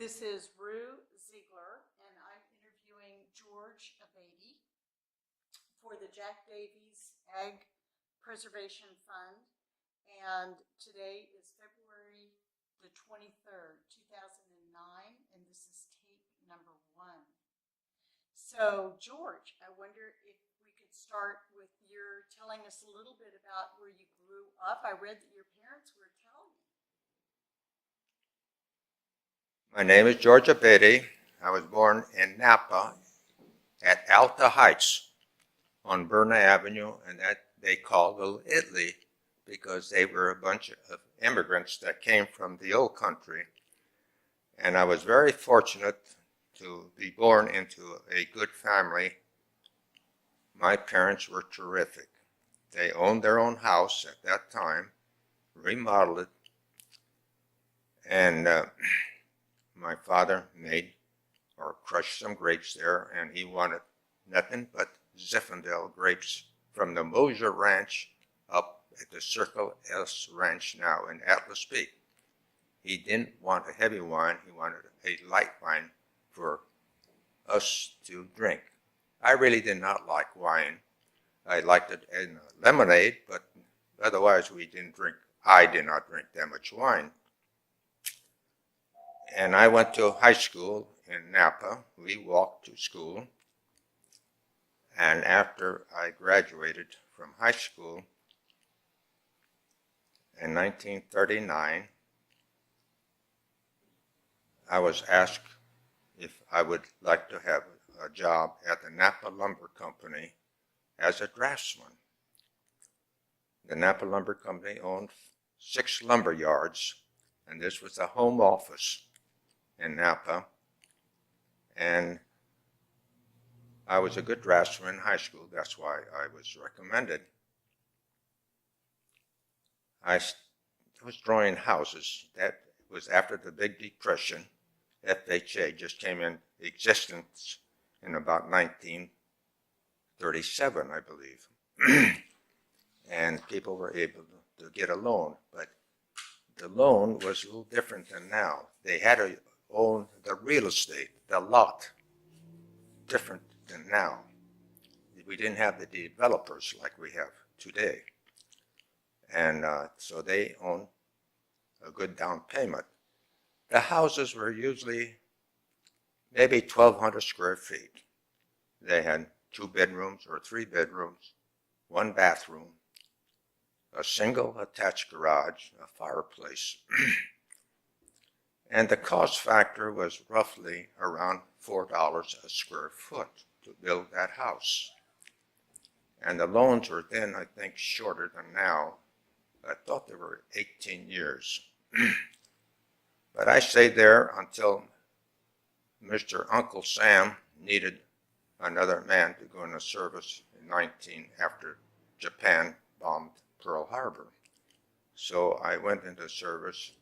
This is Rue Ziegler, and I'm interviewing George Abate for the Jack Davies Ag Preservation Fund. And today is February the 23rd, 2009, and this is tape number 1. So, George, I wonder if we could start with your telling us a little bit about where you grew up. I read that your parents were Italian. My name is George Abate. I was born in Napa at Alta Heights on Berna Avenue, and that they called Little Italy because they were a bunch of immigrants that came from the old country. And I was very fortunate to be born into a good family. My parents were terrific. They owned their own house at that time, remodeled it, and my father made or crushed some grapes there, and he wanted nothing but Zinfandel grapes from the Mosier Ranch up at the Circle S Ranch now in Atlas Peak. He didn't want a heavy wine, he wanted a light wine for us to drink. I really did not like wine. I liked it in lemonade, but otherwise I did not drink that much wine. And I went to high school in Napa. We walked to school. And after I graduated from high school in 1939, I was asked if I would like to have a job at the Napa Lumber Company as a draftsman. The Napa Lumber Company owned 6 lumber yards, and this was the home office in Napa, and I was a good draftsman in high school. That's why I was recommended. I was drawing houses. That was after the Big Depression. FHA just came in existence in about 1937, I believe. And people were able to get a loan, but the loan was a little different than now. They had to own the real estate, the lot, different than now. We didn't have the developers like we have today. And so they owned a good down payment. The houses were usually maybe 1,200 square feet. They had 2 bedrooms or 3 bedrooms, 1 bathroom, a single attached garage, a fireplace. And the cost factor was roughly around $4 a square foot to build that house. And the loans were then, I think, shorter than now. I thought they were 18 years. But I stayed there until Mr. Uncle Sam needed another man to go into service after Japan bombed Pearl Harbor. So I went into service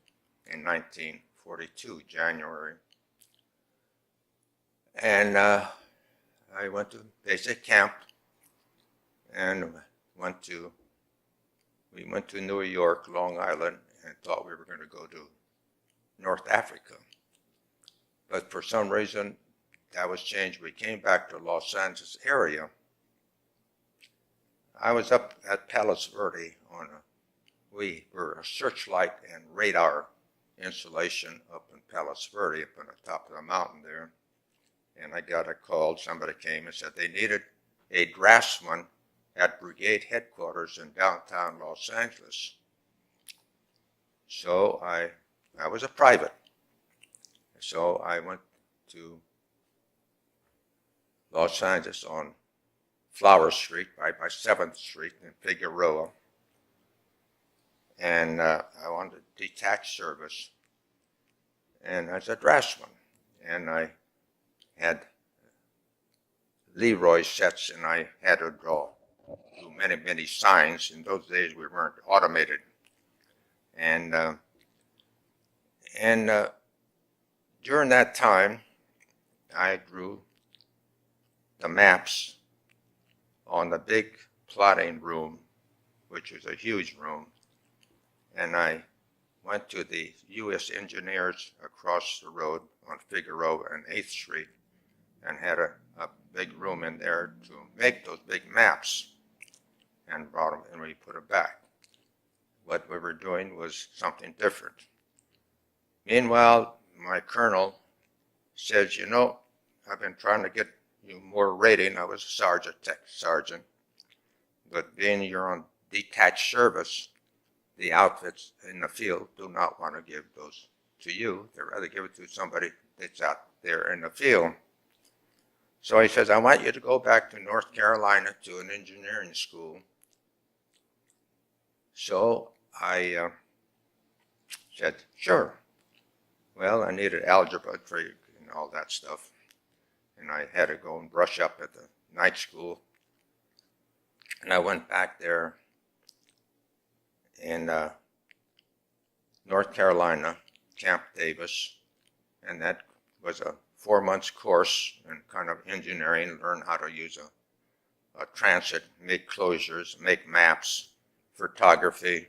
in 1942, January. And I went to basic camp and we went to New York, Long Island, and thought we were going to go to North Africa. But for some reason, that was changed. We came back to Los Angeles area. I was up at Palos Verde we were a searchlight and radar installation up in Palos Verde, up on the top of the mountain there. And I got a call, somebody came and said they needed a draftsman at brigade headquarters in downtown Los Angeles. So I was a private. So I went to Los Angeles on Flower Street, right by 7th Street in Figueroa. And I wanted a detached service. And as a draftsman. And I had Leroy sets, and I had to do many, many signs. In those days, we weren't automated. And during that time, I drew the maps on the big plotting room, which was a huge room. And went to the U.S. Engineers across the road on Figueroa and 8th Street and had a big room in there to make those big maps and brought them and we put them back. What we were doing was something different. Meanwhile, my colonel says, you know, I've been trying to get you more rating. I was a sergeant, tech sergeant, but being you're on detached service, the outfits in the field do not want to give those to you. They'd rather give it to somebody that's out there in the field. So he says, I want you to go back to North Carolina to an engineering school. So I said, sure. Well, I needed algebra and all that stuff. And I had to go and brush up at the night school. And I went back there in North Carolina, Camp Davis, and that was a 4-month course in kind of engineering, learn how to use a transit, make closures, make maps, photography,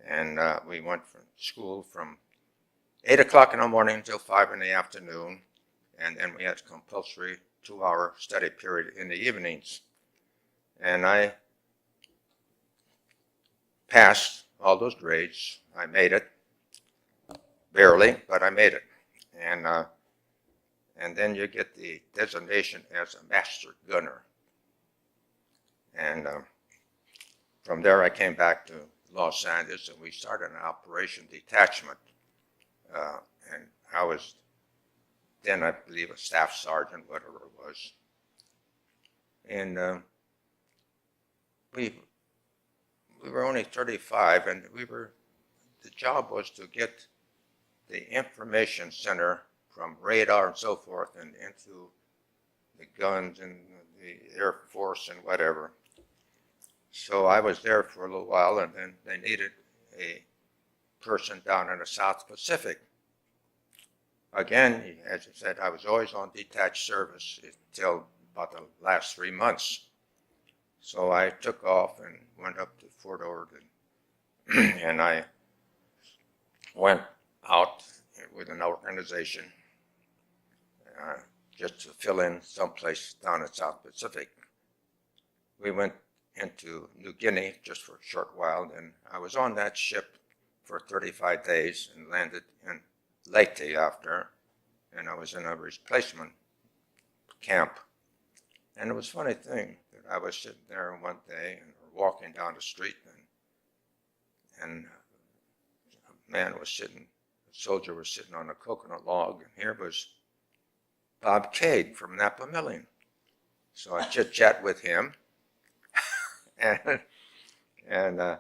and we went from school from 8 o'clock in the morning until 5 in the afternoon, and then we had a compulsory 2-hour study period in the evenings. And I passed all those grades. I made it, barely, but I made it. And then you get the designation as a master gunner. And from there I came back to Los Angeles and we started an operation detachment. And I was then, I believe, a staff sergeant, whatever it was. And we were only 35, and the job was to get the information center from radar and so forth and into the guns and the Air Force and whatever. So I was there for a little while, and then they needed a person down in the South Pacific. Again, as I said, I was always on detached service until about the last 3 months. So I took off and went up to Fort Ord, and I went out with an organization just to fill in someplace down in South Pacific. We went into New Guinea just for a short while, and I was on that ship for 35 days and landed in Leyte after, and I was in a replacement camp. And it was a funny thing that I was sitting there one day and walking down the street, and a man was sitting, a soldier was sitting on a coconut log, and here was Bob Cade from Napa Milling. So I chit-chat with him, and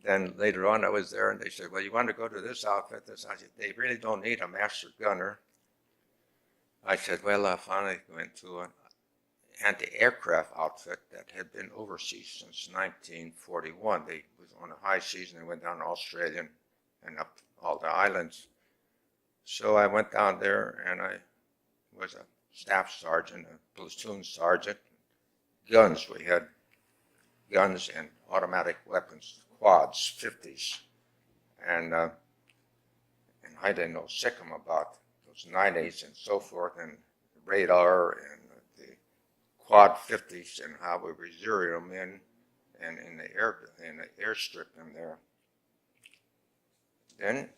then later on I was there, and they said, well, you want to go to this outfit? I said, they really don't need a master gunner. I said, well, I finally went to an anti-aircraft outfit that had been overseas since 1941. They was on a high season. They went down to Australia and up all the islands. So I went down there, and I was a staff sergeant, a platoon sergeant. Guns, we had guns and automatic weapons, quads, 50s. And I didn't know sickum about those 90s and so forth, and radar and the quad 50s and how we would zero them in and in the airstrip in there. Then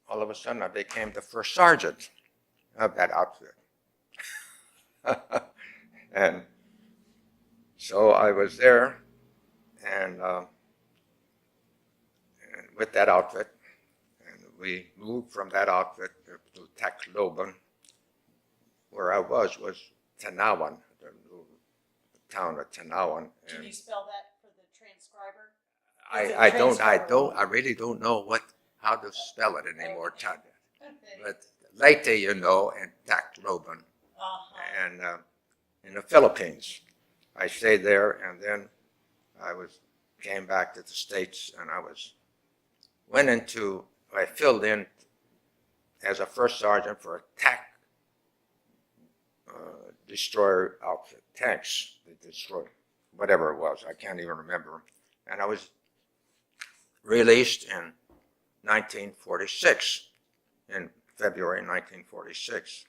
all of a sudden I became the first sergeant of that outfit. And so I was there, and with that outfit, and we moved from that outfit to Tacloban. Where I was Tanawan, the town of Tanawan. Can you spell that for the transcriber? I really don't know how to spell it anymore, Tanya. Okay. But Leyte, you know, and Tacloban. And in the Philippines. I stayed there, and then I came back to the States, and I filled in as a first sergeant for a tank destroyer outfit, tanks that destroyed whatever it was, I can't even remember. And I was released in 1946, in February 1946.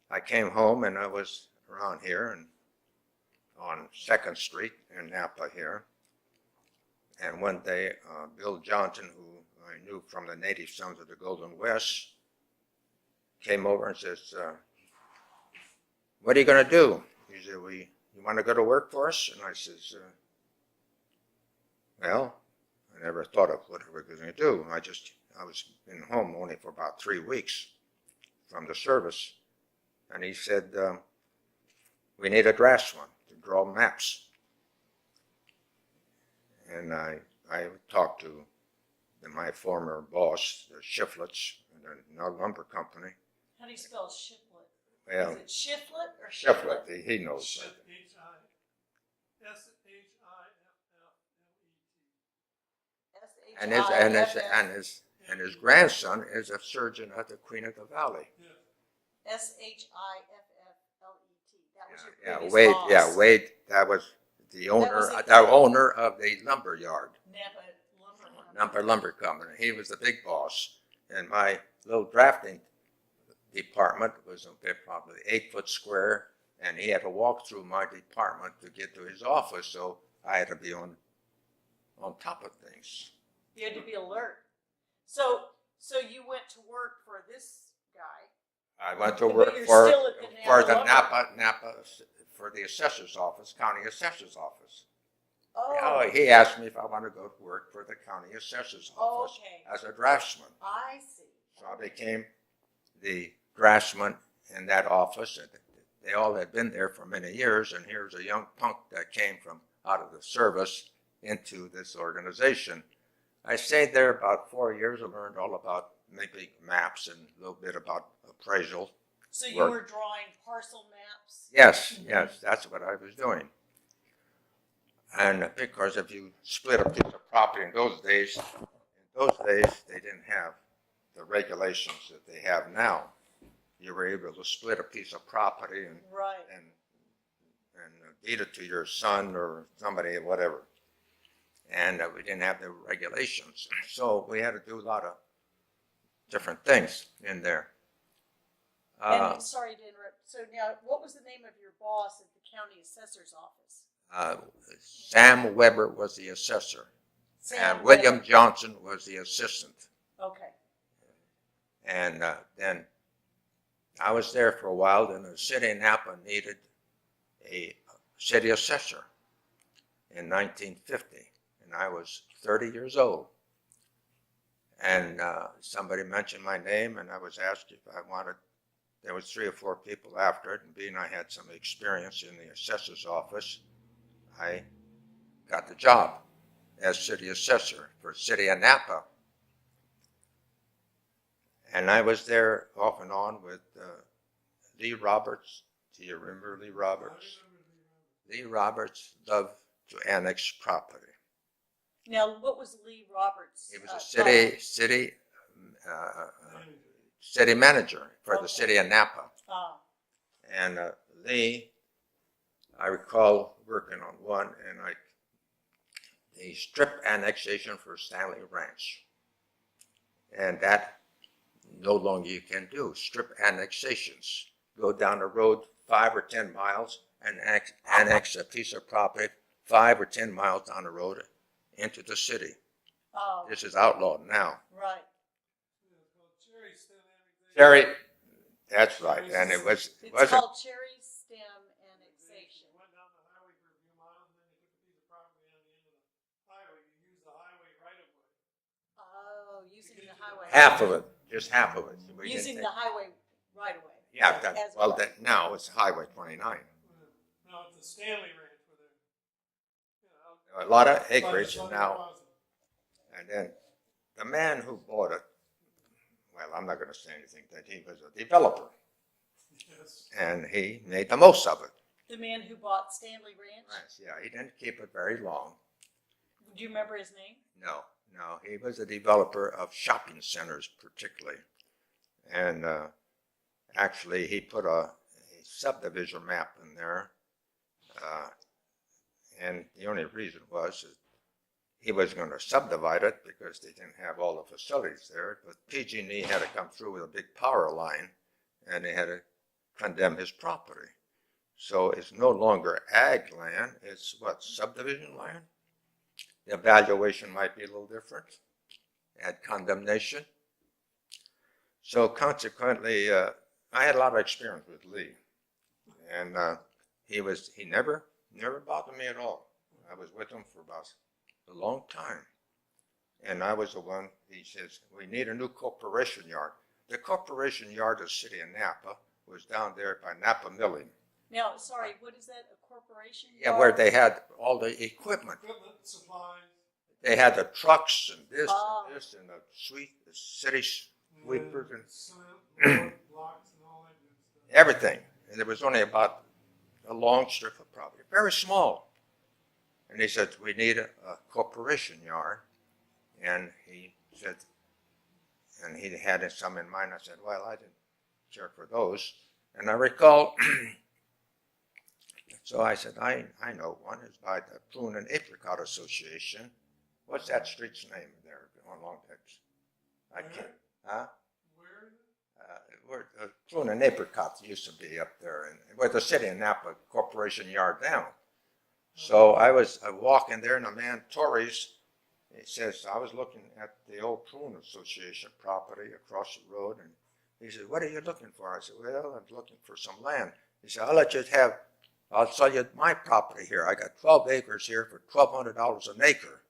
I came home and I was around here and on 2nd Street in Napa here. And one day, Bill Johnson, who I knew from the Native Sons of the Golden West, came over and says, what are you going to do? He said, you want to go to work for us? And I says, well, I never thought of what we were going to do. I was in home only for about 3 weeks from the service. And he said, we need a draftsman to draw maps. And I talked to my former boss, the Shiflets, the lumber company. How do you spell shiflet? Well, is it shiflet or Shiflet, shiflet? he knows. S-H-I-F-F. And his grandson is a surgeon at the Queen of the Valley. Shiflet. That was your Yeah, previous Wade. boss. Yeah, Wade. That was the owner, the owner of the lumber yard. Napa Lumber Company. He was the big boss, and my little drafting department was probably 8 foot square, and he had to walk through my department to get to his office, so I had to be on top of things. You had to be alert. So you went to work for this guy. I went to But work you're for still at the Napa for the assessor's office, county assessor's office. Oh, He asked me if I wanted to go to work for the county assessor's office okay. as a draftsman. I see. So I became the draftsman in that office. And they all had been there for many years, and here's a young punk that came from out of the service into this organization. I stayed there about 4 years and learned all about making maps and a little bit about appraisal. So you were drawing parcel maps? Yes, yes, that's what I was doing. And because if you split a piece of property in those days they didn't have the regulations that they have now. You were able to split a piece of property and Right. and deed it to your son or somebody, whatever. And we didn't have the regulations, so we had to do a lot of different things in there. And sorry to interrupt. So now, what was the name of your boss at the county assessor's office? Sam Weber was the assessor, Sam and William Weber. Johnson was the assistant. Okay. And then I was there for a while. Then the city of Napa needed a city assessor in 1950, and I was 30 years old. And somebody mentioned my name, and I was asked if I wanted. There was 3 or 4 people after it, and being I had some experience in the assessor's office, I got the job as city assessor for the city of Napa. And I was there off and on with Lee Roberts. Do you remember Lee Roberts? Lee Roberts loved to annex property. Now, what was Lee Roberts? He was a city manager for the city of Napa. And Lee, I recall working on one, and the strip annexation for Stanley Ranch. And that no longer you can do. Strip annexations. Go down the road 5 or 10 miles and annex a piece of property 5 or 10 miles down the road into the city. Oh. This is outlawed now. Right. Cherry, that's right. And it It's wasn't. called cherry stem annexation. Oh, using the highway. Half of it, just half of it. Using the highway right away. Yeah, well. now it's Highway 29. No, it's the Stanley Ranch where A lot of acreage now. And then the man who bought it, well, I'm not going to say anything, that he was a developer. Yes. And he made the most of it. The man who bought Stanley Ranch? Yeah, he didn't keep it very long. Do you remember his name? No, he was a developer of shopping centers particularly. And actually he put a subdivision map in there. And the only reason was that he was going to subdivide it because they didn't have all the facilities there. But PG&E had to come through with a big power line, and they had to condemn his property. So it's no longer ag land, it's what, subdivision land? The evaluation might be a little different at condemnation. So consequently, I had a lot of experience with Lee, and he never bothered me at all. I was with him for about a long time, and I was the one. He says, we need a new corporation yard. The corporation yard of the city of Napa was down there by Napa Milling. Now, sorry, what is that, a corporation? Yeah, where they had all the equipment. Equipment, supplies. They had the trucks and this and this and the city sweepers and Cement, blocks and all that good stuff. everything. And there was only about a long strip of property, very small. And he said, we need a corporation yard. And he said, and he had some in mind. I said, well, I didn't care for those. And I recall, so I said, I know one is by the Prune and Apricot Association. What's that street's name there on Long Beach? I can't, huh? Where? Where Prune and Apricot used to be up there, and where the city of Napa corporation yard down. So I was walking there, and a man, Torres, he says, I was looking at the old Prune Association property across the road, and he said, what are you looking for? I said, well, I'm looking for some land. He said, I'll sell you my property here. I got 12 acres here for $1,200 an acre.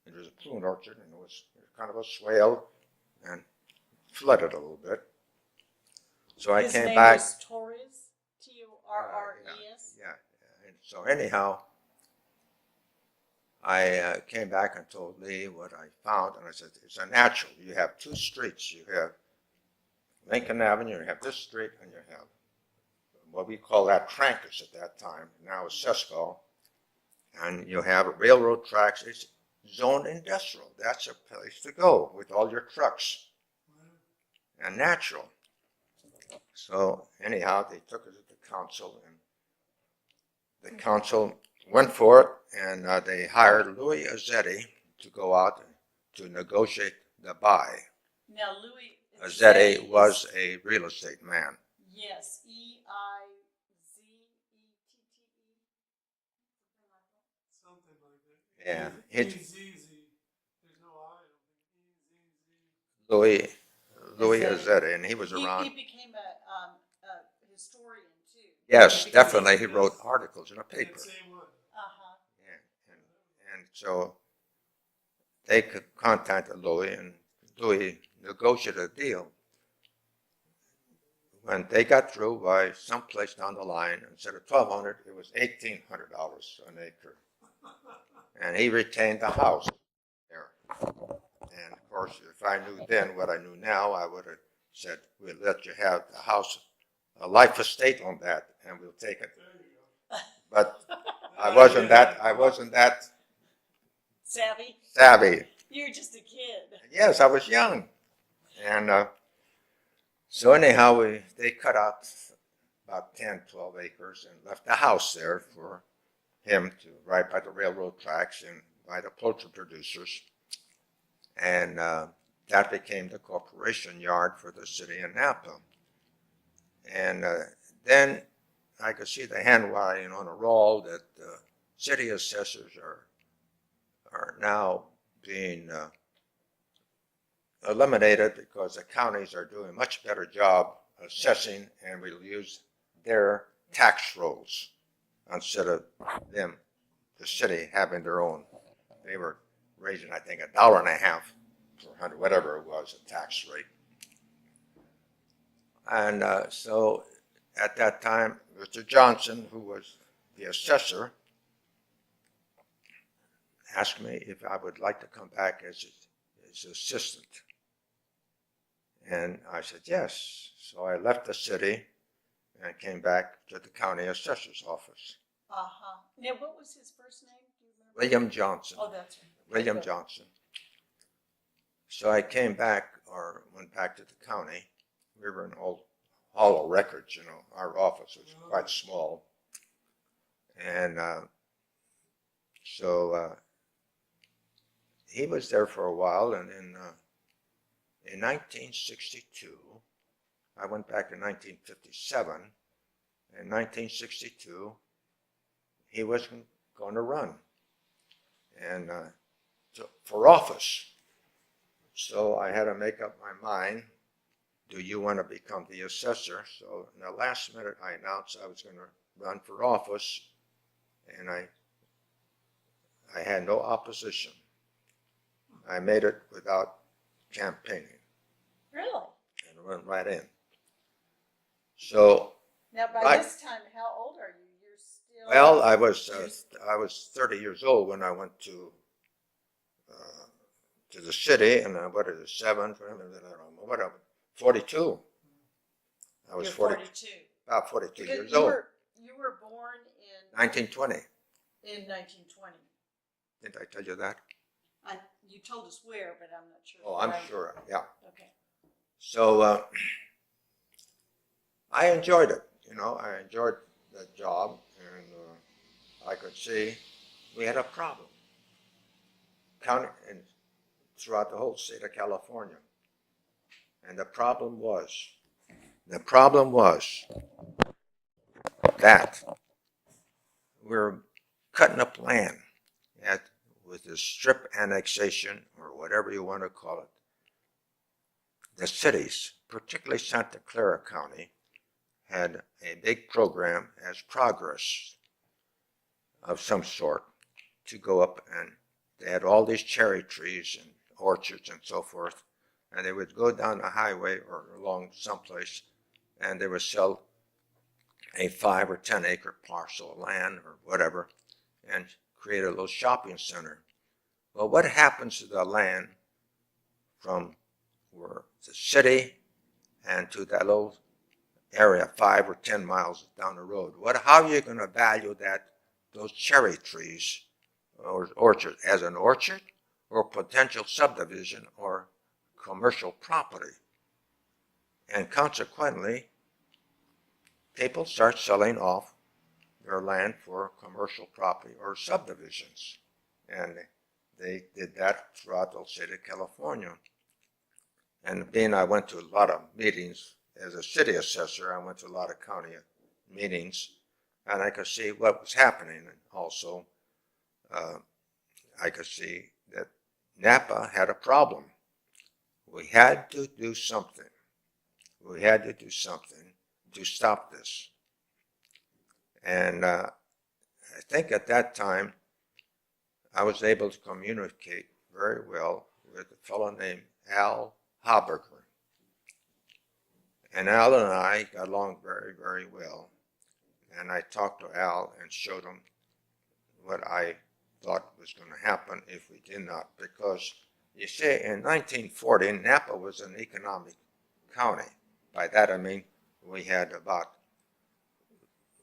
And there's a prune orchard, and it was kind of a swale and flooded a little bit. So I came back. His name was Torres, T-O-R-R-E-S? Yeah. And so anyhow, I came back and told Lee what I found, and I said, it's a natural. You have two streets. You have Lincoln Avenue, you have this street, and you have what we call that Trancas at that time, now it's Sesco, and you have railroad tracks. It's zoned industrial. That's a place to go with all your trucks and natural. So anyhow, they took it to the council, and the council went for it, and they hired Louis Azzetti to go out to negotiate the buy. Now, Louis Azzetti was a real estate man. Yes, E-I-Z-E-T-T-E. Something like that. Yeah, E-Z-Z. There's no I, I don't think. E-Z-Z. Louis Azzetti, and he was around. He became a historian, too. Yes, definitely. He wrote articles in a paper. That same one. Uh-huh. Yeah, and so they could contact Louis, and Louis negotiated a deal. When they got through by someplace down the line, instead of $1,200, it was $1,800 an acre. And he retained the house there. And of course, if I knew then what I knew now, I would have said, we'll let you have the house, a life estate on that, and we'll take it. There you go. But I wasn't that Savvy? You're just a kid. Yes, I was young. And so anyhow, they cut out about 10, 12 acres and left the house there for him to right by the railroad tracks and by the poultry producers. And that became the corporation yard for the city of Napa. And then I could see the handwriting on the wall that city assessors are now being eliminated because the counties are doing a much better job assessing, and we'll use their tax rolls instead of them, the city, having their own. They were raising, I think, $1.50 per hundred, whatever it was, a tax rate. And so at that time, Mr. Johnson, who was the assessor, asked me if I would like to come back as assistant. And I said yes. So I left the city and came back to the county assessor's office. Uh-huh. Now, what was his first name? Do you remember? William Johnson. Oh, that's right. William Johnson. So I came back, or went back to the county. We were in old hall of records, you know. Our office was quite small. And so he was there for a while, and in 1962, I went back in 1957. In 1962, he wasn't going to run and for office. So I had to make up my mind. Do you want to become the assessor? So in the last minute, I announced I was going to run for office, and I had no opposition. I made it without campaigning Really? and went right in. So, Now, by this time, how old are you? You're still. well, I was 30 years old when I went to the city, and what is it, 42. I was You're 42. About 42 Because years you old. You were born in 1920. in 1920. Didn't I tell you that? You told us where, but I'm not sure. Oh, I'm sure. Yeah. Okay. So I enjoyed it. You know, I enjoyed the job, and I could see we had a problem. County and throughout the whole state of California, and the problem was that we're cutting up land with this strip annexation, or whatever you want to call it. The cities, particularly Santa Clara County, had a big program as progress of some sort to go up, and they had all these cherry trees and orchards and so forth, and they would go down the highway or along someplace, and they would sell a 5 or 10 acre parcel of land or whatever, and create a little shopping center. Well, what happens to the land from where the city and to that little area 5 or 10 miles down the road? How are you going to value those cherry trees or orchard as an orchard or potential subdivision or commercial property? And consequently, people start selling off their land for commercial property or subdivisions. And they did that throughout the state of California. And being I went to a lot of meetings as a city assessor, I went to a lot of county meetings, and I could see what was happening. And also, I could see that Napa had a problem. We had to do something. We had to do something to stop this. And I think at that time, I was able to communicate very well with a fellow named Al Haberger. And Al and I got along very, very well. And I talked to Al and showed him what I thought was going to happen if we did not. Because, you see, in 1940, Napa was an economic county. By that I mean we had about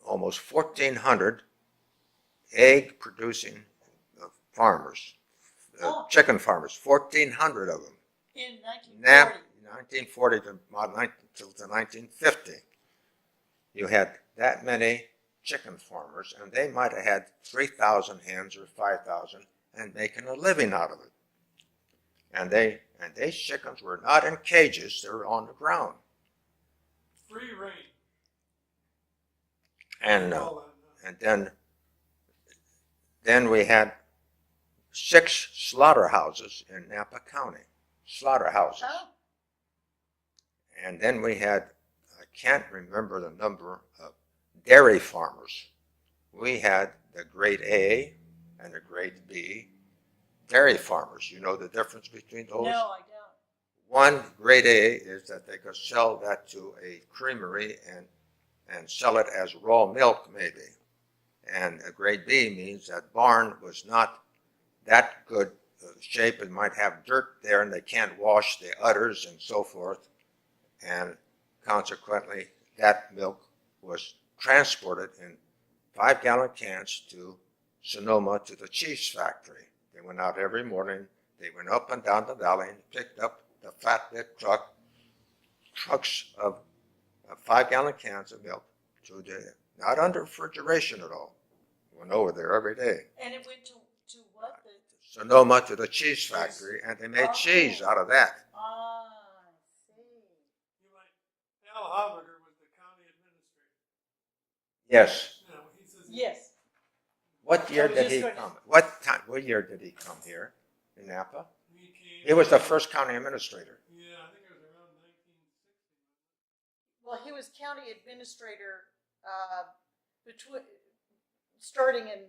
almost 1,400 egg-producing farmers, chicken farmers, 1,400 of them. In 1940. 1940 to 1950. You had that many chicken farmers, and they might have had 3,000 hens or 5,000 and making a living out of it. And these chickens were not in cages, they were on the ground. Free reign. And then we had 6 slaughterhouses in Napa County. Slaughterhouses. Oh. And then we had, I can't remember the number of dairy farmers. We had the grade A and the grade B dairy farmers. You know the difference between those? No, I don't. One, grade A, is that they could sell that to a creamery and sell it as raw milk, maybe. And a grade B means that barn was not that good shape. It might have dirt there, and they can't wash the udders and so forth. And consequently, that milk was transported in 5-gallon cans to Sonoma to the cheese factory. They went out every morning. They went up and down the valley and picked up the flatbed trucks of 5-gallon cans of milk to not under refrigeration at all. Went over there every day. And it went to what? So no much of the cheese factory, and they made cheese out of that. Ah, I see. You might, Al Haberger was the county administrator. Yes. Yeah, well, he says. Yes. What year I was did just he going- come? What year did he come here in Napa? He came. He was the first county administrator. Yeah, I think it was around 1960. Well, he was county administrator starting in,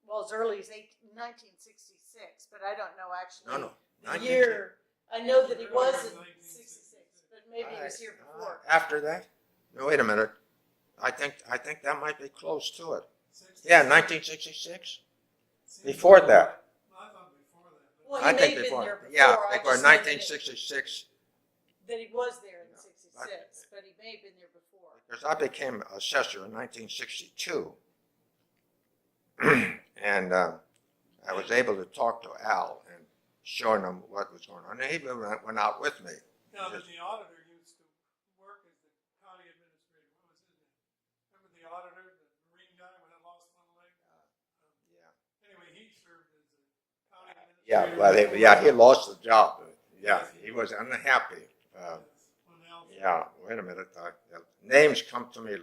well, as early as 1966, but I don't know actually No, no. the year. I know that he was in 66, but maybe he was here before. After that? No, wait a minute. I think that might be close to it. Yeah, 1966. Before that. I thought before that. Well, he I may think have been before. there before. Yeah, I before just know that 1966. that he was there in Yeah. 66, but he may have been there before. Because I became assessor in 1962. And I was able to talk to Al and showing him what was going on. And he went out with me. Yeah, but the auditor used to work as the county administrator. What was his name? Remember the auditor, the Marine guy when I lost one leg? Yeah. Anyway, he served as a county administrator. Yeah, he lost the job. Yeah, he was unhappy. When Al- Yeah, wait a minute. The names come to me.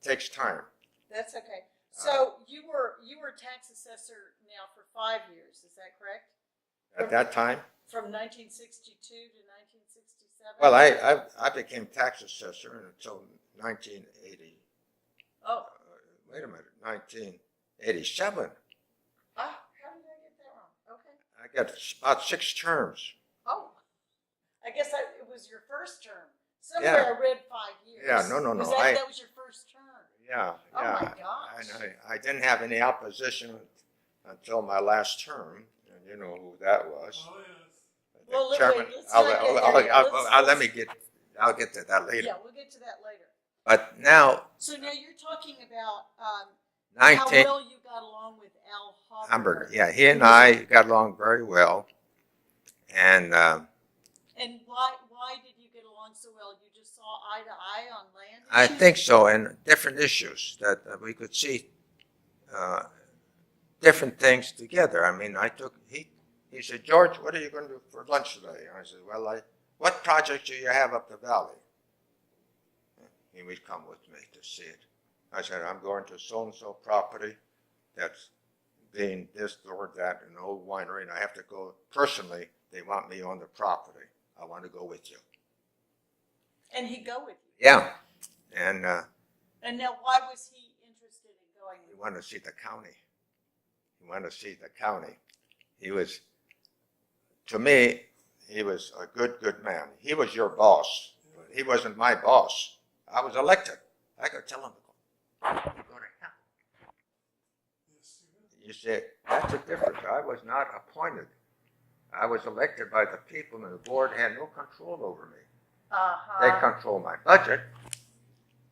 Takes time. That's okay. So you were tax assessor now for 5 years, is that correct? At that time, From 1962 to 1967? well, I became tax assessor until 1980. Oh, Wait a minute, 1987. how did I get that wrong? Okay. I got about 6 terms. Oh, I guess it was your first term. Somewhere I read 5 years. Yeah, no. That was your first term. Yeah, Oh yeah. my gosh. And I didn't have any opposition until my last term, and you know who that was. Oh, yes. The Well, chairman. let's not get there yet. I'll get to that later. Yeah, we'll get to that later. But now, So now you're talking about how 19 well you got along with Al Hamburger. Yeah, he and I got along very well, and And why did you get along so well? You just saw eye to eye on land I issues? think so, and different issues that we could see different things together. I mean, he said, George, what are you going to do for lunch today? And I said, well, what project do you have up the valley? He would come with me to see it. I said, I'm going to so-and-so property that's being this or that, an old winery, and I have to go personally. They want me on the property. I want to go with you. And he'd go with you. Yeah. And And now why was he interested in going he with you? wanted to see the county. He wanted to see the county. He was, to me, he was a good man. He was your boss, but he wasn't my boss. I was elected. I could tell him to go to hell. Yes, You say, that's a difference. I was not appointed. I was elected by the people, and the board had no control over me. They control my budget,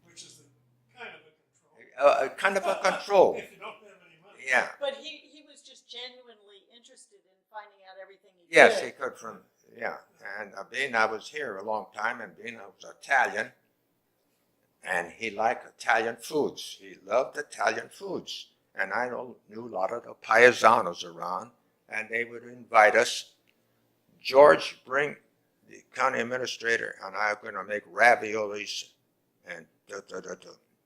which is a kind of a control. kind of a control. If you don't have any money. Yeah. But he was just genuinely interested in finding out everything he Yes, did. he could from, yeah. And being I was here a long time, and being I was Italian, and he liked Italian foods. He loved Italian foods. And I knew a lot of the paisanos around, and they would invite us. George, bring the county administrator, and I'm going to make raviolis and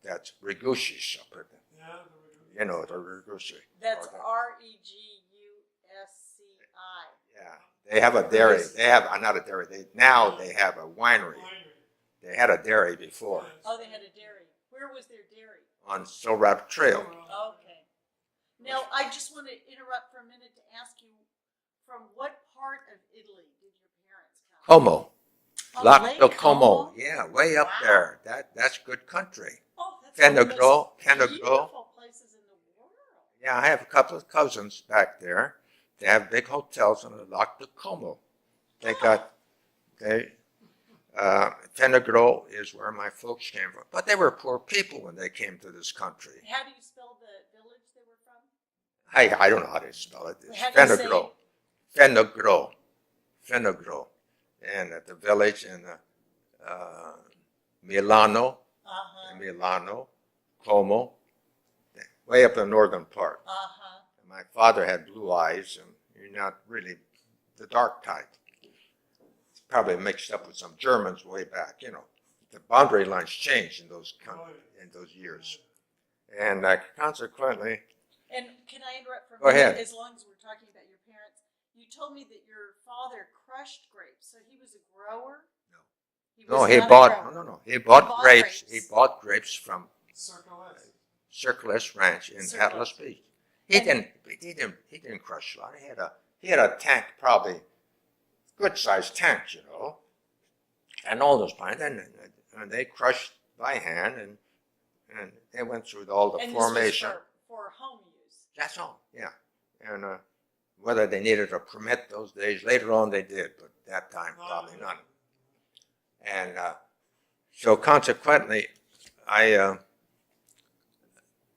that's rigucci supper. Yeah, You know, the rigucci. That's Or REGUSCI. yeah, they have a dairy. They have not a dairy. Now they have a winery. winery. They had a dairy before Oh, they had a dairy. Where was their dairy? on Silverado Trail. Okay. Now, I just want to interrupt for a minute to ask you, from what part of Italy did your parents come? Como, Oh, Lac Lake del Como. Como? Yeah, way up Wow. there. That's good country. Oh, that's one of the Fenagro, most Fenagro. beautiful places in the world. Yeah, I have a couple of cousins back there. They have big hotels in the Lac del Como. Fenagro is where my folks came from. But they were poor people when they came to this country. How do you spell the village they were from? I don't know how to spell it. It's How do you say Fenagro. Fenagro. Fenagro. And at the village in Milano, Milano, Como, way up the northern part. Uh-huh. My father had blue eyes, and not really the dark type. It's probably mixed up with some Germans way back, you know. The boundary lines changed in those years. And consequently, And can I interrupt for a Go minute? ahead. As long as we're talking about your parents, you told me that your father crushed grapes, so he was a grower? No. He no, was he not a bought, grower. no, he bought bought grapes. grapes. He bought grapes from Circle S. Circle S Ranch in Circle Atlas S. Beach. He didn't crush a lot. He had a tank, probably good sized tank, you know, and all those pines, and they crushed by hand, and they went through all the And formation. this was for home use. That's all, yeah. And whether they needed a permit those days, later on they did, but that time probably not. And so consequently, I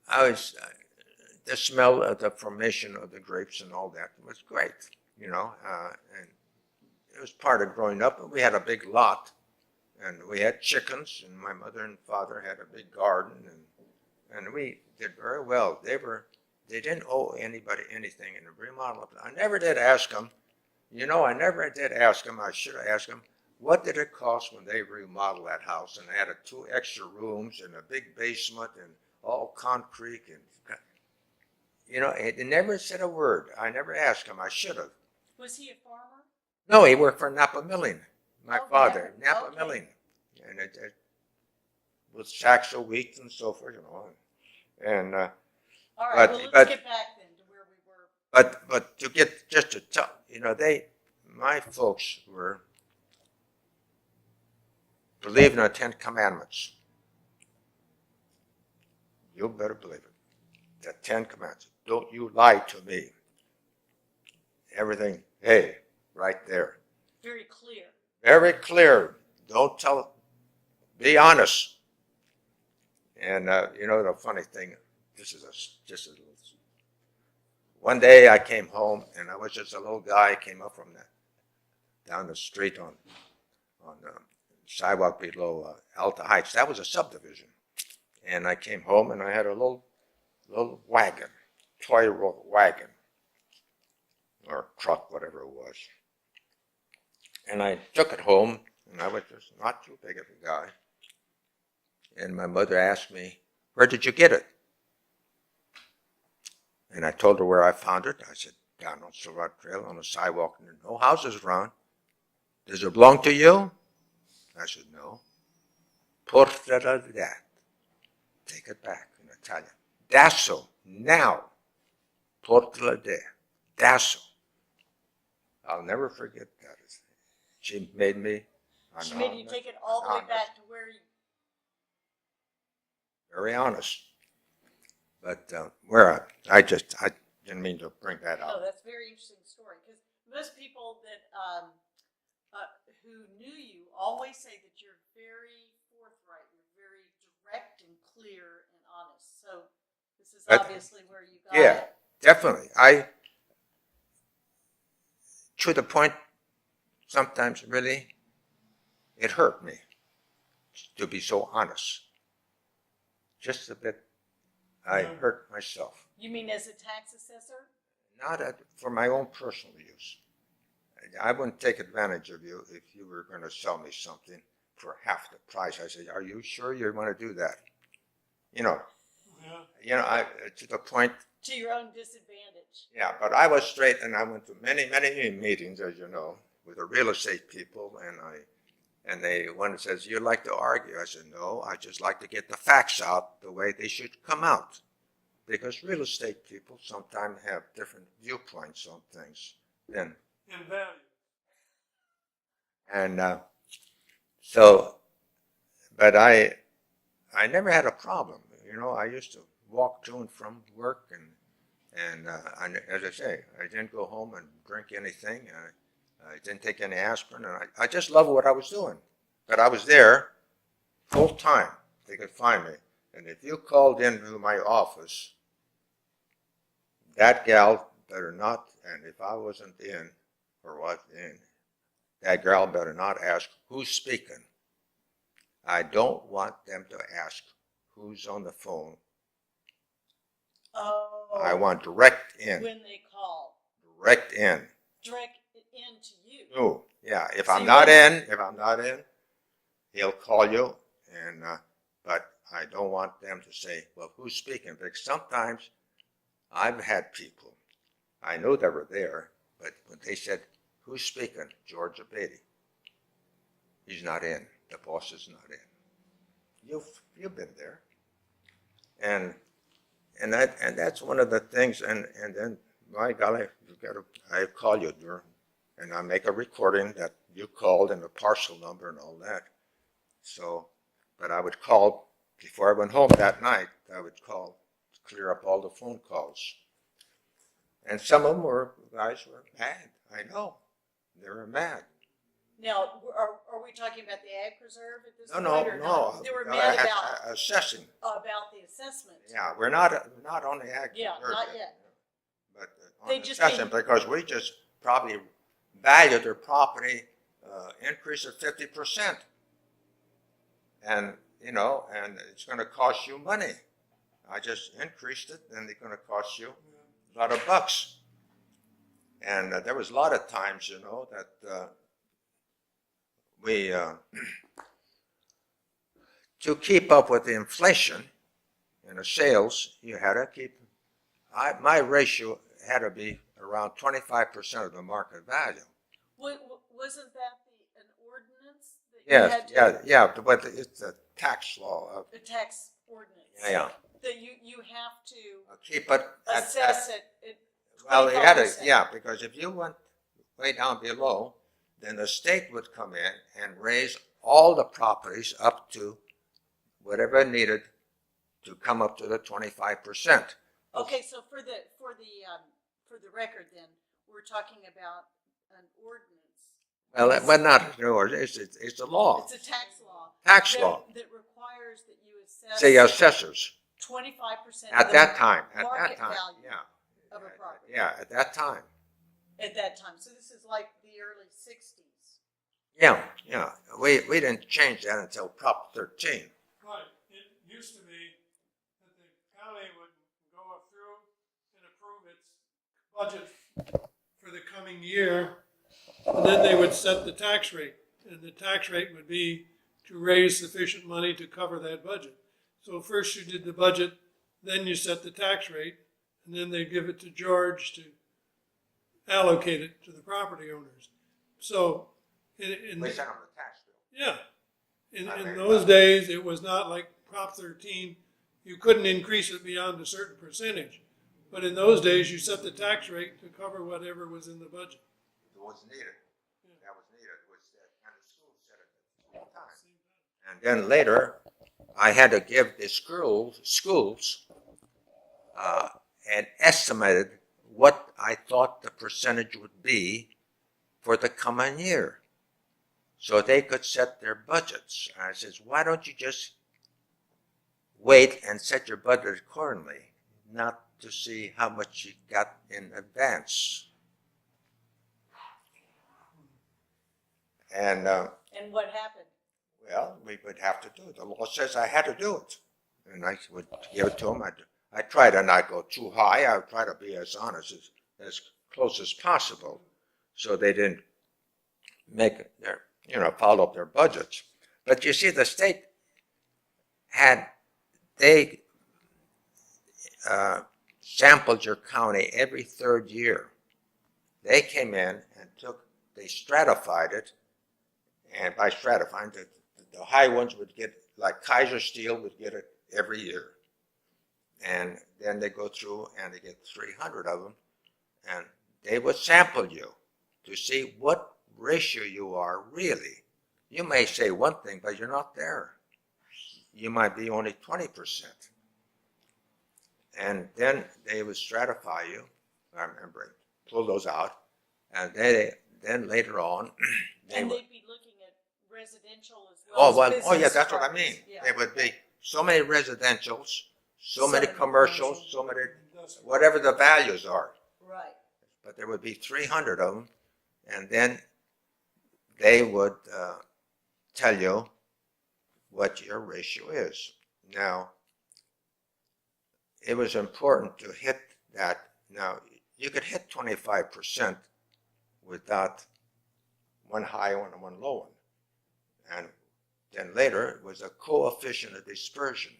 was the smell of the formation of the grapes and all that was great, you know, and it was part of growing up. And we had a big lot, and we had chickens, and my mother and father had a big garden, and we did very well. They didn't owe anybody anything in the remodel. I never did ask them, you know, I never did ask them. I should have asked them, what did it cost when they remodeled that house and added 2 extra rooms and a big basement and all concrete and, you know, they never said a word. I never asked him. I should have. Was he a farmer? No, he worked for Napa Milling. My Oh, father, Napa okay. Milling, and it was sacks of wheat and so forth, you know, and All right, But- well, let's but- get back then to where we were. but to get just to tell, you know, my folks were believing in the 10 Commandments. You better believe it. The 10 Commandments. Don't you lie to me. Everything, hey, right there. Very clear. Very clear. Don't tell, be honest. And, you know, the funny thing, just a little, one day I came home and I was just a little guy, came up from down the street on the sidewalk below Alta Heights. That was a subdivision. And I came home and I had a little wagon, toy wagon, or truck, whatever it was. And I took it home, and I was just not too big of a guy. And my mother asked me, where did you get it? And I told her where I found it. I said, down on Silver Trail on the sidewalk, and there are no houses around. Does it belong to you? I said, no. Portala that. Take it back in Italian. Dasso, now. Portala de. Dasso. I'll never forget that. She made me. She made you take it all the way back to where you. Very honest. But I didn't mean to bring that Oh, out. that's a very interesting story because most people that who knew you always say that you're very forthright, you're very direct and clear and honest. So this is But- obviously where you got Yeah, it. definitely. To the point, sometimes really, it hurt me to be so honest. Just a bit, I hurt myself. You mean as a tax assessor? Not for my own personal use. I wouldn't take advantage of you if you were going to sell me something for half the price. I said, are you sure you want to do that? You know, to the point. To your own disadvantage. Yeah, but I was straight, and I went to many, many meetings, as you know, with the real estate people, and one says, you like to argue? I said, no, I just like to get the facts out the way they should come out. Because real estate people sometimes have different viewpoints on things than. In value. And so, but I never had a problem. You know, I used to walk to and from work, and as I say, I didn't go home and drink anything. I didn't take any aspirin, and I just loved what I was doing. But I was there full time. They could find me. And if you called into my office, that gal better not, and if I wasn't in, or was in, that gal better not ask, who's speaking? I don't want them to ask who's on the phone. Oh. I want direct in. When they call. Direct in. direct it in to you. Oh, yeah, if So I'm you not wouldn't- in, he'll call you, and, but I don't want them to say, well, who's speaking? Because sometimes I've had people, I knew they were there, but when they said, who's speaking? George Abate. He's not in. The boss is not in. You've been there. And that's one of the things, and then, my golly, I call you during, and I make a recording that you called and the parcel number and all that. So, but I would call, before I went home that night, I would call to clear up all the phone calls. And some of them guys were mad. I know. They were mad. Now, are we talking about the ag preserve at this No, point or no. not? They were mad about assessing. the assessment. Yeah, we're not on the ag. Yeah, preserve not yet. But on They the just assessment, because we just probably valued their property increase of 50%. And, and it's going to cost you money. I just increased it, and it's going to cost you a lot of bucks. And there was a lot of times, that we, to keep up with the inflation in the sales, you had to keep, my ratio had to be around 25% of the market value. Wasn't that an ordinance that you had to? Yeah, but it's a tax law. The tax ordinance. Yeah. That you have to Keep it assess it. Well, you had to, 25%. yeah, because if you went way down below, then the state would come in and raise all the properties up to whatever needed to come up to the 25%. Okay, so for the record, then we're talking about an ordinance. Well, not an ordinance, it's a law. It's a tax law. Tax law. That requires that you assess. Say assessors. 25% At of that the time. market value of a property. Yeah, at that time. At that time. So this is like the early 60s. Yeah. We didn't change that until Prop 13. Right, it used to be that the county would go through and approve its budget for the coming year, and then they would set the tax rate, and the tax rate would be to raise sufficient money to cover that budget. So first you did the budget, then you set the tax rate, and then they give it to George to allocate it to the property owners. So We sent them the tax bill. yeah. In those days, it was not like Prop 13. You couldn't increase it beyond a certain percentage. But in those days, you set the tax rate to cover whatever was in the budget. It was needed. That was needed. And the school said it at the same time. And then later, I had to give the schools an estimated what I thought the percentage would be for the coming year, so they could set their budgets. And I says, why don't you just wait and set your budget accordingly, not to see how much you got in advance? And what happened? well, we would have to do it. The law says I had to do it, and I would give it to them. I try to not go too high. I would try to be as honest as close as possible, so they didn't make their follow up their budgets. But you see, the state they sampled your county every third year. They came in and they stratified it, and by stratifying, the high ones would get, like Kaiser Steel would get it every year. And then they go through and they get 300 of them, and they would sample you to see what ratio you are really. You may say one thing, but you're not there. You might be only 20%. And then they would stratify you. I remember, pull those out, and then later on, they'd be looking at residential as well as business yeah, that's what I properties. mean. Yeah. They would be so many residentials, so many Some commercials, so many, whatever the values are. Right. But there would be 300 of them, and then they would tell you what your ratio is. Now, it was important to hit that. Now, you could hit 25% without one high one and one low one. And then later, it was a coefficient of dispersion.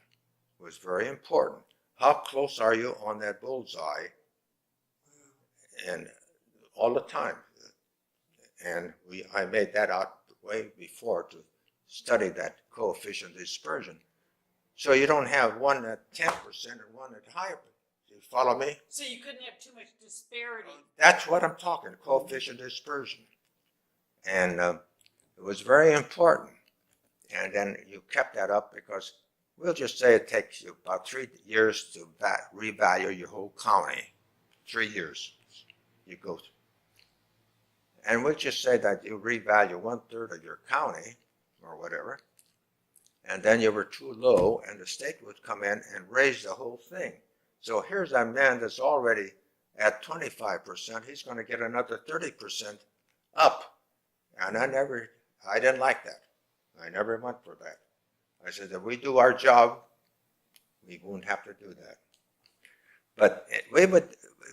It was very important. How close are you on that bullseye? And all the time. And I made that out way before to study that coefficient of dispersion. So you don't have one at 10% and one at higher. You follow me? So you couldn't have too much disparity. That's what I'm talking, coefficient of dispersion. And it was very important. And then you kept that up because we'll just say it takes you about 3 years to revalue your whole county. 3 years you go through. And we'll just say that you revalue 1/3 of your county or whatever, and then you were too low, and the state would come in and raise the whole thing. So here's a man that's already at 25%. He's going to get another 30% up. And I didn't like that. I never went for that. I said, if we do our job, we won't have to do that. But it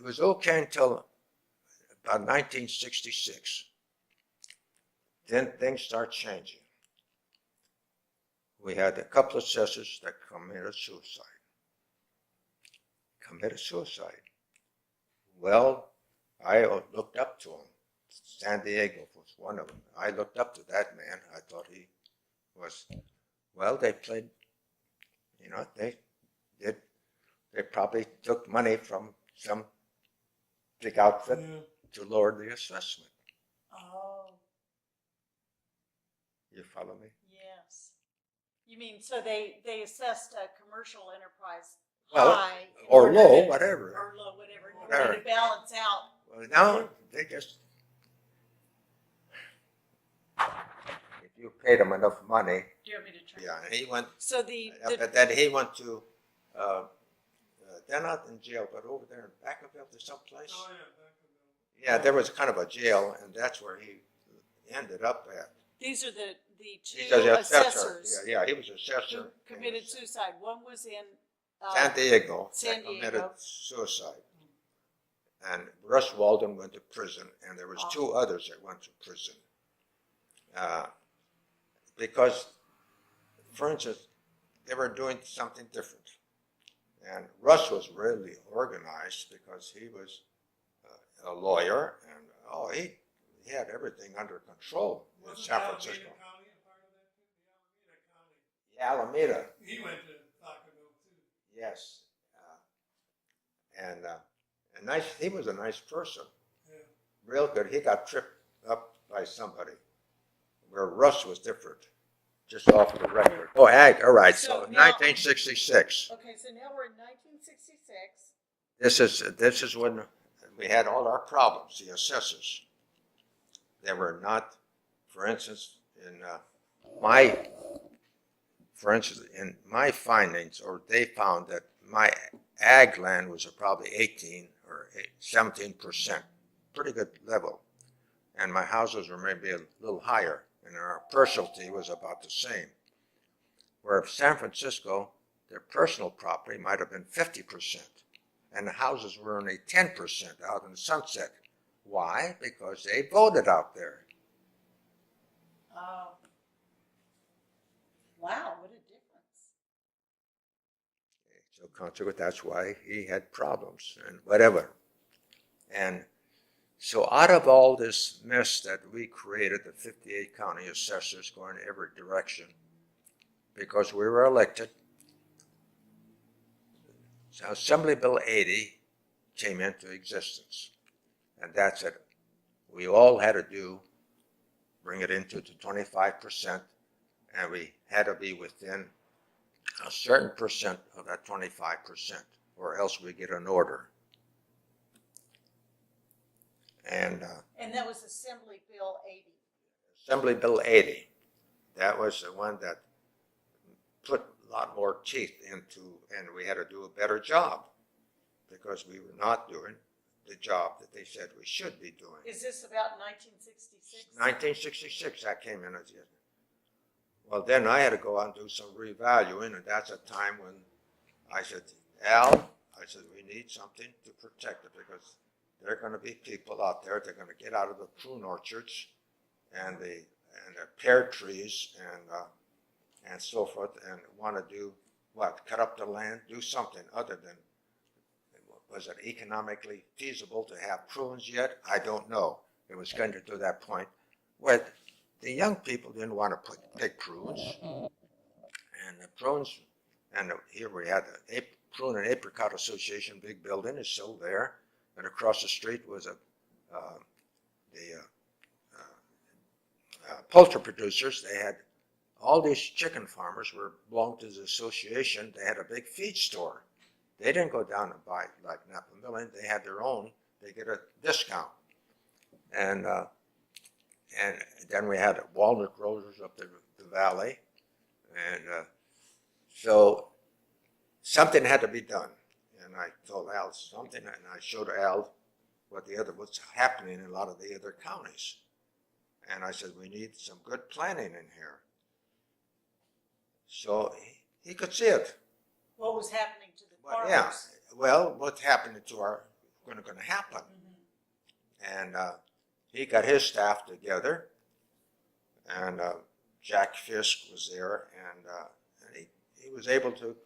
was okay until about 1966. Then things start changing. We had a couple of assessors that committed suicide. Well, I looked up to him. San Diego was one of them. I looked up to that man. I thought he was, well, they played, they probably took money from some big outfit to lower the assessment. Oh, You follow me? yes. You mean, so they assessed a commercial enterprise Well, high. or low, whatever. Or low, whatever. Whatever. To balance out. Well, now they just, if you paid them enough money, Do you want me to try? yeah, and he went, So the but then he went to, they're not in jail, but over there in Vacaville, there's someplace. Oh, yeah, back in Yeah, there was kind of a jail, and that's where he ended up at. these are the two He was an assessor. assessors Yeah, he was an who assessor. committed suicide. One was in San Diego. San that committed Diego. suicide. And Russ Walden went to prison, and there was 2 others that went to prison. Because, for instance, they were doing something different. And Russ was really organized because he was a lawyer, and he had everything under control in Wasn't San Alameda Francisco. County a part of that too? The Alameda County. Alameda, He went to Vacaville too. yes. And nice. He was a nice person, Yeah. real good. He got tripped up by somebody, where Russ was different, just off the record. Oh, ag. All right. So So now- 1966. Okay, so now we're in 1966. This is when we had all our problems. The assessors. They were not, for instance, in my findings, or they found that my ag land was probably 18 or 17%, pretty good level, and my houses were maybe a little higher, and our personalty was about the same. Where San Francisco, their personal property might have been 50%, and the houses were only 10% out in the Sunset. Why? Because they voted out there. Oh. Wow, what a difference. So consequently, that's why he had problems and whatever. And so out of all this mess that we created, the 58 county assessors going every direction, because we were elected, so Assembly Bill 80 came into existence. And that's it. We all had to do, bring it into the 25%, and we had to be within a certain percent of that 25%, or else we get an order. And that was Assembly Bill 80. Assembly Bill 80, that was the one that put a lot more teeth into, and we had to do a better job because we were not doing the job that they said we should be doing. Is this about 1966? 1966, I came in as a, well, then I had to go out and do some revaluing, and that's a time when I said, Al, I said, we need something to protect it because there are going to be people out there. They're going to get out of the prune orchards and the pear trees and so forth, and want to do what? Cut up the land, do something other than. Was it economically feasible to have prunes yet? I don't know. It was getting to that point where the young people didn't want to pick prunes, and the prunes. And here we had the Prune and Apricot Association big building is still there, and across the street was the poultry producers. They had all these chicken farmers belonged to the association. They had a big feed store. They didn't go down and buy like Napa Milling. They had their own. They get a discount, and then we had walnut growers up the valley, and so something had to be done. And I told Al something, and I showed Al what's happening in a lot of the other counties. And I said, we need some good planning in here. So he could see it. What was happening to the farmers? Yeah, well, what's happening to going to happen? Mm-hmm. And he got his staff together, and Jack Fisk was there, and he was able to,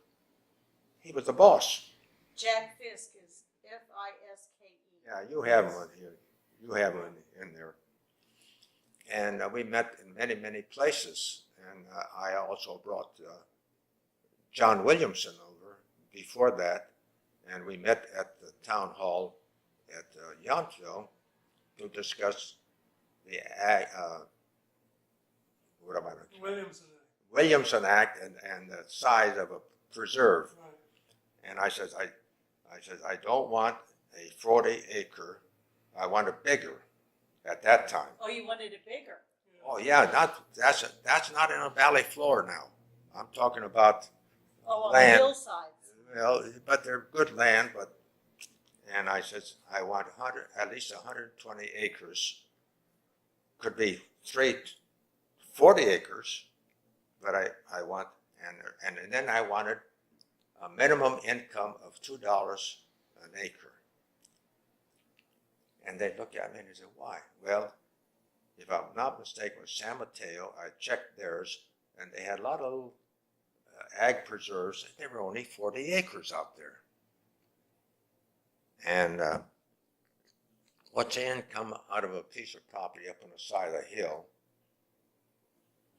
he was the boss. Jack Fisk is F-I-S-K-E. Yeah, you have one here. You have one in there. And we met in many, many places. And I also brought John Williamson over before that. And we met at the town hall at Yountville to discuss the Williamson Act and the size of a preserve. Right. And I said, I don't want a 40-acre. I want it bigger at that time. Oh, you wanted it bigger? Oh yeah, that's not in a valley floor now. I'm talking about on land. The hillsides. Well, but they're good land. And I said I want at least 120 acres. Could be straight 40 acres, but I want and then I wanted a minimum income of $2 an acre. And they looked at me and they said, why? Well, if I'm not mistaken, with San Mateo, I checked theirs, and they had a lot of little ag preserves. There were only 40 acres out there. And what's the income out of a piece of property up on the side of the hill?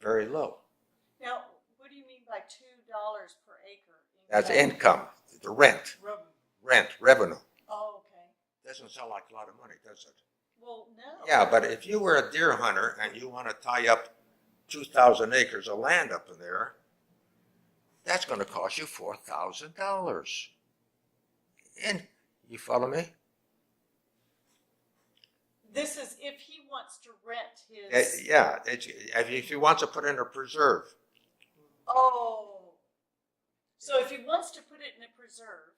Very low. Now, what do you mean by $2 per acre? That's income, the rent. Revenue. Oh, okay. Doesn't sound like a lot of money, does it? Well, no. Yeah, but if you were a deer hunter and you want to tie up 2,000 acres of land up in there, that's going to cost you $4,000. And you follow me? This is if he wants to rent his. Yeah, if he wants to put in a preserve. Oh. So if he wants to put it in a preserve.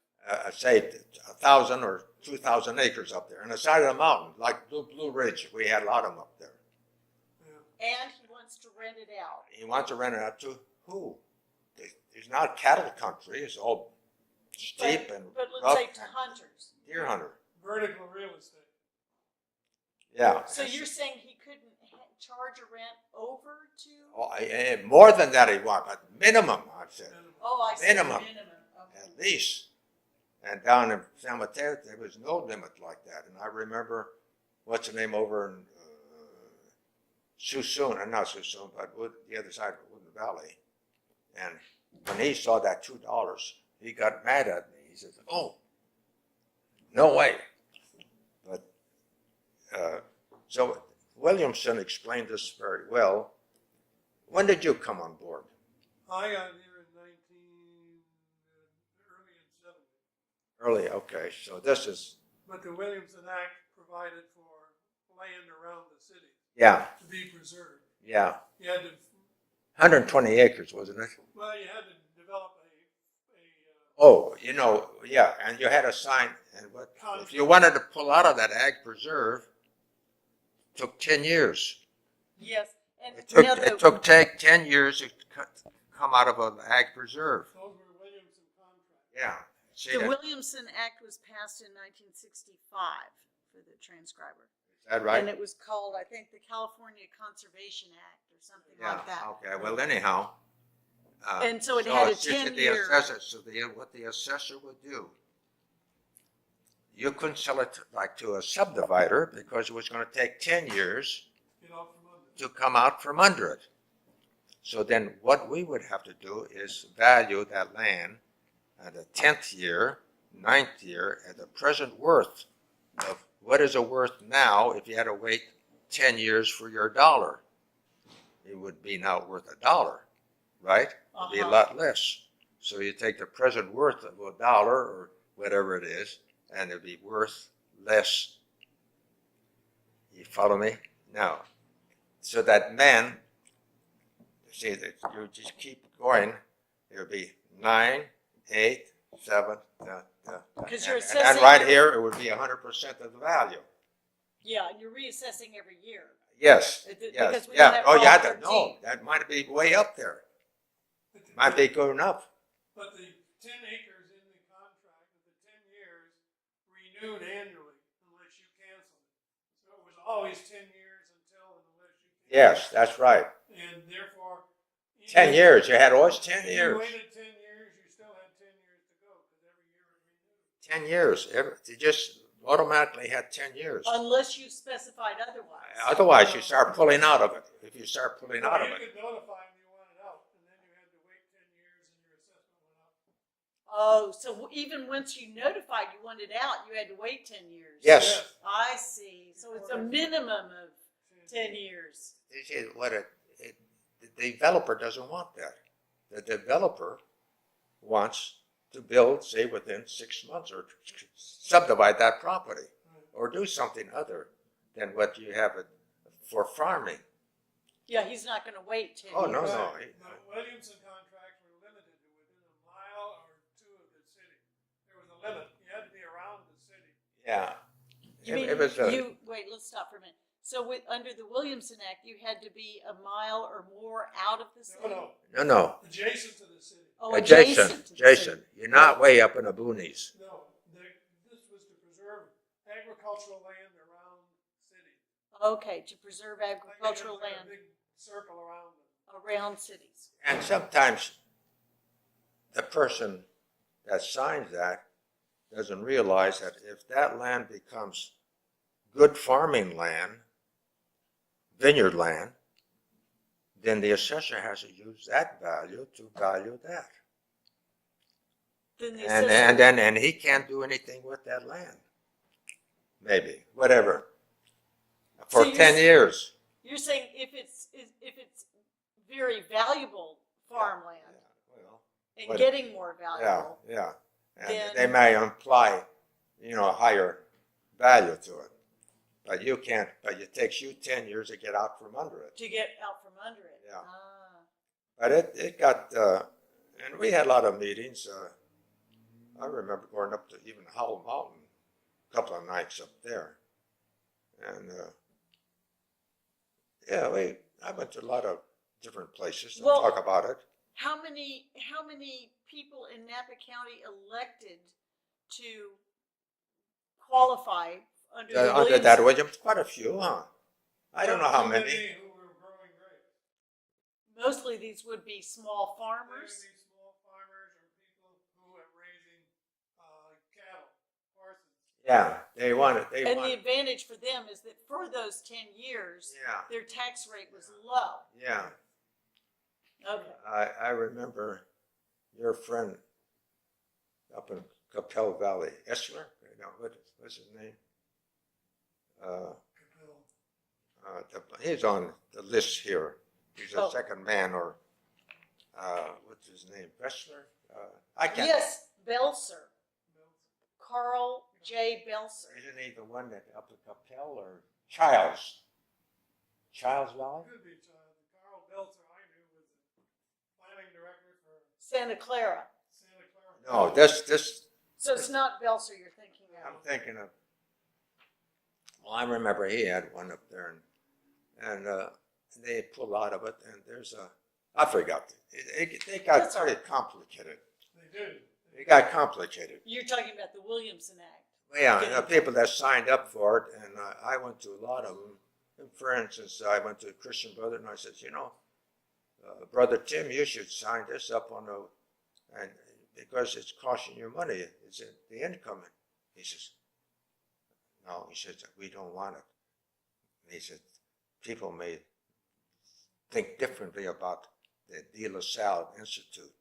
Say 1,000 or 2,000 acres up there on the side of the mountain, like Blue Ridge. We had a lot of them up there. Yeah. And he wants to rent it out. He wants to rent it out to who? It's not cattle country. It's all steep but and But rough. let's say to hunters. Deer hunter. Vertical real estate. Yeah. So you're saying he couldn't charge a rent over to? Oh, more than that he wants, but minimum, I said. Oh, I see. Minimum. Okay. At least. And down in San Mateo, there was no limit like that. And I remember, what's the name over in Suisun, not Suisun, but the other side of Woodland Valley. And when he saw that $2, he got mad at me. He says, oh, no way. But so Williamson explained this very well. When did you come on board? I got here in early 70s. Early, okay. So this is. But the Williamson Act provided for land around the city. Yeah. To be preserved. Yeah. You had to. 120 acres, wasn't it? Well, you had to develop Oh, yeah, and you had a sign, and what? If you wanted to pull out of that ag preserve, it took 10 years. Yes, and it took 10 years to come out of an ag preserve. Those were Williamson contracts. Yeah. See the that? Williamson Act was passed in 1965 for the transcriber. Is that right? And it was called, I think, the California Conservation Act or something Yeah, like that. okay, well anyhow. And so it had a it's just that 10-year. what the assessor would do, you couldn't sell it like to a subdivider because it was going to take 10 years Get out from under. to come out from under it. So then what we would have to do is value that land at the 10th year, 9th year, at the present worth of what is it worth now if you had to wait 10 years for your dollar. It would be now worth $1, right? It'd be a lot less. So you take the present worth of $1 or whatever it is, and it'd be worth less. You follow me? Now, so that man, see, that you just keep going, it'll be 9, 8, 7, Because you're and assessing right every- here, it would be 100% of the value. Yeah, and you're reassessing every year. Yes, Because yes, we don't yeah. have Oh, yeah, Prop no, 13. that might be way up there. But Might be going up. But the 10 acres in the contract of the 10 years renewed annually unless you canceled it. So it was always 10 years until and unless you canceled it. Yes, that's right. And therefore. 10 years, you had always 10 If years. you waited 10 years, you still had 10 years to go because every year it renewed. 10 years. You just automatically had 10 years. Unless you specified otherwise. Otherwise, you start pulling out of it. If you start pulling out of You it. could notify them you wanted out and then you had to wait 10 years and your assessment went up. Oh, so even once you notified you wanted out, you had to wait 10 years. Yes. I see. So it's a minimum of 10 years. You see, the developer doesn't want that. The developer wants to build, say, within 6 months or subdivide that property or do something other than what you have it for farming. Yeah, he's not going to wait 10 Oh, years. no, no. Right. But Williamson contracts were limited to within a mile or 2 of the city. There was a limit. You had to be around the city. Yeah. You mean It was wait, let's stop for a minute. So under the Williamson Act, you had to be a mile or more out of the city? no. Adjacent to the city. Oh, Adjacent. to the city. You're not way up in the boonies. No, this was to preserve agricultural land around the city. Okay, to preserve Like agricultural a land big circle around them. around cities. And sometimes the person that signs that doesn't realize that if that land becomes good farming land, vineyard land, then the assessor has to use that value to value that. Then the And he can't do anything with that land. Maybe, whatever. For So 10 years. You're saying if it's very valuable farmland Well, and what- getting more yeah, valuable, yeah. And Then- they may imply, a higher value to it. But you can't, but it takes you 10 years to get out from under it. to get out from under it. Yeah. Ah. But it got, and we had a lot of meetings. I remember going up to even Howell Mountain a couple of nights up there. And, I went to a lot of different places to Well- talk about it. How many people in Napa County elected to qualify under the Under Williams? that Williams, quite a few, huh? I don't know how Too many. Who were growing grapes. Mostly these would be small They would farmers. be small farmers or people who are raising cattle, horses. Yeah, they And wanted. the advantage for them is that for those 10 years, Yeah, their tax rate was low. yeah. Okay. I remember your friend up in Capel Valley, Essler. What's his name? He's on the list here. He's the Oh. second man, or what's his name? Essler? I can't. Yes, Belser. Carl J. Belser. Isn't he the one that up in Capel or Childs? Childs Valley? Could be Carl Belzer, I knew, was the planning director for Santa Clara. Santa Clara. No, this. So it's not Belser you're thinking I'm of. thinking of. Well, I remember he had one up there, and they pulled out of it, and there's a. I forgot. They got That's all pretty right. complicated. They did. It got complicated. You're talking about the Williamson Act. Yeah, getting- the people that signed up for it, and I went to a lot of them. And for instance, I went to a Christian brother, and I said, Brother Tim, you should sign this up on and because it's costing you money. It's the income. He says, no, he says, we don't want it. He said, people may think differently about the De La Salle Institute.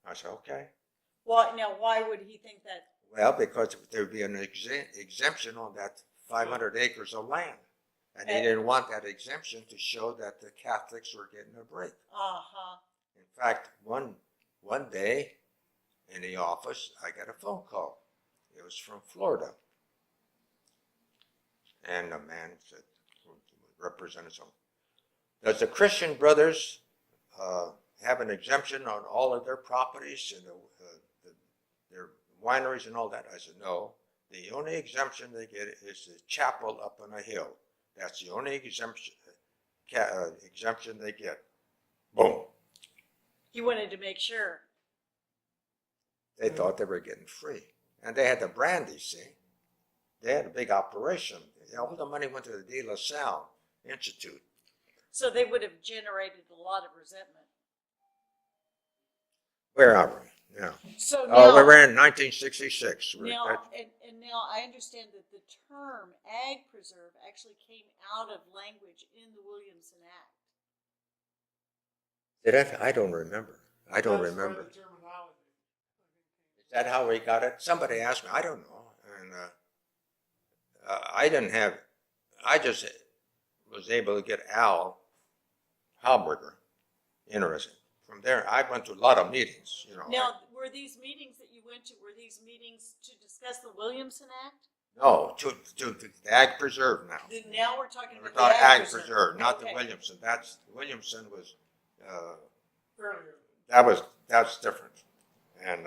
I said, okay. Well, now, why would he think that? Well, because there'd be an exemption on that 500 acres of land. And he didn't want that exemption to show that the Catholics were getting a break. Uh-huh. In fact, one day in the office, I got a phone call. It was from Florida. And the man said, representative, does the Christian Brothers have an exemption on all of their properties and their wineries and all that? I said, no. The only exemption they get is the chapel up on a hill. That's the only exemption they get. Boom. He wanted to make sure. They thought they were getting free. And they had the brandy, see. They had a big operation. All the money went to the De La Salle Institute. So they would have generated a lot of resentment. Where are we? Yeah. So now, Oh, we were in 1966. now and now I understand that the term ag preserve actually came out of language in the Williamson Act. I don't remember. I don't That's remember. where the terminology. Is that how we got it? Somebody asked me. I don't know. And I didn't have. I just was able to get Al Halberger interested. From there, I went to a lot of meetings. Now, were these meetings that you went to, were these meetings to discuss the Williamson Act? No, to the Ag Preserve now. Now we're talking We're about talking the Ag Ag Preserve, not the Okay. Williamson. Williamson was Earlier. that's different. And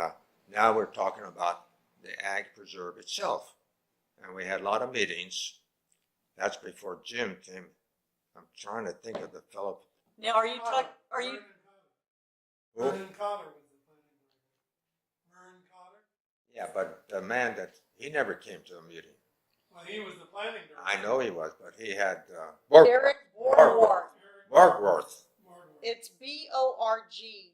now we're talking about the Ag Preserve itself. And we had a lot of meetings. That's before Jim came. I'm trying to think of the fellow. Now, are you talking? Are you? Vernon Cotter was the planning director. Vernon Cotter? Yeah, but the man he never came to a meeting. Well, he was the planning director. I know he was, but he had Derek Borgwardt. Borgwardt. It's Borgwardt. He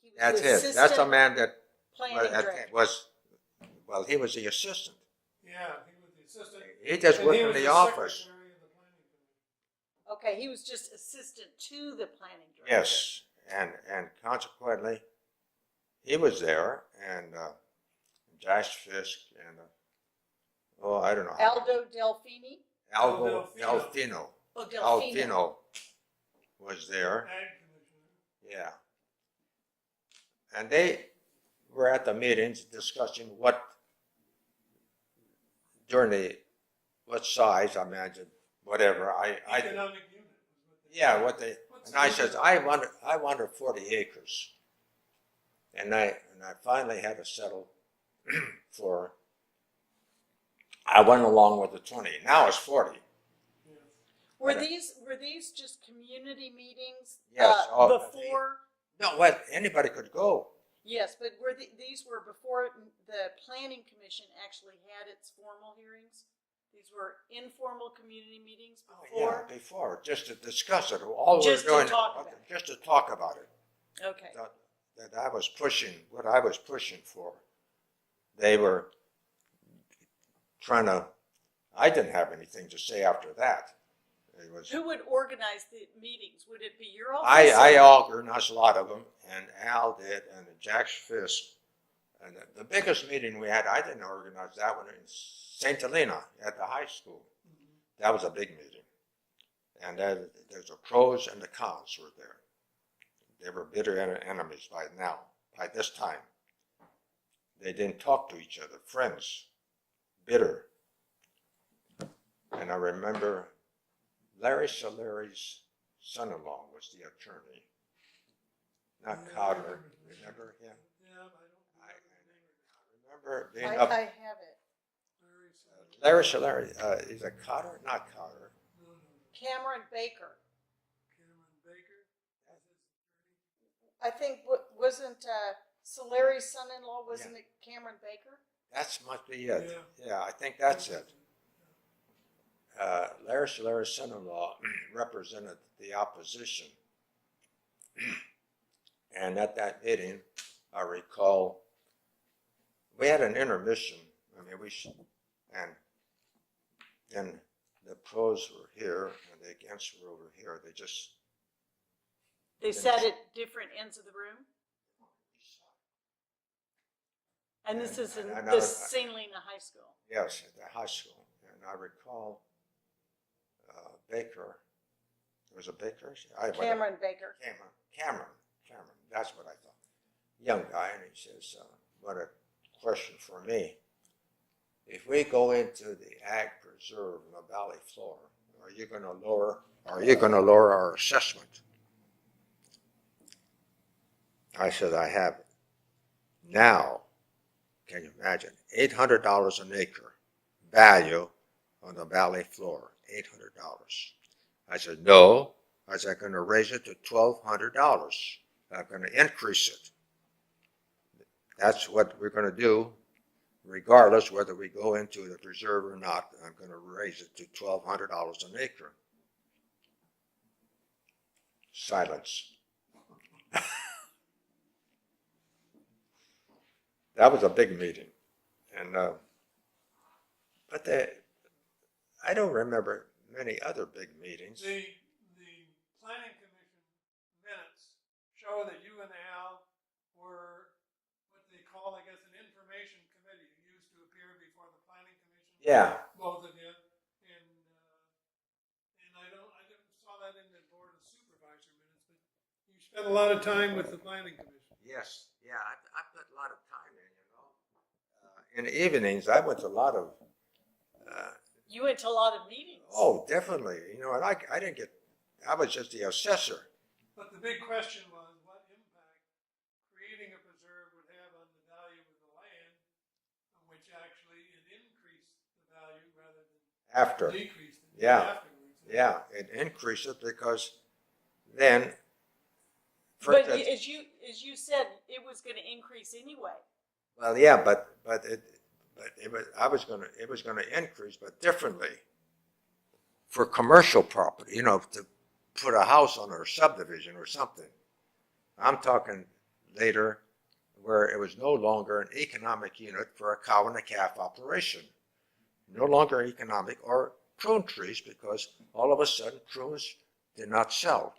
was That's the it. assistant That's a man that planning director. he was the assistant. Yeah, he was the assistant. He just And worked he in was the office. secretary of the planning commission. Okay, he was just assistant to the planning director. Yes, and consequently, he was there, and Josh Fisk, and I don't know. Aldo Delfini. Alvo Delfino. Delfino. Oh, Delfino. Alfino was there. Ag commissioner. Yeah. And they were at the meetings discussing what size, I imagine, whatever. Economic unit. was what they Yeah, called what it. they, and I said, I wanted 40 acres. And I finally had to settle I went along with the 20. Now it's 40. Yeah. Were these just community meetings? Yes, Before. No, well, anybody could go. Yes, but these were before the planning commission actually had its formal hearings? These were informal community meetings before? Yeah, before, just to discuss it. All Just we're doing, to talk about it. just to talk about it. Okay. That I was pushing, what I was pushing for. They were trying to, I didn't have anything to say after that. It was, Who would organize the meetings? Would it be your office? I organized a lot of them, and Al did, and Jack Fisk. And the biggest meeting we had, I didn't organize that one in St. Helena at the high school. That was a big meeting. And there's the pros and the cons were there. They were bitter enemies by this time. They didn't talk to each other, friends, bitter. And I remember Larry Soleri's son-in-law was the attorney, not Yeah, Cotter. Remember him? Yeah, I remember being I up. have it. Larry Soleri, is it Cotter? Not Cotter. No. Cameron Baker. Cameron Baker. I think wasn't So Larry's son-in-law, wasn't it Cameron Baker? That must be it. Yeah. Yeah, I think that's it. Larry's son-in-law represented the opposition. And at that meeting, I recall, we had an intermission. I mean, and then the pros were here and the against were over here. They sat at different ends of the room? And this is in the St. Helena High School. Yes, at the high school. And I recall Baker. There was a Baker? Cameron Baker. Cameron. That's what I thought. Young guy, and he says, what a question for me. If we go into the ag preserve in the valley floor, are you going to lower our assessment? I said, I have it. Now, can you imagine? $800 an acre value on the valley floor. $800. I said, no. I said, I'm going to raise it to $1,200. I'm going to increase it. That's what we're going to do, regardless whether we go into the preserve or not. I'm going to raise it to $1,200 an acre. Silence. That was a big meeting, and but I don't remember many other big meetings. The planning commission minutes show that you and Al were what they call, I guess, an information committee. You used to appear before the planning commission. Yeah. Both of you, and I saw that in the board of supervisor minutes. But you spent a lot of time with the planning commission. Yes. Yeah, I put a lot of time in. In the evenings, I went to a lot of. You went to a lot of meetings. Oh, definitely. And I didn't get. I was just the assessor. But the big question was what impact creating a preserve would have on the value of the land, which actually it increased the value rather than decreased it. Yeah. Afterwards. Yeah, it increased it because then. But as you said, it was going to increase anyway. Well, yeah, but it was going to increase, but differently. For commercial property, to put a house on a subdivision or something. I'm talking later, where it was no longer an economic unit for a cow and a calf operation. No longer economic, or prune trees, because all of a sudden prunes did not sell.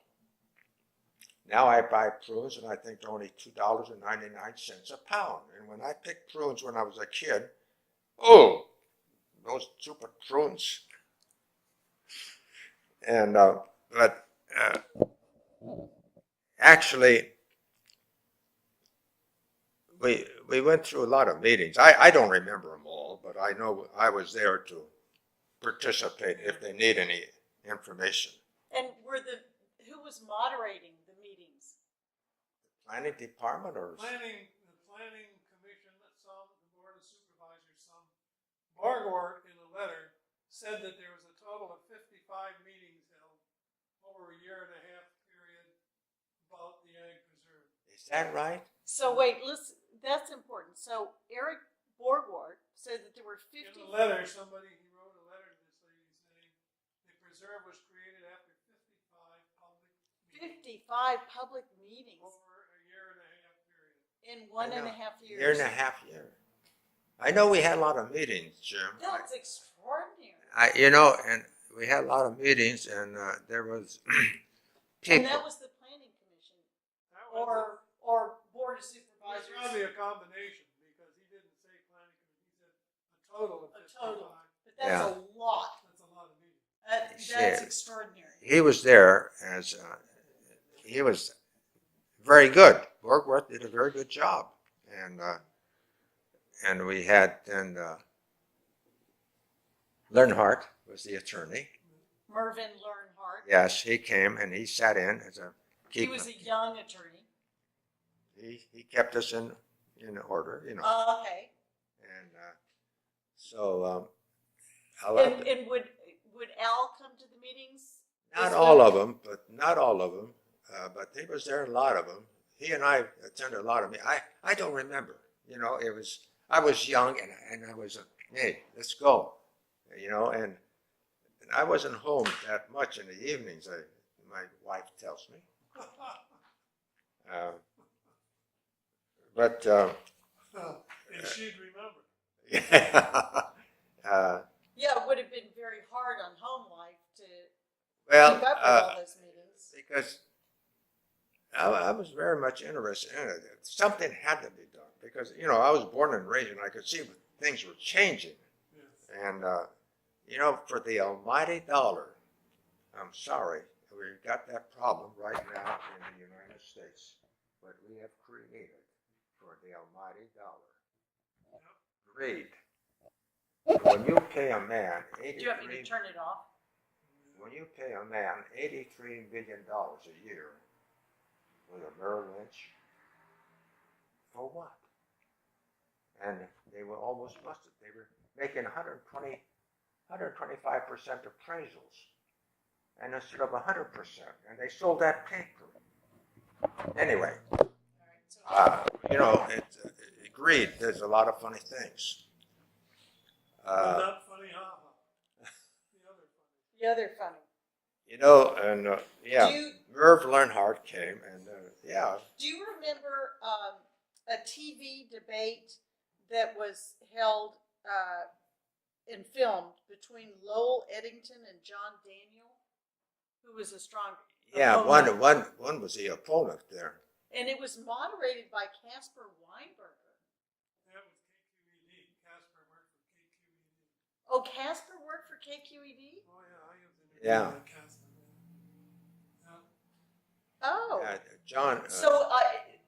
Now I buy prunes, and I think they're only $2.99 a pound. And when I picked prunes when I was a kid, oh, those stupid prunes. And actually, we went through a lot of meetings. I don't remember them all, but I know I was there to participate if they need any information. And who was moderating the meetings? Planning department or the planning commission, some the board of supervisors, some Bargord in a letter said that there was a total of 55 meetings held over a year and a half period about the ag preserve. Is that right? So wait, listen, that's important. So Eric Borgward said that there were 50. In a letter, he wrote a letter to this lady saying the preserve was created after 55 public meetings. Over a year and a half period. In 1.5 years. Year and a half year. I know we had a lot of meetings, Jim. That's extraordinary. And we had a lot of meetings, and there was people. And that was the planning commission, or board of supervisors. It's probably a combination because he didn't say planning commission. He said a total of 55. But that's a lot. That's a lot of meetings. That's extraordinary. He was there as he was very good. Borgworth did a very good job, and we had then Learnhart was the attorney. Mervyn Learnhart. Yes, he came and he sat in as a. He was a young attorney. He kept us in order, Okay. And so. And would Al come to the meetings? Not all of them, but he was there. A lot of them. he and I attended a lot of meetings. I don't remember. I was young and I was, hey, let's go. And I wasn't home that much in the evenings, my wife tells me. But And she'd remember. Yeah, it would have been very hard on home life to well, keep up with all those meetings. because I was very much interested in it. Something had to be done because I was born and raised, and I could see things were changing. Yes. And for the almighty dollar, I'm sorry, we've got that problem right now in the United States. But we have created for the almighty dollar. Greed. When you pay a man Do you want me to turn it off? when you pay a man $83 million a year with a Merrill Lynch, for what? And they were almost busted. They were making 125% appraisals, and instead of 100%, and they sold that paper. Anyway, greed. There's a lot of funny things. Well, not funny, ha-ha. The other funny. And Merv Learnhart came, and Do you remember a TV debate that was held and filmed between Lowell Eddington and John Daniel, who was a strong opponent? one was the opponent there. And it was moderated by Casper Weinberger. That was KQED. Casper worked for KQED. Oh, Casper worked for KQED? Oh, yeah, I was interviewing Yeah. Casper. Yeah. Oh. John. So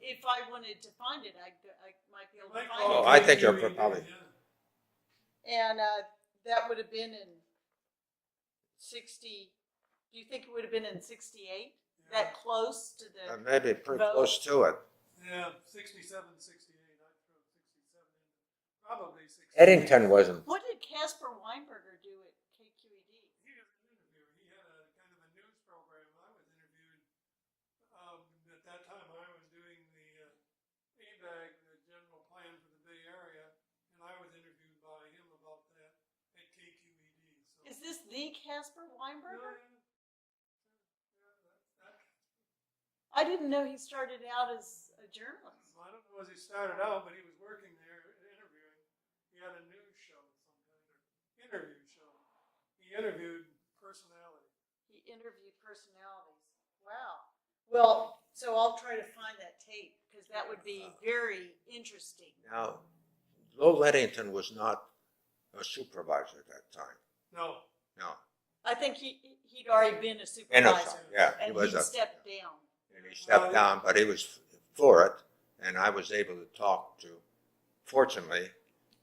if I wanted to find it, I might be able to find it. I think you're probably. Yeah. And that would have been in 60. Do you think it would have been in 68? That close to the Maybe pretty vote? close to it. Yeah, 67, 68. I threw 67 in. Probably 68. Eddington wasn't. What did Casper Weinberger do at KQED? He was an interviewer. He had a kind of a news program. I was interviewing. At that time, I was doing the ABAG, the general plan for the Bay Area, and I was interviewed by him about that at KQED. So. Is this the Casper Weinberger? I didn't know he started out as a journalist. I don't know as he started out, but he was working there interviewing. He had a news show of some kind, or interview show. He interviewed personalities. He interviewed personalities. Wow. Well, so I'll try to find that tape because that would be very interesting. Now, Lowell Eddington was not a supervisor at that time. No. I think he'd already been a supervisor. He And was he stepped down. And he stepped down, but he was for it, and I was able to talk to, fortunately,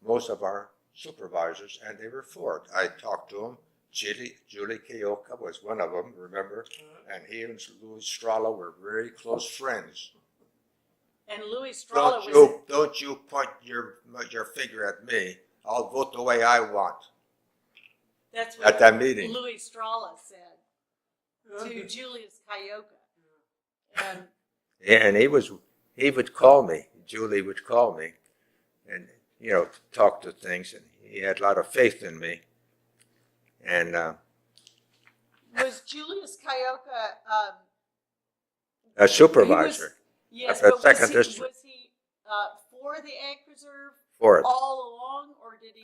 most of our supervisors, and they were for it. I talked to them. Julie Keoka was one of them, remember? And he and Louis Strala were very close friends. And Louis Strala was... Don't you point your finger at me. I'll vote the way I want. That's what at that meeting. Louis Strala said to Julius Keoka. And he would call me. Julie would call me, and talk to things. And he had a lot of faith in me. And was Julius Keoka a supervisor? Yes, at but second district. Was he for the Ag Preserve for it all along, or did he?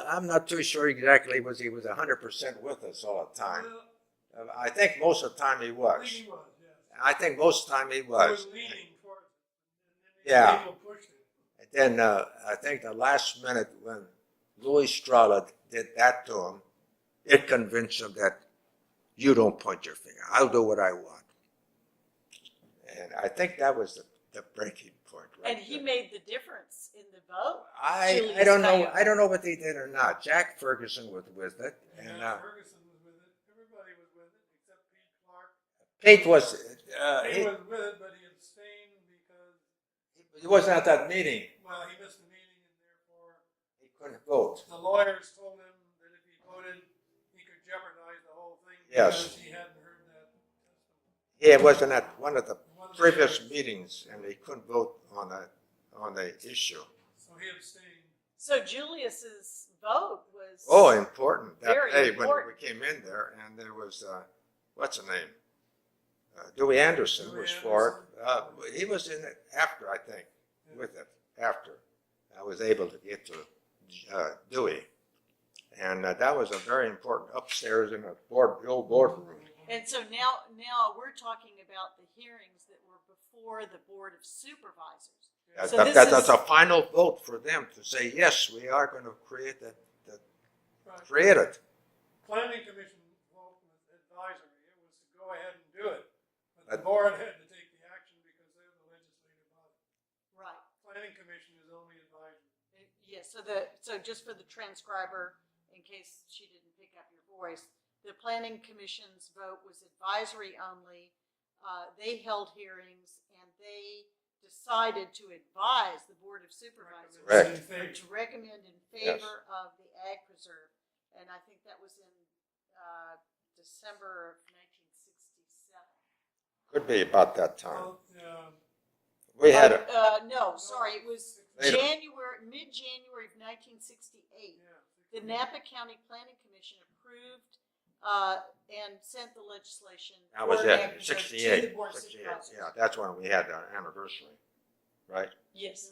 I'm not too sure exactly. He was 100% with us all the time? I think most of the time he was. I think he was. I think most of the time he was. He was leaning for it. Yeah. People pushed it. And then I think the last minute when Louis Strala did that to him, it convinced him that you don't point your finger. I'll do what I want. And I think that was the breaking point. Right and he there. made the difference in the vote. I don't know. I don't know what they did or not. Jack Ferguson was with it, and Ferguson was with it. Everybody was with it except Pete Clark. Pete was. He was with it, but he abstained because he wasn't at that meeting. Well, he missed the meeting, and therefore he couldn't vote. The lawyers told him that if he voted, he could jeopardize the whole thing Yes. because he hadn't heard that testimony. Yeah, it wasn't at one of the previous meetings, and they couldn't vote on the issue. So he abstained. So Julius's vote was. Oh, important. That Very day important. when we came in there, and there was, what's her name? Dewey Anderson Dewey was for it. He was in it after, I think, Yeah. with it, after. I was able to get to Dewey. And that was a very important upstairs in the old boardroom. And so now we're talking about the hearings that were before the Board of Supervisors. So That's a final vote for them to say, yes, we are going to create it. Right. Create it. Planning commission vote was advisory. It was to go ahead and do it. But the But- board had to take the action because they're the legislative body. Right. Planning commission is only advisory. Yes, so just for the transcriber, in case she didn't pick up your voice, the planning commission's vote was advisory only. They held hearings and they decided to advise the Board of Supervisors Correct. to recommend in favor of the ag preserve. And I think that was in December of 1967. Could be about that time. Well, We had No, sorry, it was Later. mid-January of 1968. yeah. The Napa County Planning Commission approved and sent the legislation. that was for it. ag preserve to 68. the Board of 68. Supervisors. Yeah, that's when we had our anniversary, right? Yes.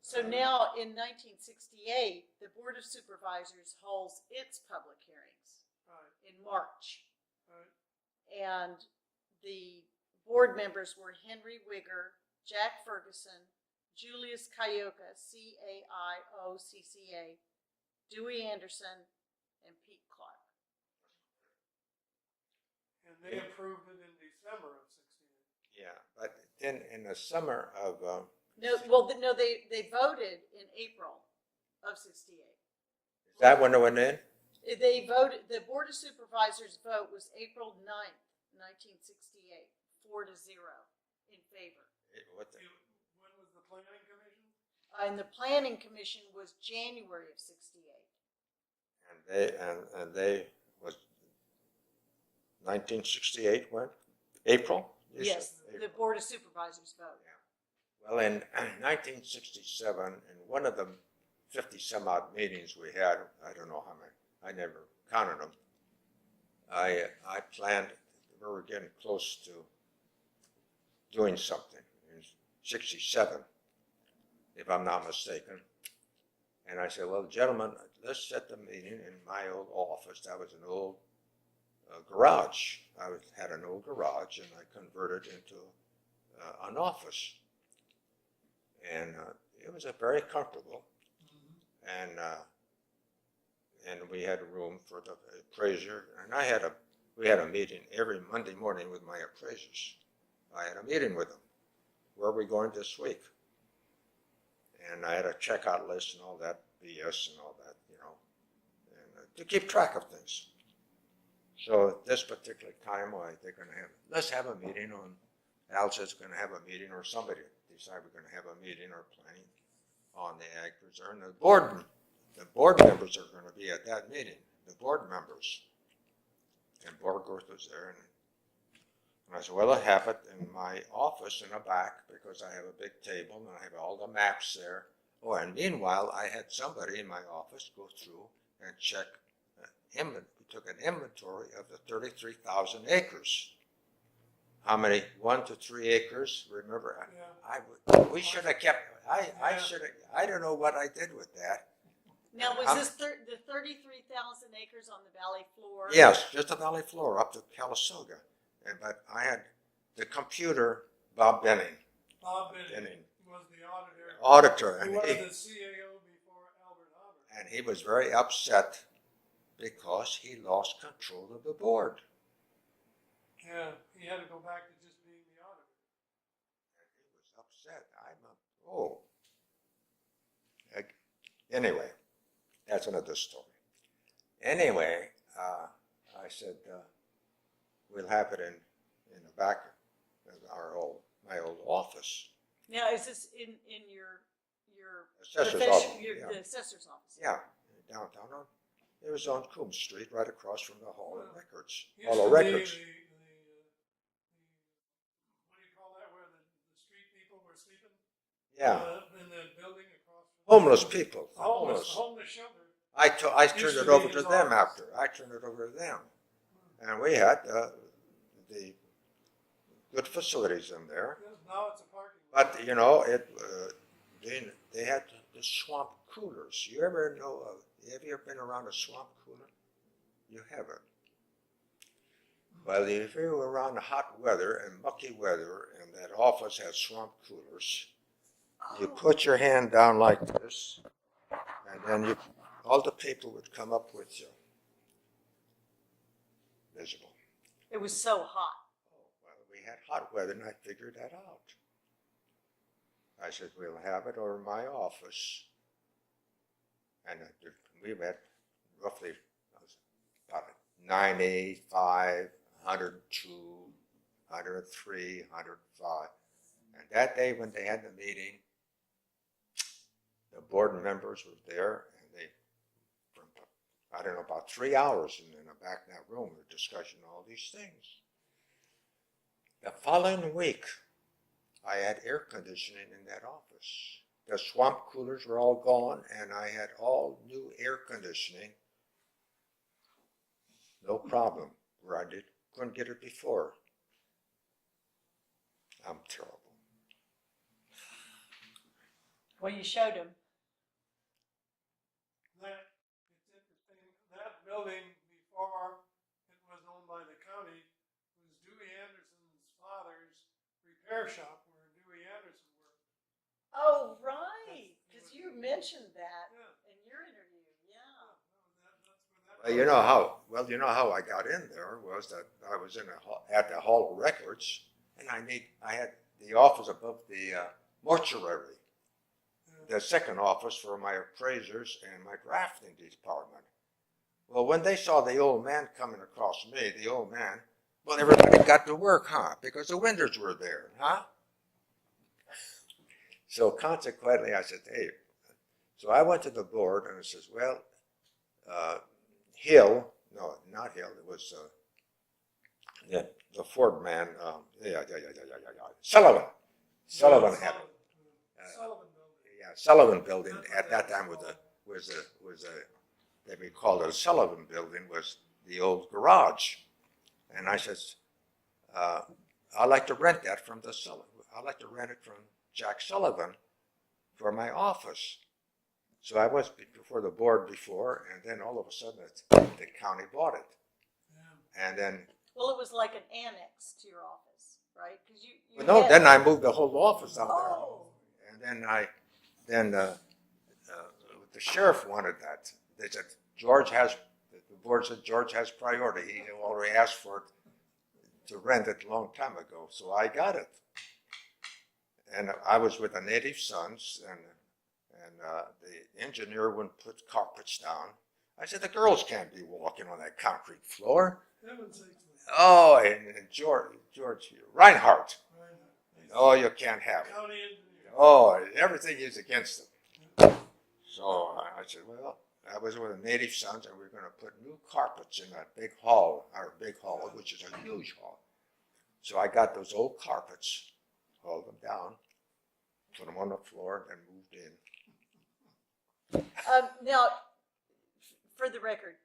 So now in 1968, the Board of Supervisors holds its public hearings Right, in March. right. And the board members were Henry Wigger, Jack Ferguson, Julius Caioca, Caioccca, Dewey Anderson, and Pete Clark. And they approved it in December of 68. Yeah, but then in the summer of, They voted in April of 68. is that when it went in? They voted, the Board of Supervisors vote was April 9th, 1968, 4-0 in favor. What the- When was the planning commission? And the Planning Commission was January of 68. and they was 1968 when? April? You said Yes, the April. Board of Supervisors vote. Well, in 1967, in one of the 50 some odd meetings we had, I don't know how many, I never counted them. I planned, we were getting close to doing something in 67, if I'm not mistaken. And I said, well, gentlemen, let's set the meeting in my old office. That was an old garage. Had an old garage, and I converted into an office. And it was a very comfortable, and we had room for the appraiser. And we had a meeting every Monday morning with my appraisers. I had a meeting with them. Where are we going this week? And I had a checkout list and all that BS and all that, and to keep track of things. So at this particular time, they're going to let's have a meeting on, Al says going to have a meeting, or somebody decide we're going to have a meeting or planning on the ag preserve. And the board members are going to be at that meeting, the board members. And Borgworth was there, and I said, well, I have it in my office in the back because I have a big table and I have all the maps there. Oh, and meanwhile, I had somebody in my office go through and check. We took an inventory of the 33,000 acres. How many? 1 to 3 acres. Remember, Yeah. we should have kept. I don't know what I did with that. Now, was this the 33,000 acres on the valley floor? Yes, just the valley floor up to Calistoga. But I had the computer, Bob Benning. Bob Benning Benning was the auditor. Auditor, He and was he, the CAO before Albert Hubbard. and he was very upset because he lost control of the board. Yeah, he had to go back to just being the auditor. And he was upset. Anyway, that's another story. Anyway, I said, we'll have it in the back of my old office. Now, is this in your Assessor's profession- office, your- yeah. the assessor's office? Yeah, downtown. It was on Coombs Street, right across from the Hall of Records. Used Hall to of be Records. what do you call that, where were sleeping Yeah, in the building across from homeless people, homeless shelter. I turned Used to it be over to his them office. after. I turned it over to them. And we had the good facilities in there. Yes, now it's a parking lot. But, you know, they had the swamp coolers. You ever know have you ever been around a swamp cooler? You haven't. Well, if you were around the hot weather and mucky weather and that office had swamp coolers, you put your hand down like this, and then all the people would come up with you. Visible. It was so hot. Oh, well, we had hot weather, and I figured that out. I said, we'll have it over my office. And we had roughly about 95, 102, 103, 105. And that day when they had the meeting, the board members were there, and they, for I don't know, about 3 hours in the back of that room, were discussing all these things. The following week, I had air conditioning in that office. The swamp coolers were all gone, and I had all new air conditioning. No problem, where I couldn't get it before. I'm terrible. Well, you showed him. It's interesting, that building before it was owned by the county was Dewey Anderson's father's repair shop where Dewey Anderson worked. Oh, right. Because you mentioned that Yeah. in your interview. Yeah. That's where that You know how I got in there was that I was at the Hall of Records, and I had the office above the mortuary, the second office for my appraisers and my drafting department. Well, when they saw the old man coming across me, well, everybody got to work, huh? Because the windows were there, huh? So consequently, I said, hey, so I went to the board and I says, well, not Hill, it was the Ford man, Sullivan. Sullivan had it. Sullivan building. Yeah, Sullivan building at that time that we called it a Sullivan building, was the old garage. And I says, I'd like to rent that from the Sullivan. I'd like to rent it from Jack Sullivan for my office. So I was before the board before, and then all of a sudden the county bought it. Yeah. And then, Well, it was like an annex to your office, right? Because you well, no, had- then I moved the whole office out Oh. there. And then the sheriff wanted that. They said, the board said George has priority. He already asked for it to rent it a long time ago. So I got it. And I was with the Native Sons, and the engineer wouldn't put carpets down. I said, the girls can't be walking on that concrete floor. Heaven's sakes. Oh, and George Reinhardt. Right. Oh, you can't have it. County engineer. Oh, everything is against them. So I said, well, I was with the Native Sons, and we were going to put new carpets in that big hall, which is a huge hall. So I got those old carpets, hauled them down, put them on the floor, and moved in. Now, for the record,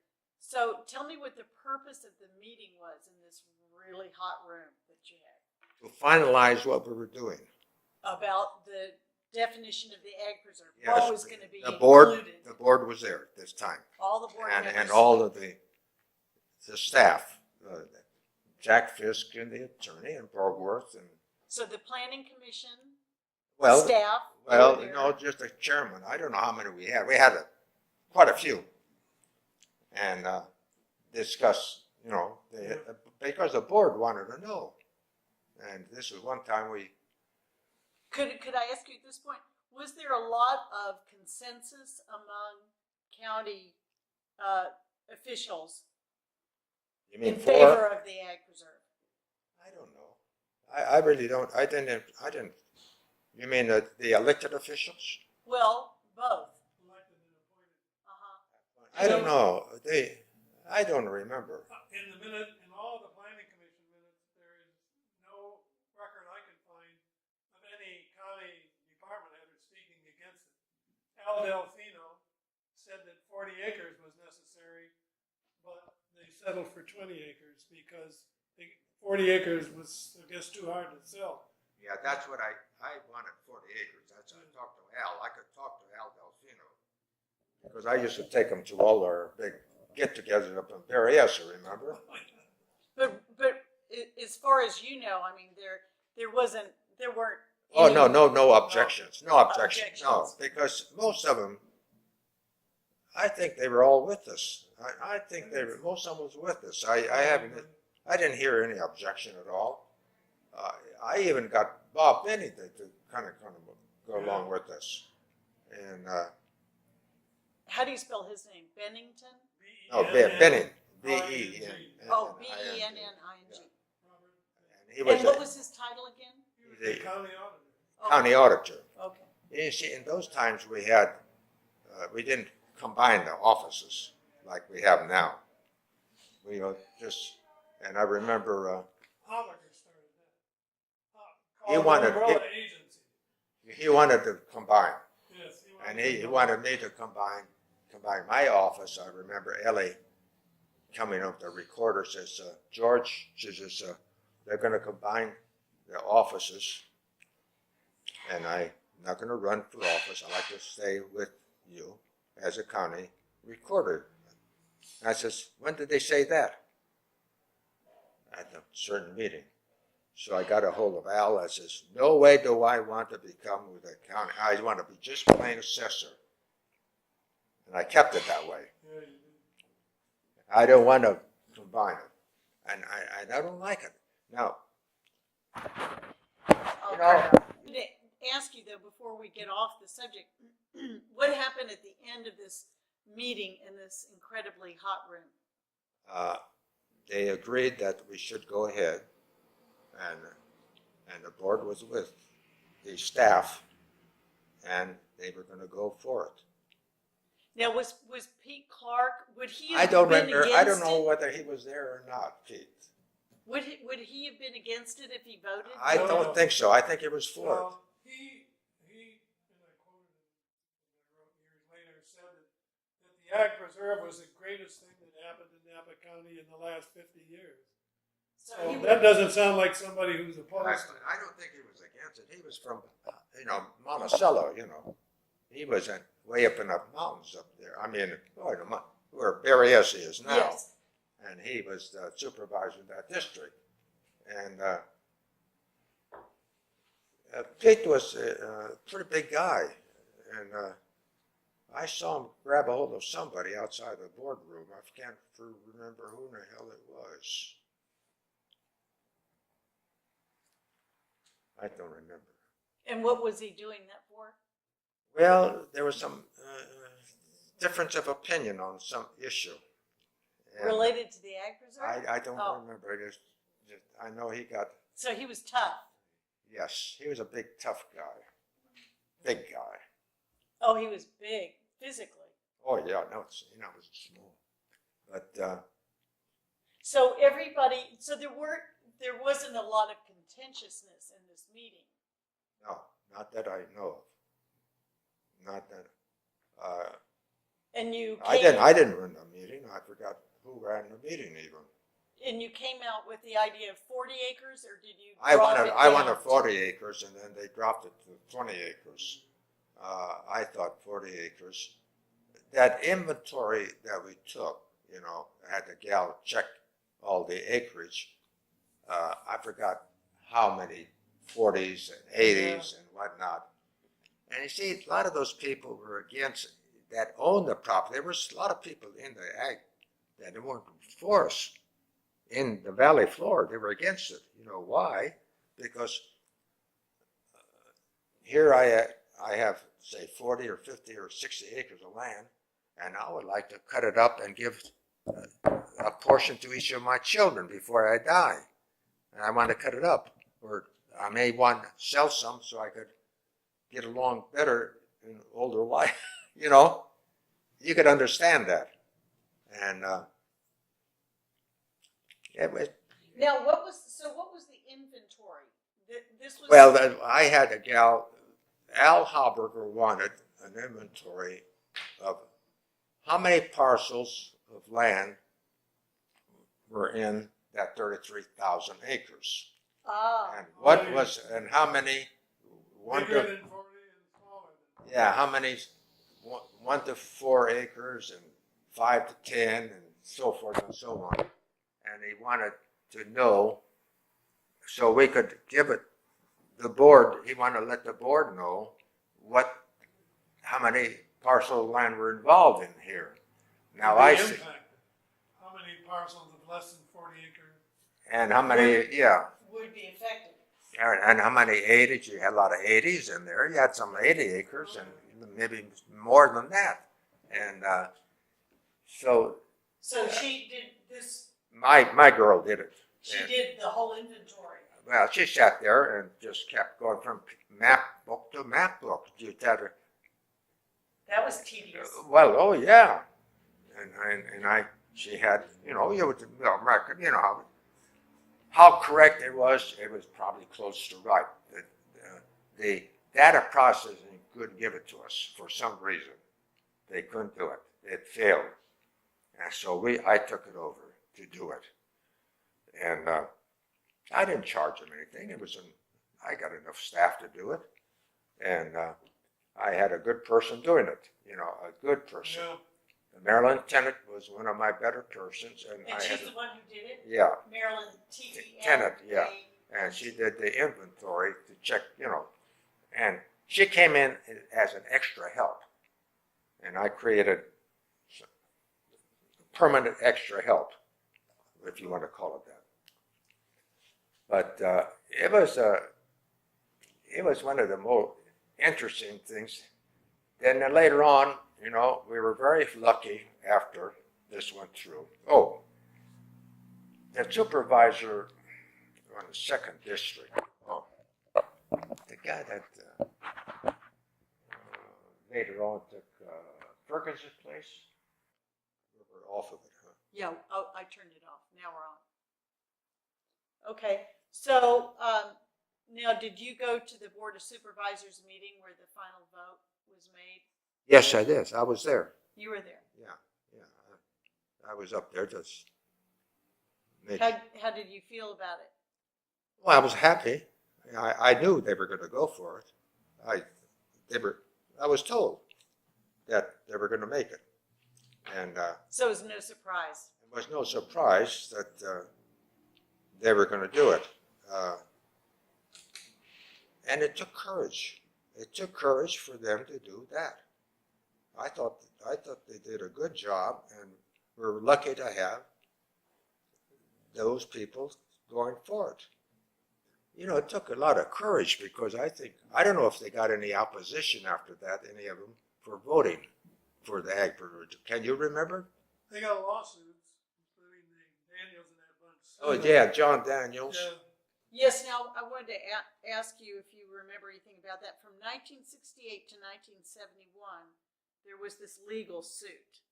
so tell me what the purpose of the meeting was in this really hot room that you had To finalize what we were doing. about the definition of the ag preserve. Yes, What was going to be the board was there this time, all the board and members. all of the staff, Jack Fisk and the attorney, and Borgworth, and So the planning commission well, staff. well, were there. no, just the chairman. I don't know how many we had. We had quite a few, and discuss, because the board wanted to know, and this was one time we. Could I ask you at this point, was there a lot of consensus among county officials You mean in favor of the ag preserve? I don't know. I really don't. I didn't. You mean the elected officials? Well, both. Elected and appointed. Uh-huh. I don't know. I don't remember. In all the planning commission minutes, there is no record I could find of any county Al Delfino said that 40 acres was necessary, but they settled for 20 acres because 40 acres was, I guess, too hard to sell. Yeah, that's what I wanted 40 acres. That's, I talked to Al. I could talk to Al Delfino. Because I used to take him to all our big get-togethers up in Berryessa, remember? But as far as you know, I mean, there weren't. Oh, any- no objections. No objections. No, Objections. because most of them, I think they were all with us. I think most of them was with us. I didn't hear any objection at all. I even got Bob Benny to kind of go along with us. And, How do you spell his name? Bennington? no, Benny, B-E-N. Oh, Benning. And he was And what was his title again? He was the county auditor. Oh, county auditor. Okay. You see, in those times we didn't combine the offices like we have now. We and I remember Holliger started that. He Called wanted- the umbrella agency. he wanted to combine, Yes, and he wanted me to combine my office. I remember Ellie coming up, the recorder says, George, she says, they're going to combine the offices, and I'm not going to run for office. I like to stay with you as a county recorder. And I says, when did they say that? At a certain meeting. So I got a hold of Al. I says, no way do I want to become with the county. I want to be just plain assessor. And I kept it that way. Yeah, you did. I don't want to combine it. And I don't like it. Now, I'm You know- going to ask you, though, before we get off the subject, what happened at the end of this meeting in this incredibly hot room? they agreed that we should go ahead, and the board was with the staff, and they were going to go for it. Now, was Pete Clark, would he I have don't been remember. against I don't know it? whether he was there or not, Pete. Would he have been against it if he voted? I don't think so. I think he was for it. Well, he, and I quoted him, I wrote years later, said that the Ag Preserve was the greatest thing that happened in Napa County in the last 50 years. So So he that doesn't sound like somebody who's I, opposed to it. I don't think he was against it. He was from, Monticello, He was way up in the mountains up there. I mean, where Berryessa is now. Yes. And he was the supervisor of that district. And Pete was a pretty big guy. And I saw him grab a hold of somebody outside the boardroom. I can't remember who in the hell it was. I don't remember. And what was he doing that for? Well, there was some difference of opinion on some issue. And Related to the Ag Preserve? I don't Oh. remember. I know he got, So he was tough. yes, he was a big, tough guy. Big guy. Oh, he was big, physically. Oh, yeah, no, it's small. But, So there wasn't a lot of contentiousness in this meeting. no, not that I know of. Not that, And you I came, didn't run the meeting. I forgot who ran the meeting even. and you came out with the idea of 40 acres, or did you I drop wanted it down 40 acres, and then they dropped it to 20 acres. I thought 40 acres. That inventory that we took, had the gal check all the acreage. I forgot how many 40s and 80s and whatnot. And you see, a lot of those people were against that owned the property. There was a lot of people in the ag that weren't for us. In the valley floor, they were against it. You know why? Because here I have, say, 40 or 50 or 60 acres of land, and I would like to cut it up and give a portion to each of my children before I die. And I want to cut it up. Or I may want to sell some so I could get along better in older life. You could understand that. And it was, Now, what was the inventory? This was well, I had a gal, Al Hauberger wanted an inventory of how many parcels of land were in that 33,000 acres. Ah, And what was, and how many, one Bigger to, than 40 and smaller than. yeah, how many, 1 to 4 acres and 5 to 10 and so forth and so on. And he wanted to know, so we could give it, the board, he wanted to let the board know how many parcels of land were involved in here. Now I see, How many parcels of less than 40 acres? and how many, yeah, would be affected. and how many 80s, you had a lot of 80s in there, you had some 80 acres and maybe more than that. And so So she did this, my girl did it. she And, did the whole inventory. well, she sat there and just kept going from map book to map book. You had her, That was tedious. well, oh yeah, and she had, you would, how correct it was probably close to right. The data processing couldn't give it to us for some reason. They couldn't do it. It failed, and so I took it over to do it, and I didn't charge them anything. I got enough staff to do it, and I had a good person doing it. A good person. Yeah. Marilyn Tennant was one of my better persons, and And she's the one who did it? yeah, Marilyn T.E.N. Tennant, yeah, and she did the inventory to check, and she came in as an extra help, and I created permanent extra help, if you want to call it that. But it was one of the more interesting things. Then later on, we were very lucky after this went through. Oh, the supervisor on the 2nd district, the guy that later on took Ferguson's place, we were off of it, huh? Yeah, oh, I turned it off. Now we're on. Okay, so now did you go to the Board of Supervisors meeting where the final vote was made? Yes, I did. I was there. You were there. Yeah. I was up there just. How did you feel about it? Well, I was happy. I knew they were going to go for it. I was told that they were going to make it, and So it was no surprise. it was no surprise that they were going to do it. And it took courage. It took courage for them to do that. I thought they did a good job, and we're lucky to have those people going for it. It took a lot of courage because I don't know if they got any opposition after that, any of them, for voting for the ag privilege. Can you remember? They got lawsuits, including the Daniels and that bunch. Oh, yeah, John Daniels. Yeah. Yes, now I wanted to ask you if you remember anything about that. From 1968 to 1971, there was this legal suit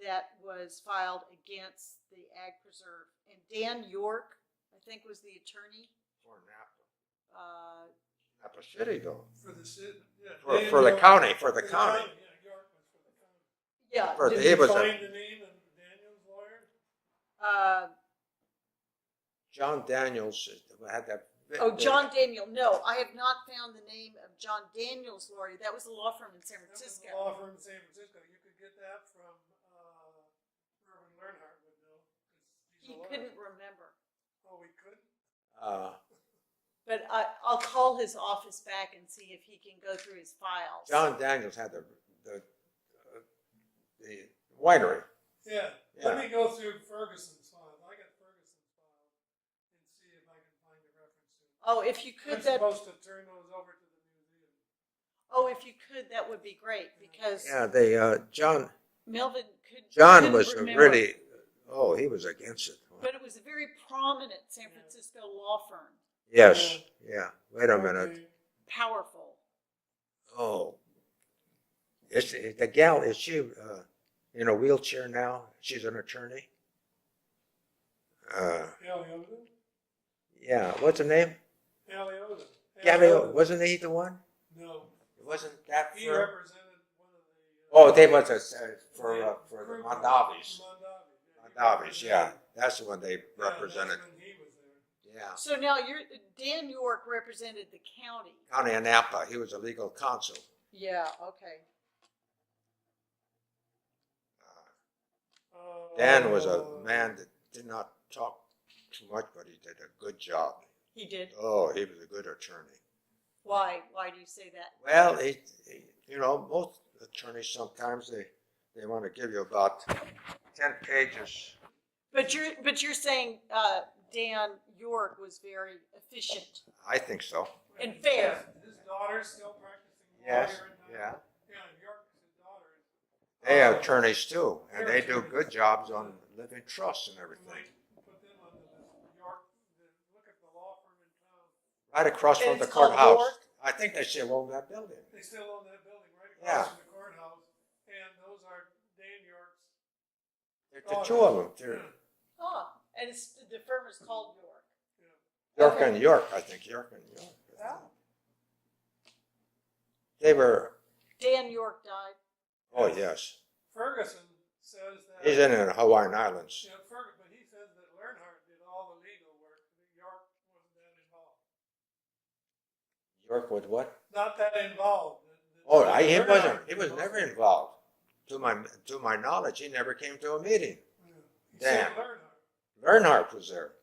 that was filed against the Ag Preserve. And Dan York, I think, was the attorney. For Napa. Napa City, though. For the city, yeah. For the county, for the Yeah, county. York was for the county. Yeah. For Did the- you it was find the name of Daniels' lawyer? John Daniels had that. John Daniel. No, I have not found the name of John Daniel's lawyer. That was a law firm in San That was Francisco. a law firm in San Francisco. You could get that from Irvin Learnhardt would know. 'Cause he's He a lawyer. couldn't remember. Oh, we couldn't? But I'll call his office back and see if he can go through his files. John Daniels had the winery. Yeah. Yeah. Let me go through Ferguson's file. I got Ferguson's file and see if I can find a reference to it. Oh, if you I'm could, that. supposed to turn those over to the museum. Oh, if you could, that would be great because Yeah, Melvin couldn't was remember. really, he was against it. But it was a very prominent San Francisco law firm. Yes, yeah. Wait a minute. Okay. Powerful. Oh, the gal, is she in a wheelchair now? She's an attorney? Alioza? Yeah, what's her name? Alioza. Gavio, wasn't he the one? No. wasn't that He firm? represented one of the. Oh, they was for the Mondavis. Mondavis, Yeah, that's the one they represented. That's when he was there. Yeah, So now Dan York represented the county. County of Napa. He was a legal counsel. Yeah, okay. Dan was a man that did not talk too much, but he did a good job. He did. Oh, he was a good attorney. Why? Why do you say that? Well, most attorneys sometimes they want to give you about 10 pages. But you're saying Dan York was very efficient I think so. and fair. His daughter's still practicing law Yes, here in yeah. Napa. Yeah, York is his daughter. They have attorneys too, and they do good jobs on living trusts and We everything. might put them on the list. York, look at the law firm in town. Right across And from the it's called courthouse. York? I think they still own that building. They still own that building right Yeah. across from the courthouse, and those are Dan York's. There's the two of them. They're Oh, and the firm is called York. York Okay. and York, I think. York and York. Yeah. They were, Dan York died. oh yes. Ferguson says that. He's in the Hawaiian Islands. Yeah, but he says that Learnhardt did all the legal work. That York wasn't that involved. York with what? Not that involved. Oh, he Learnhardt was did never most of it. involved. To my knowledge, he never came to a meeting. He said Dan. Learnhardt. Learnhardt was there.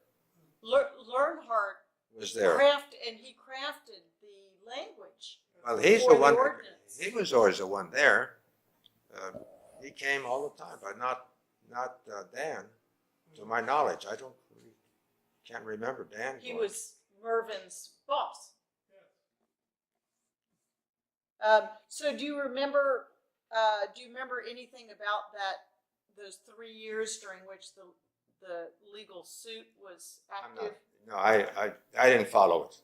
Learnhardt Was there. he crafted the language. Well, he's For the the one. ordinance. He was always the one there. He came all the time, but not Dan. To my knowledge, can't remember Dan. He going. was Mervin's boss. So do you remember anything about those 3 years during which the legal suit was I'm active? not, no, I didn't follow it.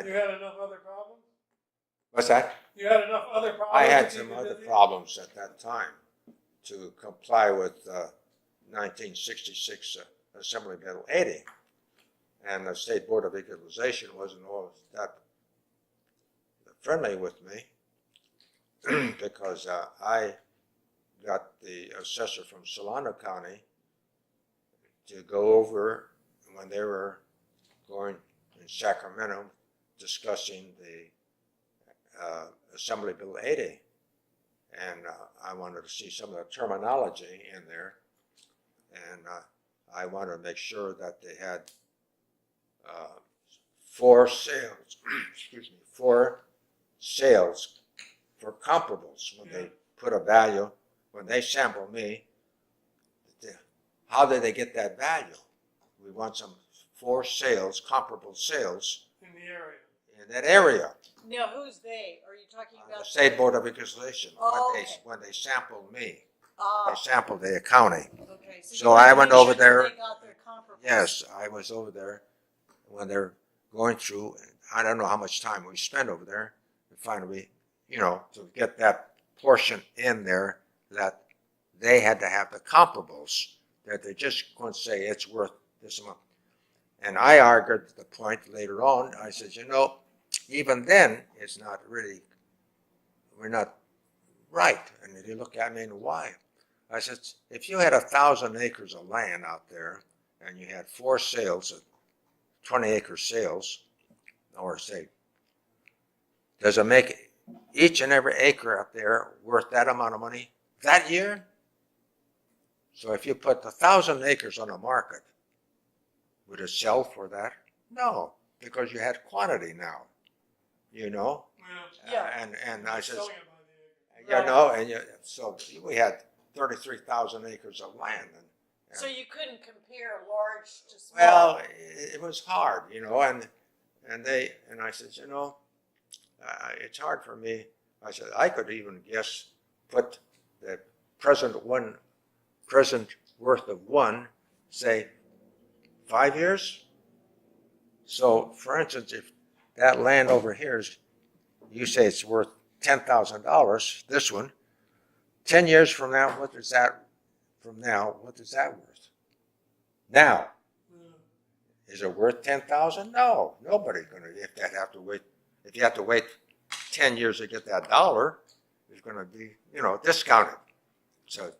You had enough other problems? What's that? You had enough other problems? I had to some keep you other busy? problems at that time to comply with 1966 Assembly Bill 80. And the State Board of Equalization wasn't always that friendly with me because I got the assessor from Solano County to go over when they were going in Sacramento discussing the Assembly Bill 80. And I wanted to see some of the terminology in there. And I wanted to make sure that they had four sales for comparables when they put a value, when they sample me, how did they get that value? We want some comparable sales In the area. in that area. Now, who's they? Are you talking The about State Board of Equalization, Oh, okay. when they sampled me, Ah, they sampled the county. okay. So you I wanted to went make over sure that there. They got their comparables. Yes, I was over there when they're going through. I don't know how much time we spent over there. And finally, to get that portion in there that they had to have the comparables, that they just couldn't say it's worth this amount. And I argued the point later on. I said, even then, it's not really, we're not right. And they look at me and why? I said, if you had 1,000 acres of land out there and you had 4 sales, 20-acre sales, or say, does it make each and every acre up there worth that amount of money that year? So if you put 1,000 acres on the market, would it sell for that? No, because you had quantity now, Yeah. And I said, Selling it by the acre. Right. so we had 33,000 acres of land. So you couldn't compare large to small. Well, it was hard, and I said, it's hard for me. I said, I could even put the present worth of one, say, 5 years. So, for instance, if that land over here you say it's worth $10,000, this one, 10 years from now, what is that worth? Now, is it worth $10,000? No, nobody's going to. If you have to wait 10 years to get that dollar is going to be, discounted. So,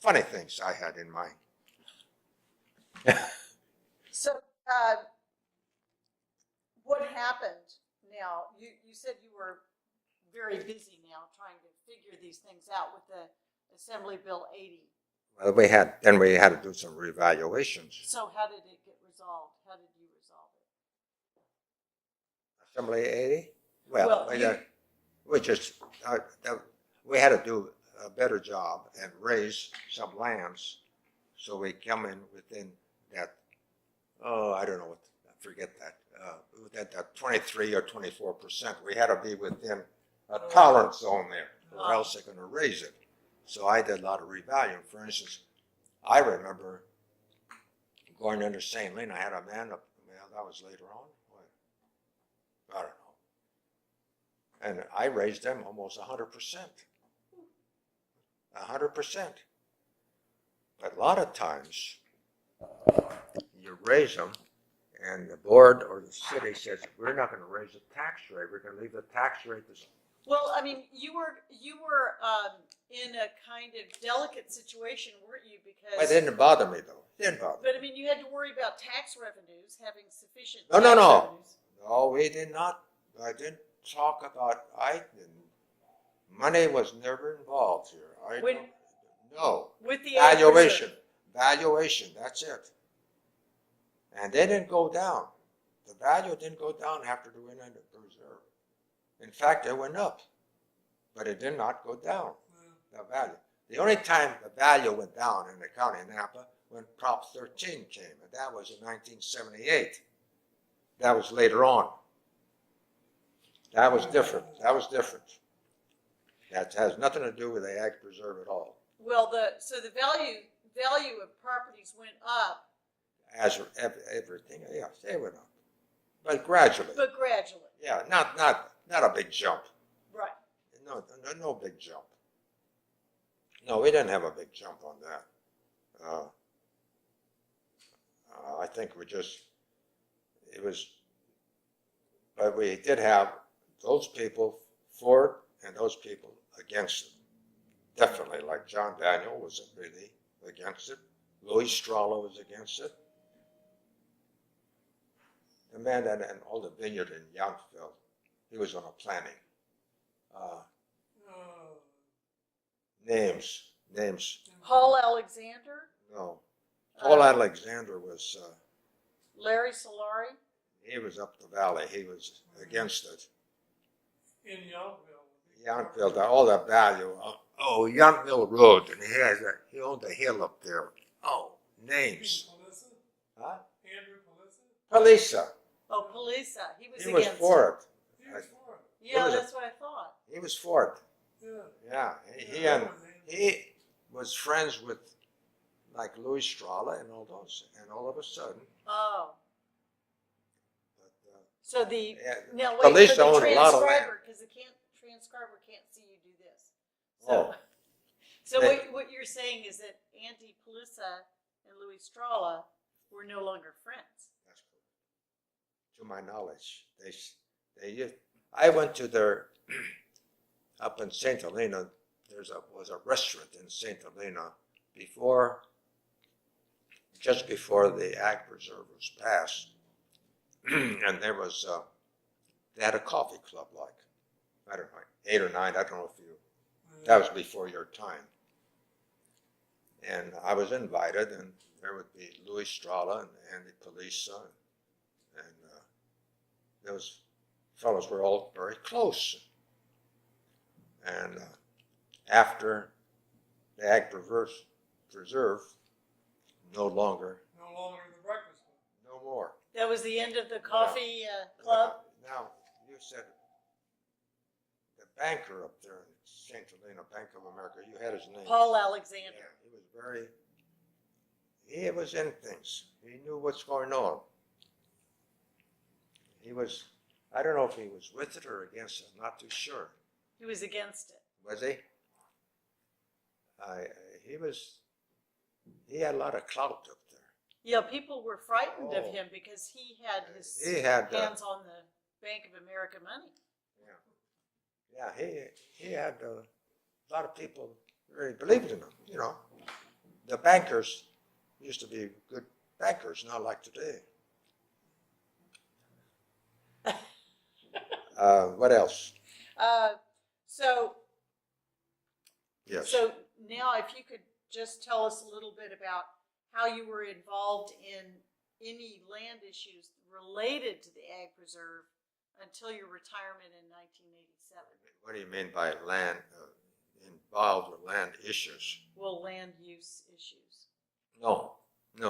funny things I had in mind. So, what happened now? You said you were very busy now trying to figure these things out with the Assembly Bill 80. Well, we had to do some revaluations. So how did it get resolved? How did you resolve it? Assembly 80? Well, we had to do a better job and raise some lands so we come in within that, I don't know what, I forget that, that 23 or 24%. We had to be within a tolerance zone there, or else they're going to raise it. So I did a lot of revaluing. For instance, I remember going into St. Lena. I had a man up, well, that was later on. I don't know. And I raised them almost 100%. 100%. But a lot of times, you raise them, and the board or the city says, we're not going to raise the tax rate. We're going to leave the tax rate the same. Well, I mean, you were in a kind of delicate situation, weren't you? Because It didn't bother me, though. It didn't bother me. But I mean, you had to worry about tax revenues, having sufficient. No. Revenues. No, we did not. I didn't talk about. Money was never involved here. No. With the Valuation. That's it. And they didn't go down. The value didn't go down after the went into preserve. In fact, it went up, but it did not go down. The value. The only time the value went down in the county of Napa when Prop 13 came, and that was in 1978. That was later on. That was different. That has nothing to do with the ag preserve at all. Well, the value of properties went up. As everything, yes, they went up, but gradually. Yeah, not a big jump. Right. No big jump. No, we didn't have a big jump on that. I think but we did have those people for it and those people against it. Definitely, like John Daniel was really against it. Louis Strala was against it. The man that and all the vineyard in Yountville, he was on a planning. Names. Paul Alexander. No. Paul Alexander was. Larry Solari. He was up the valley. He was against it. In Yountville, all that value. Yountville Road, and he owned a hill up there. Oh, names. Huh? Andrew Palisa? Palisa. Oh, Palisa. He was He was against for it. Yeah, that's what I thought. He was for it. Yeah. Yeah. He was friends with like Louis Strala and all those, and all of a sudden. Oh. But, So the now Palisa wait for the owned a lot of land. transcriber, because the transcriber can't see you do this. So, what you're saying is that Auntie Palisa and Louis Strala were no longer friends. That's cool. To my knowledge, I went to their up in St. Helena. Was a restaurant in St. Helena just before the Ag Preserve was passed, and there was they had a coffee club I don't know, 8 or 9. I don't know if that was before your time. And I was invited, and there would be Louis Strala and Andy Palisa, and those fellows were all very close. And after the Ag Preserve, no longer the breakfast club. No more. That was the end of the coffee club? Now, you said the banker up there in St. Helena, Bank of America, you had his name. Paul Alexander. Yeah, he was in things. He knew what's going on. I don't know if he was with it or against it, I'm not too sure. He was against it. Was he? He had a lot of clout up there. Yeah, people were frightened of him because he had his hands on Bank of America money. Yeah, he had a lot of people really believed in him, you know. The bankers used to be good bankers, not like today. What else? So Yes. So now if you could just tell us a little bit about how you were involved in any land issues related to the Ag Preserve until your retirement in 1987. What do you mean by land, involved with land issues? Well, land use issues. No,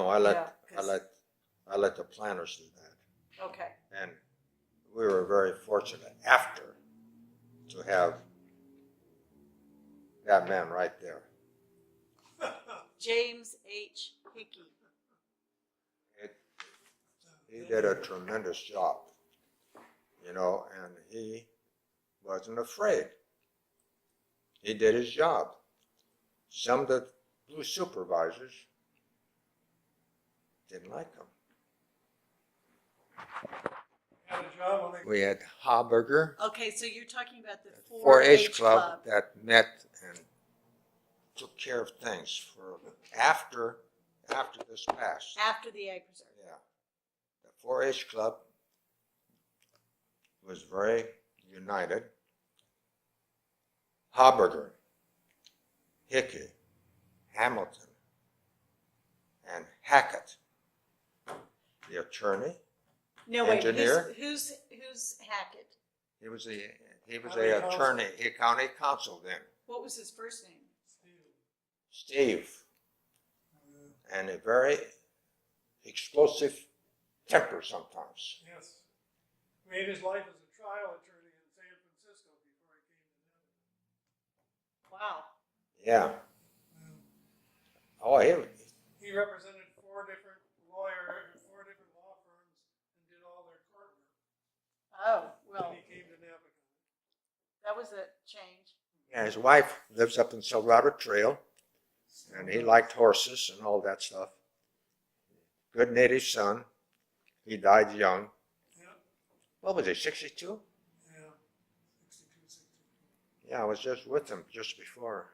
I let the planners do that. Okay. And we were very fortunate after to have that man right there. James H. Hickey. He did a tremendous job, you know, and he wasn't afraid. He did his job. Some of the blue supervisors didn't like him. Had a job when they We had Haberger, Okay, so you're talking about the 4-H club that met and took care of things for after this passed. After the Ag Preserve. Yeah, the 4-H club was very united. Haberger, Hickey, Hamilton, and Hackett, the attorney. No, wait, Engineer? who's Hackett? He was a County attorney, a county counsel then. What was his first name? Steve, and a very explosive temper sometimes. Yes. Made his life as a trial attorney in San Francisco before he came to Napa. Wow. Yeah. Oh, He represented four different law firms and did all their court work. Oh, well, Then he came to Napa. that was a change. yeah, his wife lives up in Silverado Trail, and he liked horses and all that stuff. Good native son. He died young. Yeah, What was he, 62? yeah. 62, 63. Yeah, I was just with him just before,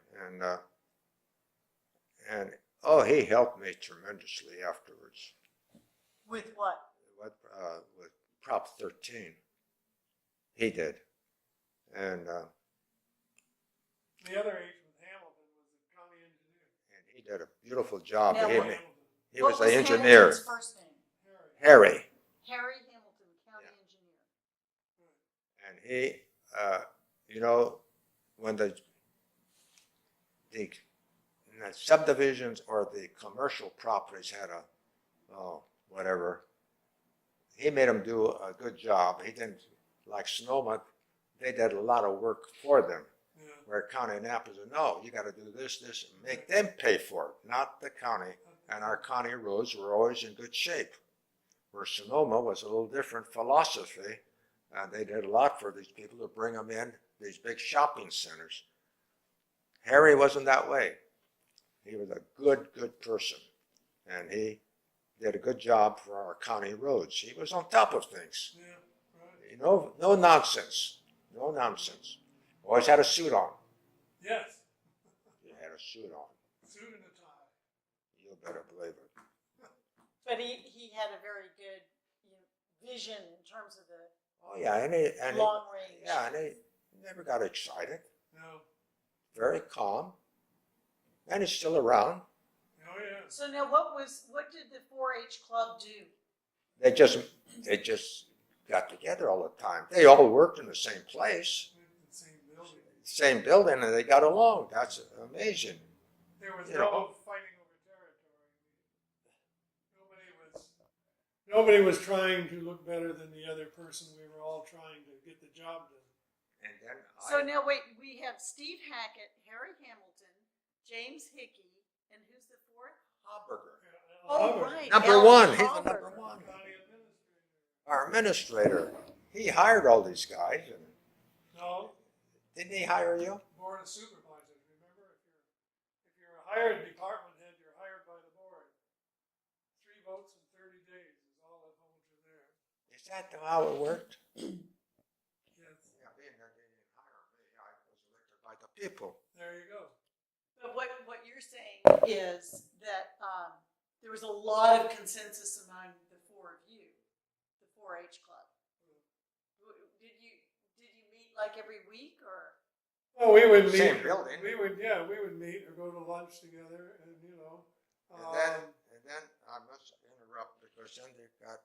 and oh, he helped me tremendously afterwards. With what? With Prop 13, he did, and The other agent, Hamilton, was the county engineer. he did a beautiful job. Now, He, what- Hamilton. he What was an engineer, Hamilton's first name? Harry. Harry, Harry Hamilton, county engineer. and he, you know, when the subdivisions or the commercial properties had whatever, he made them do a good job. He didn't, like Sonoma, they did a lot of work for them. Yeah. Where County Napa said, no, you got to do this, and make them pay for it, not the county. And our county roads were always in good shape. Where Sonoma was a little different philosophy, and they did a lot for these people to bring them in, these big shopping centers. Harry wasn't that way. He was a good person, and he did a good job for our county roads. He was on top of things. Yeah, right. You know, no nonsense. Always had a suit on. Yes. He had a suit on. Suit and a tie. You better believe it. But he had a very good vision in terms of the Oh yeah, and long range. yeah, and he never got excited. No. Very calm, and he's still around. Oh, yeah. So now what did the 4-H club do? They just got together all the time. They all worked in the same place, The same building. same building, and they got along. That's amazing. There was You no know. fighting over territory. Nobody was trying to look better than the other person. We were all trying to get the job done. And then So now wait, we have Steve Hackett, Harry Hamilton, James Hickey, and who's the fourth? Haberger, Oh, right. number Al one. He's the Hauber. number one. County administrator. Our administrator. He hired all these guys, and No, didn't he hire you? board of supervisors. Remember, if you're a hired department head, you're hired by the board. 3 votes in 30 days is all that holds you there. He that how it worked? Yes, Yeah, being that they didn't hire me, I was elected by the people. there you go. But what you're saying is that there was a lot of consensus among the four of you, the 4-H club. Did you meet like every week or? Well, we would meet. Same building. We would meet or go to lunch together, and you know. And then I must interrupt because then they got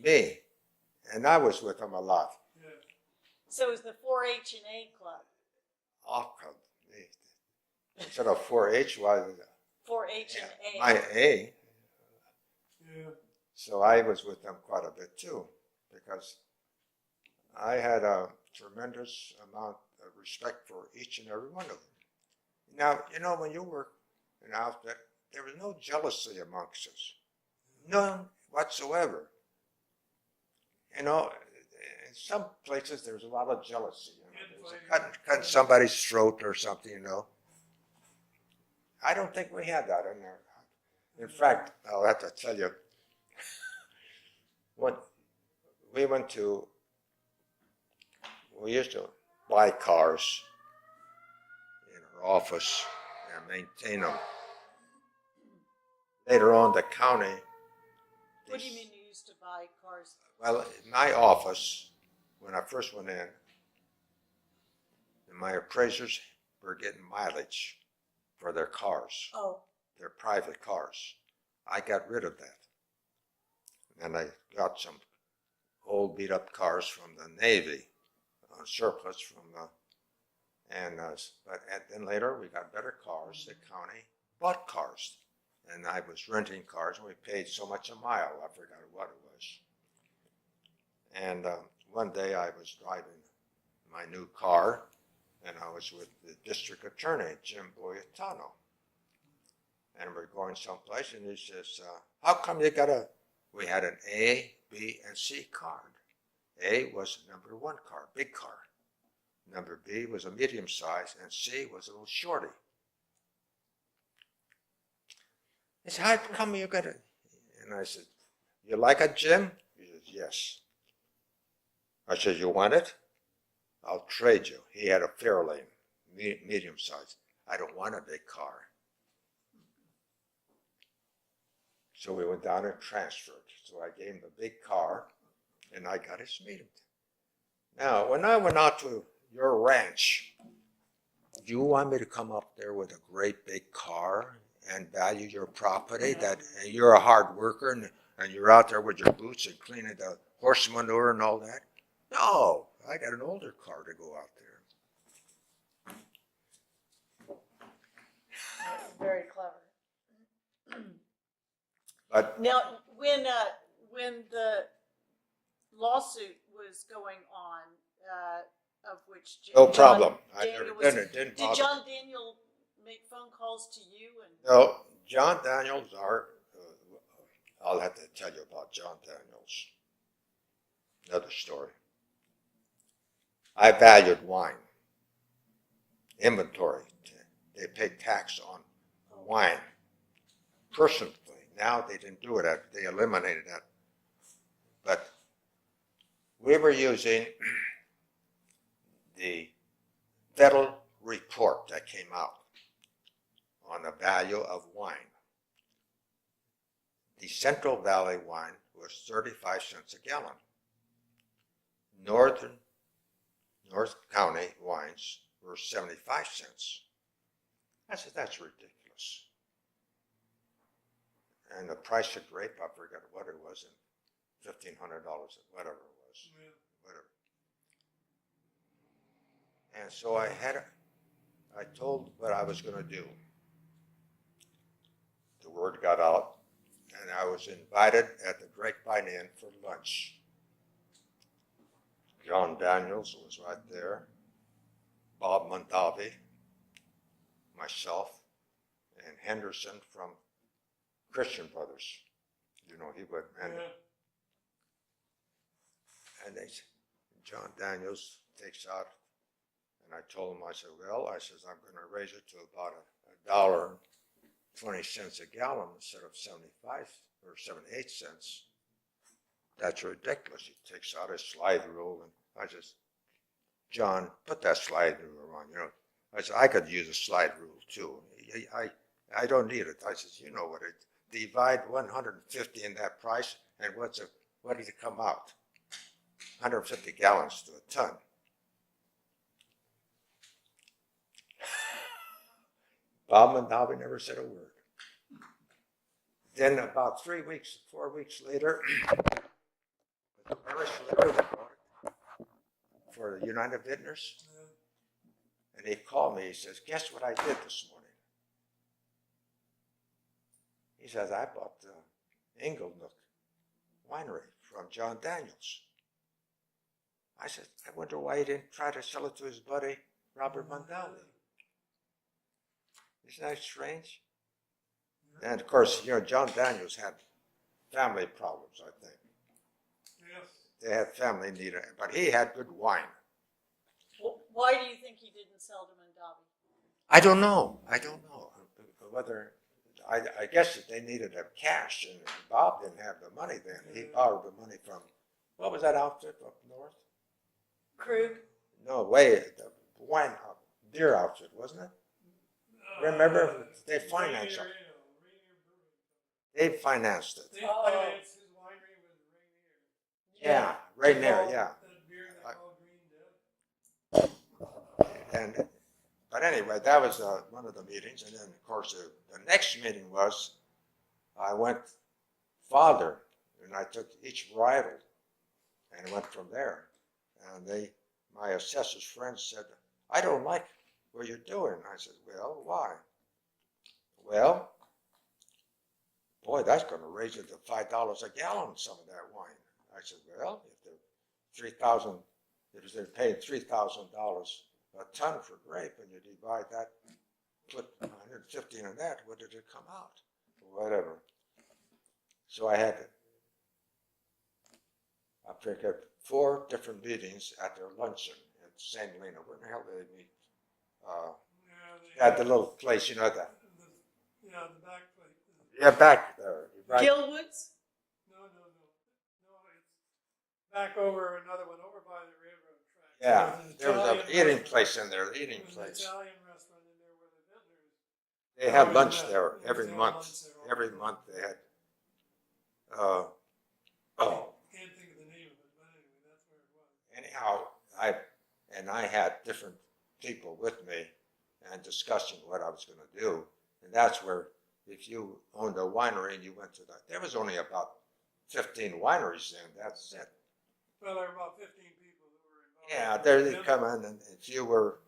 me, and I was with them a lot. Yeah. So it was the 4-H and A club. Club. Instead of 4-H, why 4-H and A. my A? Yeah. So I was with them quite a bit too, because I had a tremendous amount of respect for each and every one of them. Now, you know, when you work in an outfit, there was no jealousy amongst us. None whatsoever. You know, in some places there's a lot of jealousy. You know, there's cutting somebody's throat or something, you know. I don't think we had that in there. In fact, I'll have to tell you, when we used to buy cars in our office and maintain them. Later on, the county. What do you mean you used to buy cars? Well, in my office, when I first went in, my appraisers were getting mileage for their cars, Oh, their private cars. I got rid of that. And I got some old beat up cars from the Navy on surplus from but then later we got better cars. The county bought cars. And I was renting cars, and we paid so much a mile. I forgot what it was. And one day I was driving my new car, and I was with the district attorney, Jim Boyatano. And we're going someplace, and he says, how come we had an A, B, and C card. A was number 1 car, big car. Number B was a medium size, and C was a little shorty. He said, how come you got it? And I said, you like it, Jim? He says, yes. I said, you want it? I'll trade you. He had a Fairlane, medium size. I don't want a big car. So we went down and transferred. So I gave him the big car, and I got his medium. Now, when I went out to your ranch, do you want me to come up there with a great big car and value your property, that you're a hard worker and you're out there with your boots and cleaning the horse manure and all that? No, I got an older car to go out there. very clever. But Now, when the lawsuit was going on, of which no John problem. Daniel Didn't did bother. John Daniel make phone calls to you? And No, John Daniels I'll have to tell you about John Daniels. Another story. I valued wine. Inventory. They paid tax on wine. Personally. Now they didn't do it. They eliminated that. But we were using the federal report that came out on the value of wine. The Central Valley wine was 35 cents a gallon. North County wines were 75 cents. I said, that's ridiculous. And the price of grape, I forgot what it was, and $1,500, whatever it was, whatever. And so I told what I was going to do. The word got out, and I was invited at the Grapevine Inn for lunch. John Daniels was right there, Bob Mondavi, myself, and Henderson from Christian Brothers. You know, he would, and John Daniels takes out, and I told him, I said, well, I'm going to raise it to about $1.20 a gallon instead of 75 or 78 cents. that's ridiculous. He takes out his slide rule, and I says, John, put that slide rule on, you know. I said, I could use a slide rule too. I don't need it. I says, you know what it, divide 150 in that price, and what did it come out? 150 gallons to a ton. Bob Mondavi never said a word. Then about 4 weeks later, the parish letter for the United Vintners, and he called me. He says, guess what I did this morning? He says, I bought the Inglenook winery from John Daniels. I said, I wonder why he didn't try to sell it to his buddy, Robert Mondavi. Isn't that strange? And of course, you know, John Daniels had family problems, I think. Yes. They had family need, but he had good wine. Why do you think he didn't sell to Mondavi? I don't know. Whether, I guess that they needed a cash, and Bob didn't have the money then. He borrowed the money from, what was that outfit up north? Krug? No, the wine, beer outfit, wasn't it? Remember, they financed it. They financed it. They financed his winery with Rainier. Yeah, Rainier, yeah. That beer they call Green Dead. But anyway, that was one of the meetings, and then of course the next meeting was, I went farther, and I took each varietal, and went from there. And my assessor's friends said, I don't like what you're doing. I said, well, why? Well, boy, that's going to raise it to $5 a gallon, some of that wine. I said, well, if they're paying $3,000 a ton for grape, and you divide that, put 150 in that, what did it come out? Whatever. So I had I 4 different meetings at their luncheon at St. Helena. Where the hell did they meet? At the little place, you know that. The back place. Yeah, back there. Right. Gilwood's? No, it's back over another one, over by the railroad track. Yeah, there was an eating restaurant. place in there, There eating was place. an Italian restaurant in there where the vintners. They had Oh, lunch yeah. there Yeah, every they had month. lunch there. Every month they had. Can't think of the name of it, but anyway, that's where it was. Anyhow, I had different people with me and discussing what I was going to do, and that's where if you owned a winery and you went to that, there was only about 15 wineries then. That's it. Well, there were about 15 people who were involved. Yeah, there they come in, and if you were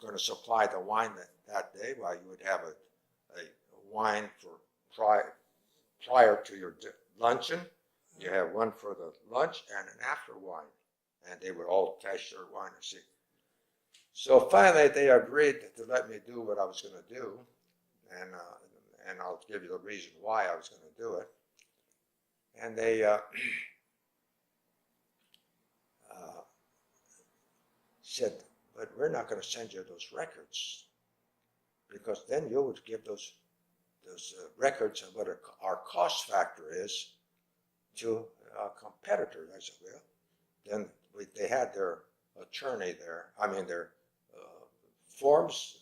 going to supply the wine that day, well, you would have a wine for prior to your luncheon. You have one for the lunch and an after wine, and they would all taste their wine and see. So finally, they agreed to let me do what I was going to do, and I'll give you the reason why I was going to do it. And they said, but we're not going to send you those records, because then you would give those records of what our cost factor is to a competitor. I said, well, then they had their attorney there, their forms,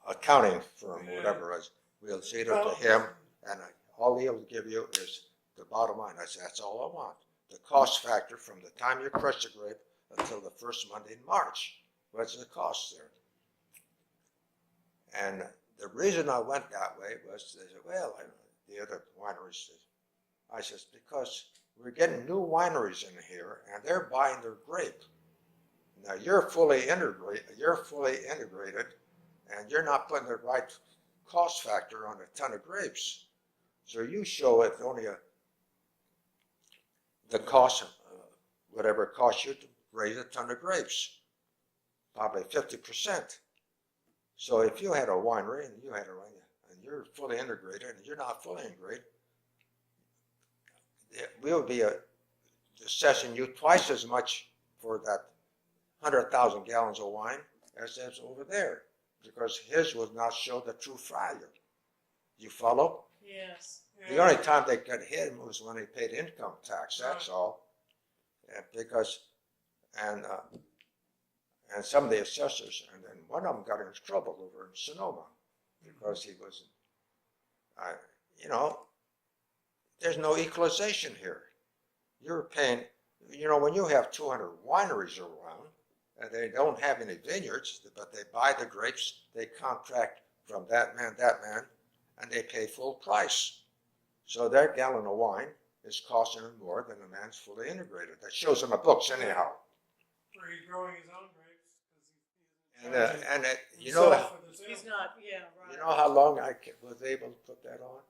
accounting firm, whatever it was. We'll see it to him, and all he'll give you is the bottom line. I said, that's all I want. The cost factor from the time you crush the grape until the first Monday in March. What's the cost there? And the reason I went that way was, they said, well, the other wineries said, I says, because we're getting new wineries in here, and they're buying their grape. Now you're fully integrated, and you're not putting the right cost factor on a ton of grapes. So you show it only the cost, whatever it costs you to raise a ton of grapes, probably 50%. So if you had a winery and you're fully integrated and you're not fully integrated, we'll be assessing you twice as much for that 100,000 gallons of wine as is over there, because his would not show the true value. You follow? Yes. The only time they got hit was when they paid income tax, that's Right. all. Because, and some of the assessors, and then one of them got in trouble over in Sonoma because he was, you know, there's no equalization here. You're paying, you know, when you have 200 wineries around, and they don't have any vineyards, but they buy the grapes, they contract from that man, and they pay full price. So their gallon of wine is costing them more than a man's fully integrated. That shows in the books anyhow. Where he's growing his own grapes. You know, He's not, yeah, right. you know how long I was able to put that on?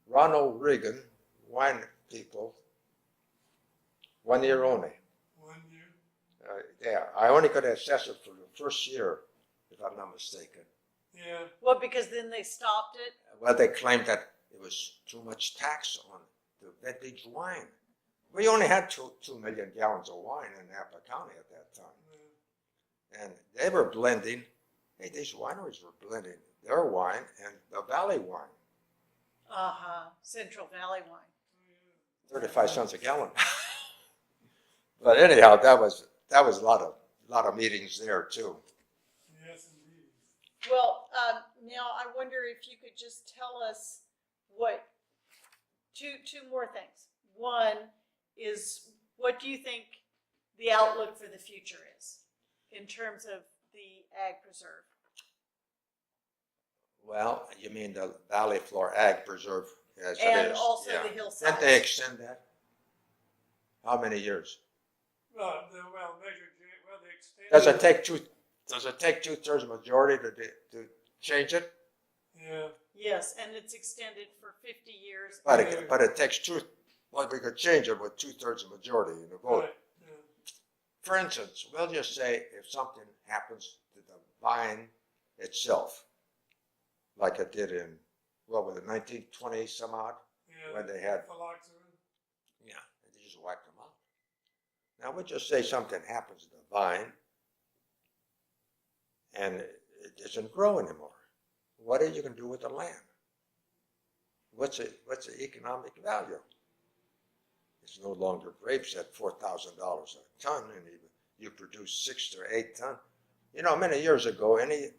Ronald Reagan, wine people, 1 year only. 1 year. Yeah, I only could assess it for the first year, if I'm not mistaken. Yeah. Well, because then they stopped it. Well, they claimed that it was too much tax on the vintage wine. We only had 2 million gallons of wine in Napa County at that time. Yeah. And they were blending, these wineries were blending their wine and the Valley wine. Central Valley wine. 35 cents a gallon. But anyhow, that was a lot of meetings there too. Yes, indeed. Well, now I wonder if you could just tell us what, two more things. One is, what do you think the outlook for the future is in terms of the ag preserve? Well, you mean the Valley Floor Ag Preserve as it is? And also yeah. the hillsides. Didn't they extend that? How many years? Well, measured, the extent. Does it take 2/3 majority to change it? Yeah. Yes, and it's extended for 50 years. But it takes we could change it with 2/3 majority in the vote. Right. Yeah. For instance, we'll just say if something happens to the vine itself, like it did in, what was it, 1920 some odd, Yeah. when they had, phylloxera. yeah, they just wiped them out. Now we'll just say something happens to the vine and it doesn't grow anymore. What are you going to do with the land? What's the economic value? It's no longer grapes at $4,000 a ton, and you produce 6 to 8 tons. You know, many years ago, any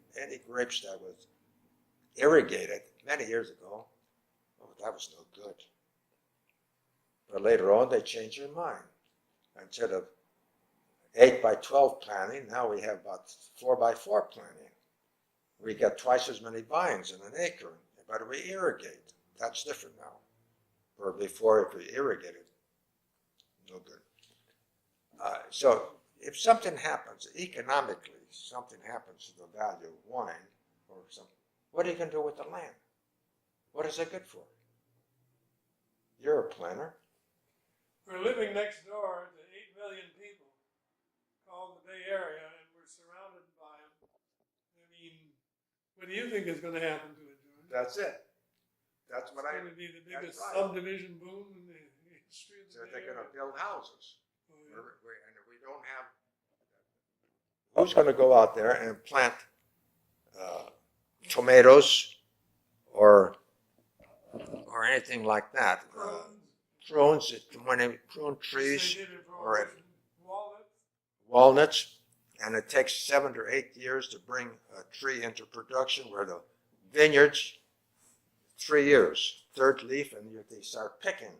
grapes that was irrigated many years ago, that was no good. But later on, they changed their mind. Instead of 8 by 12 planting, now we have about 4 by 4 planting. We get twice as many vines in an acre, but we irrigate. That's different now. Where before, if we irrigated, no good. So if something happens economically, something happens to the value of wine or something, what are you going to do with the land? What is it good for? You're a planner. We're living next door to 8 million people called the Bay Area, and we're surrounded by them. I mean, what do you think is going to happen to it, George? That's it. That's what It's going to be the biggest right. subdivision boom in the history of the So Bay they're going Area. to build houses. Oh, yeah. And we don't have. Who's going to go out there and plant tomatoes or anything like that? Prunes, prune trees, They did it for or walnuts. walnuts, and it takes 7 to 8 years to bring a tree into production. Where the vineyards, 3 years, third leaf, and they start picking.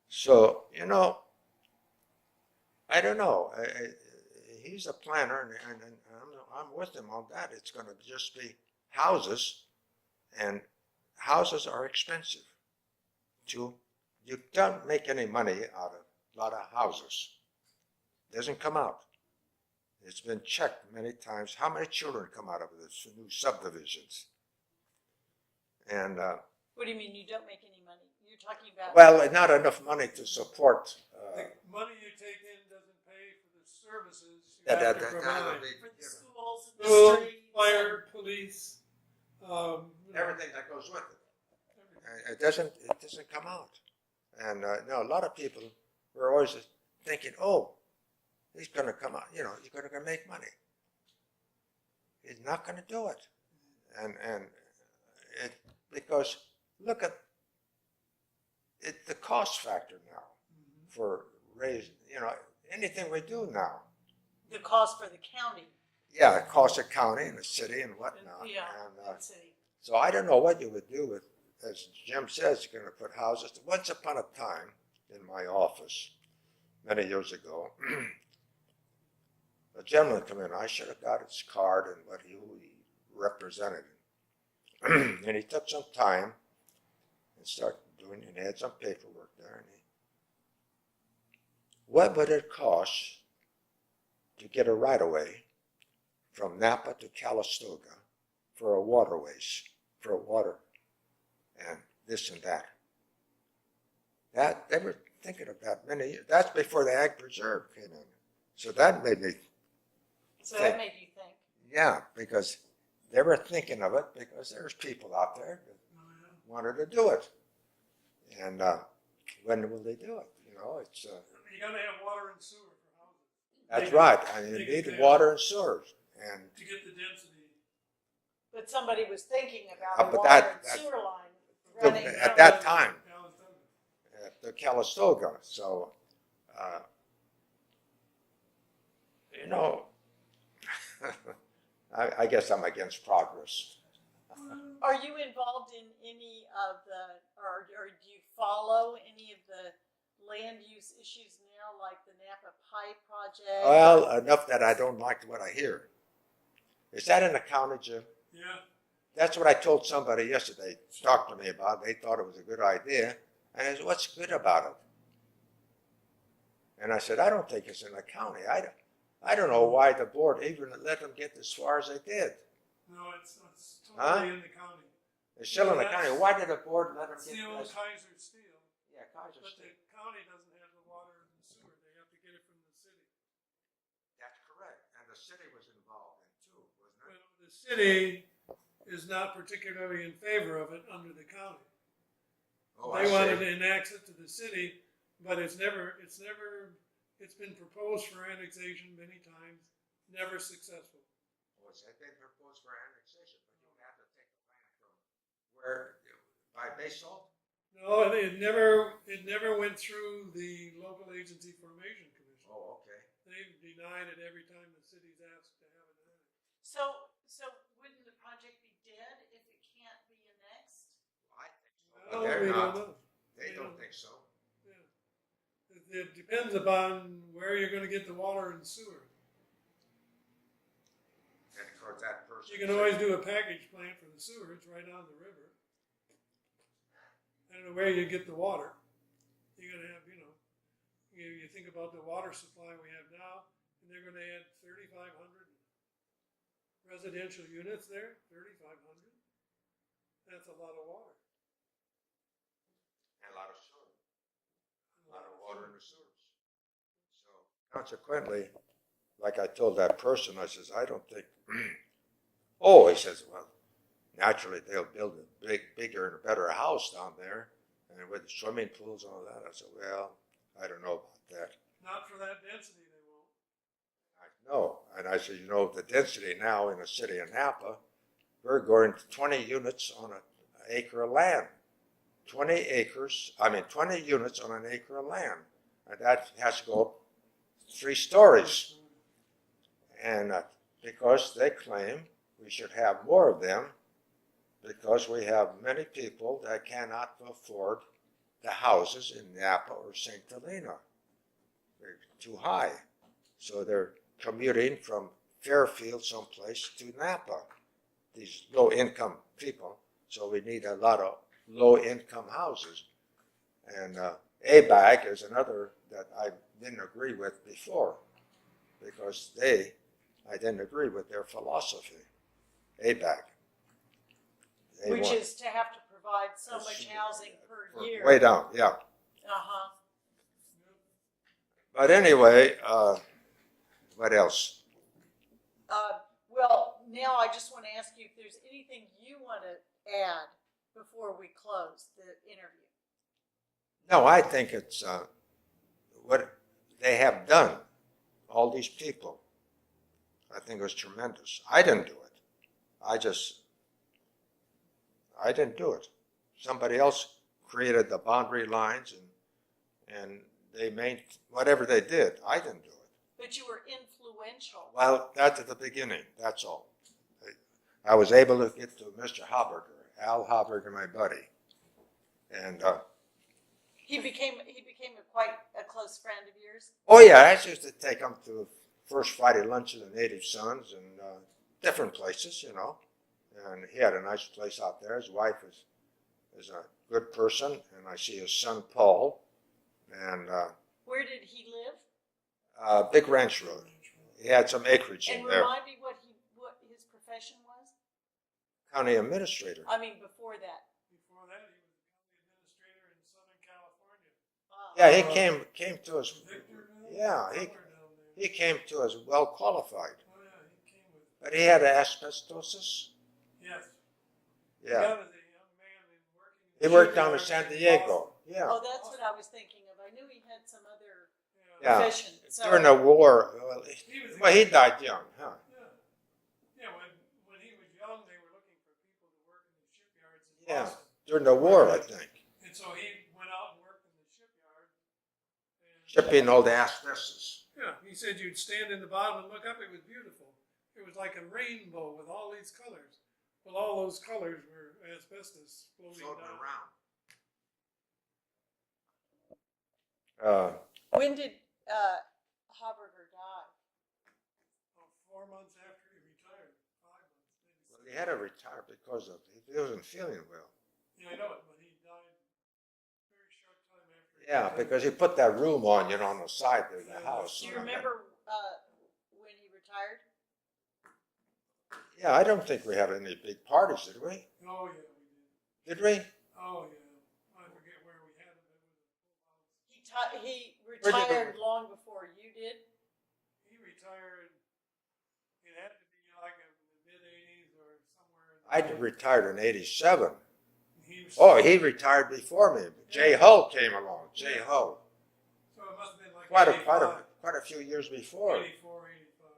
So, you know, I don't know. He's a planner, and I'm with him on that. It's going to just be houses, and houses are expensive. You don't make any money out of a lot of houses. It doesn't come out. It's been checked many times. How many children come out of this new subdivisions? And What do you mean you don't make any money? You're talking about. well, not enough money to support. The money you take in doesn't pay for the services you That have to would provide. be, For the you know, schools and the School, streets. fire, police, everything that goes with it. It doesn't come out. And no, a lot of people were always thinking, oh, he's going to come out, you know, he's going to make money. He's not going to do it. And it, because look at it, the cost factor now for raising, anything we do now. The cost for the county. Yeah, it costs a county and a city and whatnot. Yeah, And, city. so I don't know what you would do with, as Jim says, you're going to put houses. Once upon a time in my office, many years ago, a gentleman came in. I should have got his card and who he represented. And he took some time and started doing, and he had some paperwork there. And what would it cost to get a right-of-way from Napa to Calistoga for a waterways, for a water, and this and that? That they were thinking of that many years. That's before the Ag Preserve came in. So that made me So that made you think. yeah, because they were thinking of it because there's people out there that wanted to do it. And when will they do it? It's You gotta have water and sewer for houses. that's right. I mean, you need water and sewers. And To get the density. But somebody was thinking about a but water that- and sewer line the- running. at that time Calistoga. at the Calistoga. So, I guess I'm against progress. Are you involved in any of the, or do you follow any of the land use issues now, like the Napa Pipe project? Well, enough that I don't like what I hear. Is that in the county, Jim? Yeah. That's what I told somebody yesterday. Talked to me about it. They thought it was a good idea. And I said, what's good about it? And I said, I don't think it's in the county. I don't know why the board even let them get as far as they did. No, it's totally in the county. It's still in the county. Why did the board let them It's get the old as Kaiser Steel, Yeah, Kaiser but State. the county doesn't have the water and the sewer. They have to get it from the city. That's correct. And the city was involved in too, wasn't it? Well, the city is not particularly in favor of it under the county. Oh, They I wanted see. to annex it to the city, but it's been proposed for annexation many times, never successful. Well, it's been proposed for annexation, but you have to take the land from where, by basalt? No, it never went through the local agency formation commission. Oh, okay. They've denied it every time the city's asked to have it annexed. So wouldn't the project be dead if it can't be annexed? I think so. Well, But they're we not. don't know. They We don't don't think so. Yeah. It depends upon where you're going to get the water and sewer. And of course, that person. You can always do a package plant for the sewer. It's right on the river. I don't know where you get the water. You're going to have, you think about the water supply we have now, and they're going to add 3,500 residential units there. 3,500. That's a lot of water. And a lot of sewer. A lot of water in the sewers. So consequently, like I told that person, I says, I don't think, oh, he says, well, naturally they'll build a bigger and better house down there, and with swimming pools and all that. I said, well, I don't know about that. Not for that density, they won't. I know. And I said, the density now in the city of Napa, we're going to 20 units on an acre of land. 20 units on an acre of land. And that has to go up 3 stories. And because they claim we should have more of them, because we have many people that cannot afford the houses in Napa or St. Helena. They're too high. So they're commuting from Fairfield someplace to Napa, these low-income people. So we need a lot of low-income houses. And Abate is another that I didn't agree with before, because I didn't agree with their philosophy. Abate. Which is to have to provide so much housing per year. Way down, yeah. Uh-huh. But anyway, what else? Well, now I just want to ask you if there's anything you want to add before we close the interview. No, I think it's what they have done, all these people. I think it was tremendous. I didn't do it. I didn't do it. somebody else created the boundary lines and they made whatever they did. I didn't do it. But you were influential. Well, that's at the beginning. That's all. I was able to get to Mr. Haberger, Al Haberger, my buddy, and He became quite a close friend of yours. oh yeah, I used to take him to first Friday lunches at Native Sons and different places, you know. And he had a nice place out there. His wife is a good person, and I see his son Paul. And Where did he live? Big Ranch Road. He had some acreage And in there. remind me what his profession was. County administrator. I mean, before that. Before that, he was the county administrator in Southern California. Yeah, he came to us. Victor, Yeah, somewhere down there. he came to us well qualified, Oh yeah, he came with. but he had asbestosis. Yes. Yeah, That was a young man in working. he worked down in San Diego. Yeah, Oh, that's what I was thinking of. I knew he had some other Yeah. profession. So, during the war. Well, he died young, huh? Yeah, when he was young, they were looking for people to work in the shipyards in Yeah, Boston. during the war, I think. And so he went out and worked in the shipyard. And, Shipping all the asbestos. yeah, he said you'd stand in the bottom and look up. It was beautiful. It was like a rainbow with all these colors. Well, all those colors were asbestos floating down. when did Haberger die? Oh, 4 months after he retired, 5 months, maybe. Well, he had to retire because he wasn't feeling well. Yeah, I know it, but he died very short time after. He Yeah, retired. because he put that room on, you know, on the side of the house. Do you remember when he retired? Yeah, I don't think we had any big parties, did we? Oh yeah, we did. Did we? Oh yeah, I forget where we had him. It was a full house. He Where did retired long before you did. He retired. It had to be like in the mid '80s or somewhere. I retired in '87. He was, Oh, he retired before me. Jay Hull came along. Jay Hull. So it must have been like Quite a few years before. 84, 85.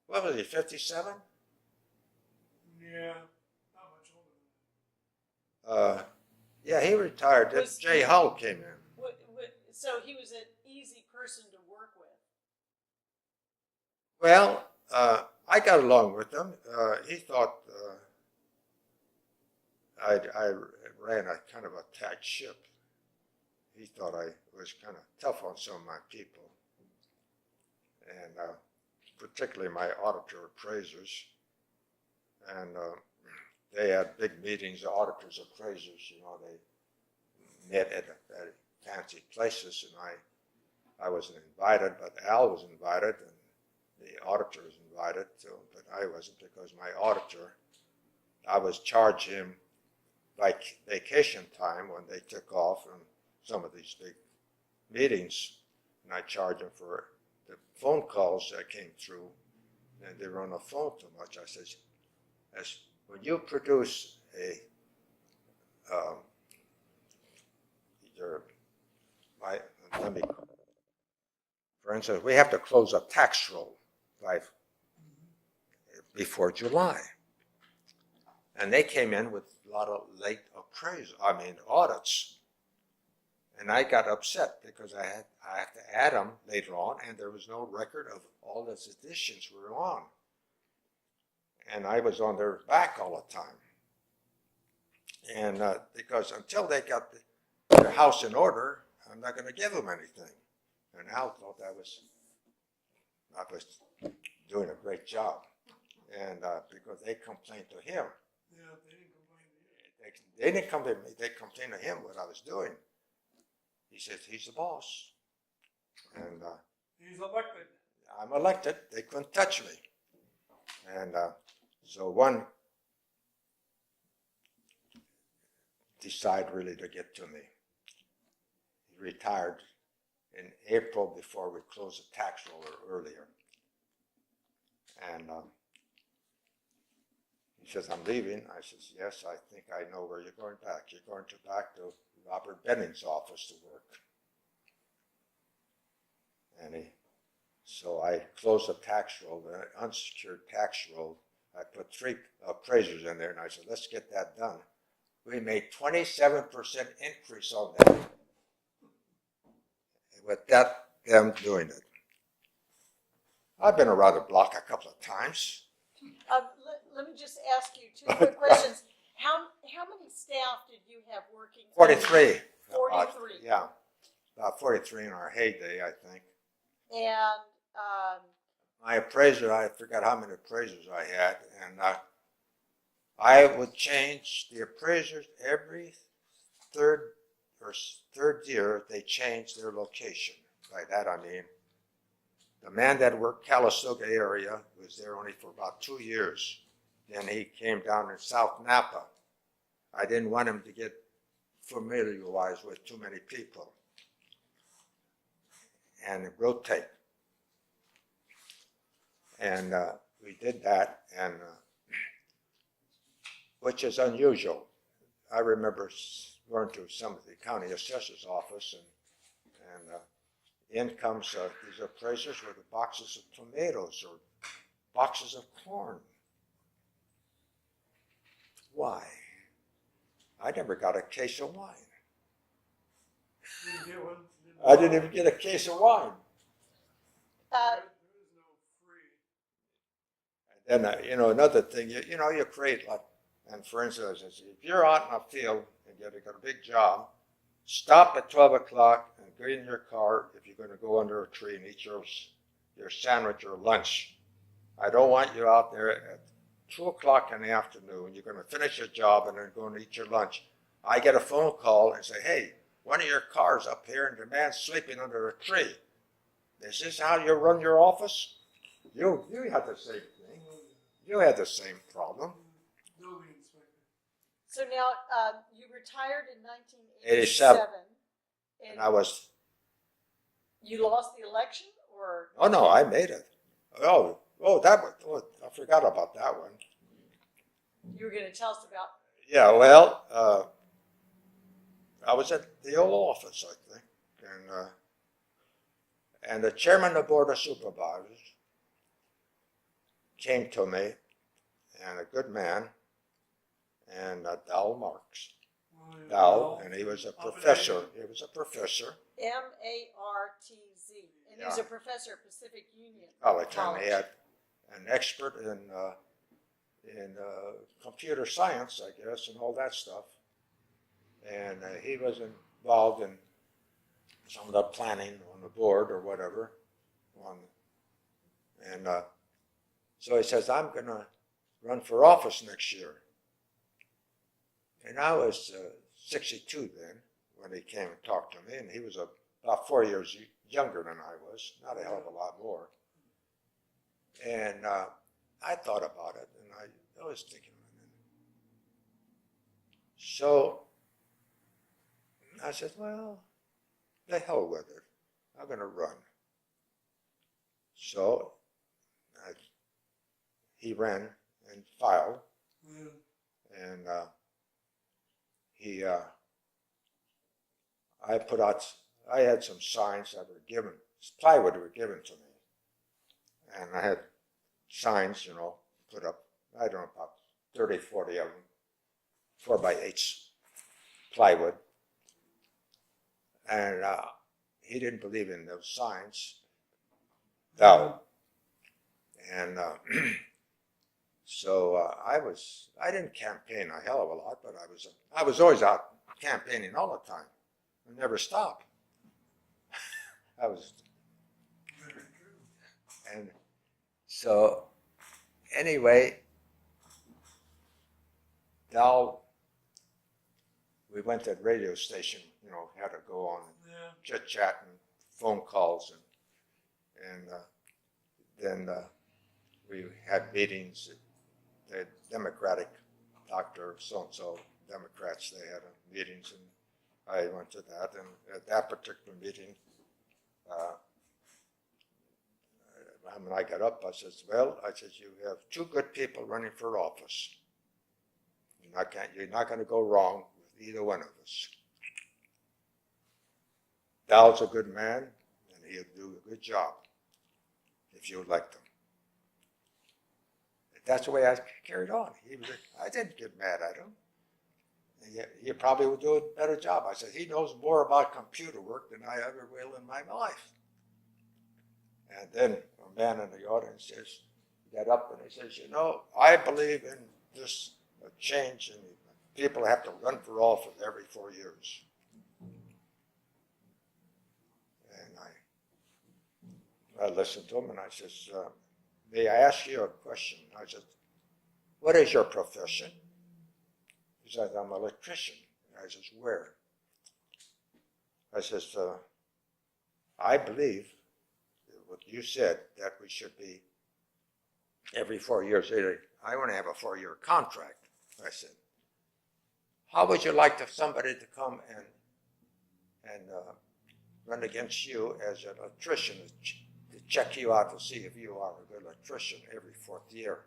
What was he, 57? Yeah, not much older than that. Yeah, he retired. Was Jay he- Hull came in. So he was an easy person to work with. Well, I got along with him. He thought I ran a kind of a tight ship. He thought I was kind of tough on some of my people, and particularly my auditor appraisers. And they had big meetings, the auditors appraisers, you know, they met at fancy places, and I wasn't invited, but Al was invited, and the auditor was invited too, but I wasn't because my auditor, I was charging him like vacation time when they took off from some of these big meetings, and I charged him for the phone calls that came through, and they were on the phone too much. I said, when you produce for instance, we have to close a tax roll before July. And they came in with a lot of late audits. And I got upset because I had to add them later on, and there was no record of all those additions we were on. And I was on their back all the time. And because until they got their house in order, I'm not going to give them anything. And Al thought I was doing a great job. And because they complained to him. Yeah, they didn't complain to you. They didn't come to me. They complained to him what I was doing. He said, he's the boss. And He's elected. I'm elected. They couldn't touch me. And so one decided really to get to me. He retired in April before we closed the tax roll or earlier. And he says, I'm leaving. I says, yes, I think I know where you're going back. You're going back to Robert Benning's office to work. And so I closed the tax roll, the unsecured tax roll. I put 3 appraisers in there, and I said, let's get that done. We made 27% increase on that. With that, them doing it. I've been around the block a couple of times. Let me just ask you two quick questions. How many staff did you have working? 43. 43. Yeah, about 43 in our heyday, I think. And My appraiser, I forgot how many appraisers I had, and I would change the appraisers every third year. They changed their location. By that I mean, the man that worked Calistoga area was there only for about 2 years. Then he came down in South Napa. I didn't want him to get familiarized with too many people and rotate. And we did that, and which is unusual. I remember going to some of the county assessor's office, and in comes these appraisers with boxes of tomatoes or boxes of corn. Why? I never got a case of wine. Didn't get one. I didn't even get a case of wine. There is no free. And then, another thing, you create like, and for instance, if you're out in a field and you've got a big job, stop at 12 o'clock and go in your car if you're going to go under a tree and eat your sandwich or lunch. I don't want you out there at 2 o'clock in the afternoon. You're going to finish your job and then go and eat your lunch. I get a phone call and say, hey, one of your cars up here and the man's sleeping under a tree. Is this how you run your office? You had the same thing. You had the same problem. Building inspector. so now you retired in 1987. And I was, You lost the election, or? oh no, I made it. Oh, I forgot about that one. You were going to tell us about. Yeah, well, I was at the old office, I think, and the chairman of the board of supervisors came to me, and a good man, and Dal Marks. Oh, yeah. Dal, and he was a professor. He was a professor. MARTZ, and he was Yeah. a professor at Pacific Union College, and he had an expert in computer science, I guess, and all that stuff. And he was involved in some of the planning on the board or whatever. So he says, I'm going to run for office next year. And I was 62 then when he came and talked to me, and he was about 4 years younger than I was, not a hell of a lot more. And I thought about it, and I was thinking. So I said, well, the hell with it. I'm going to run. So he ran and filed, Yeah. and I had some signs that were given, plywood were given to me. And I had signs, put up, I don't know, about 30, 40 of them, 4x8s, plywood. And he didn't believe in those signs, though. And so I didn't campaign a hell of a lot, but I was always out campaigning all the time. I never stopped. I was, Very true. and so anyway, we went to the radio station, had to go on Yeah. chit chat and phone calls, and then we had meetings. The Democratic Dr. So-and-so Democrats, they had meetings, and I went to that. And at that particular meeting, when I got up, I said, you have two good people running for office. You're not going to go wrong with either one of us. Dal's a good man, and he'll do a good job if you elect him. That's the way I carried on. I didn't get mad at him. he probably would do a better job. I said, he knows more about computer work than I ever will in my life. And then a man in the audience says, got up and he says, you know, I believe in this change, and people have to run for office every 4 years. And I listened to him, and I says, may I ask you a question? I said, what is your profession? He says, I'm an electrician. And I says, where? I says, I believe what you said, that we should be every 4 years. I want to have a 4-year contract. I said, how would you like somebody to come and run against you as an electrician to check you out to see if you are a good electrician every 4th year?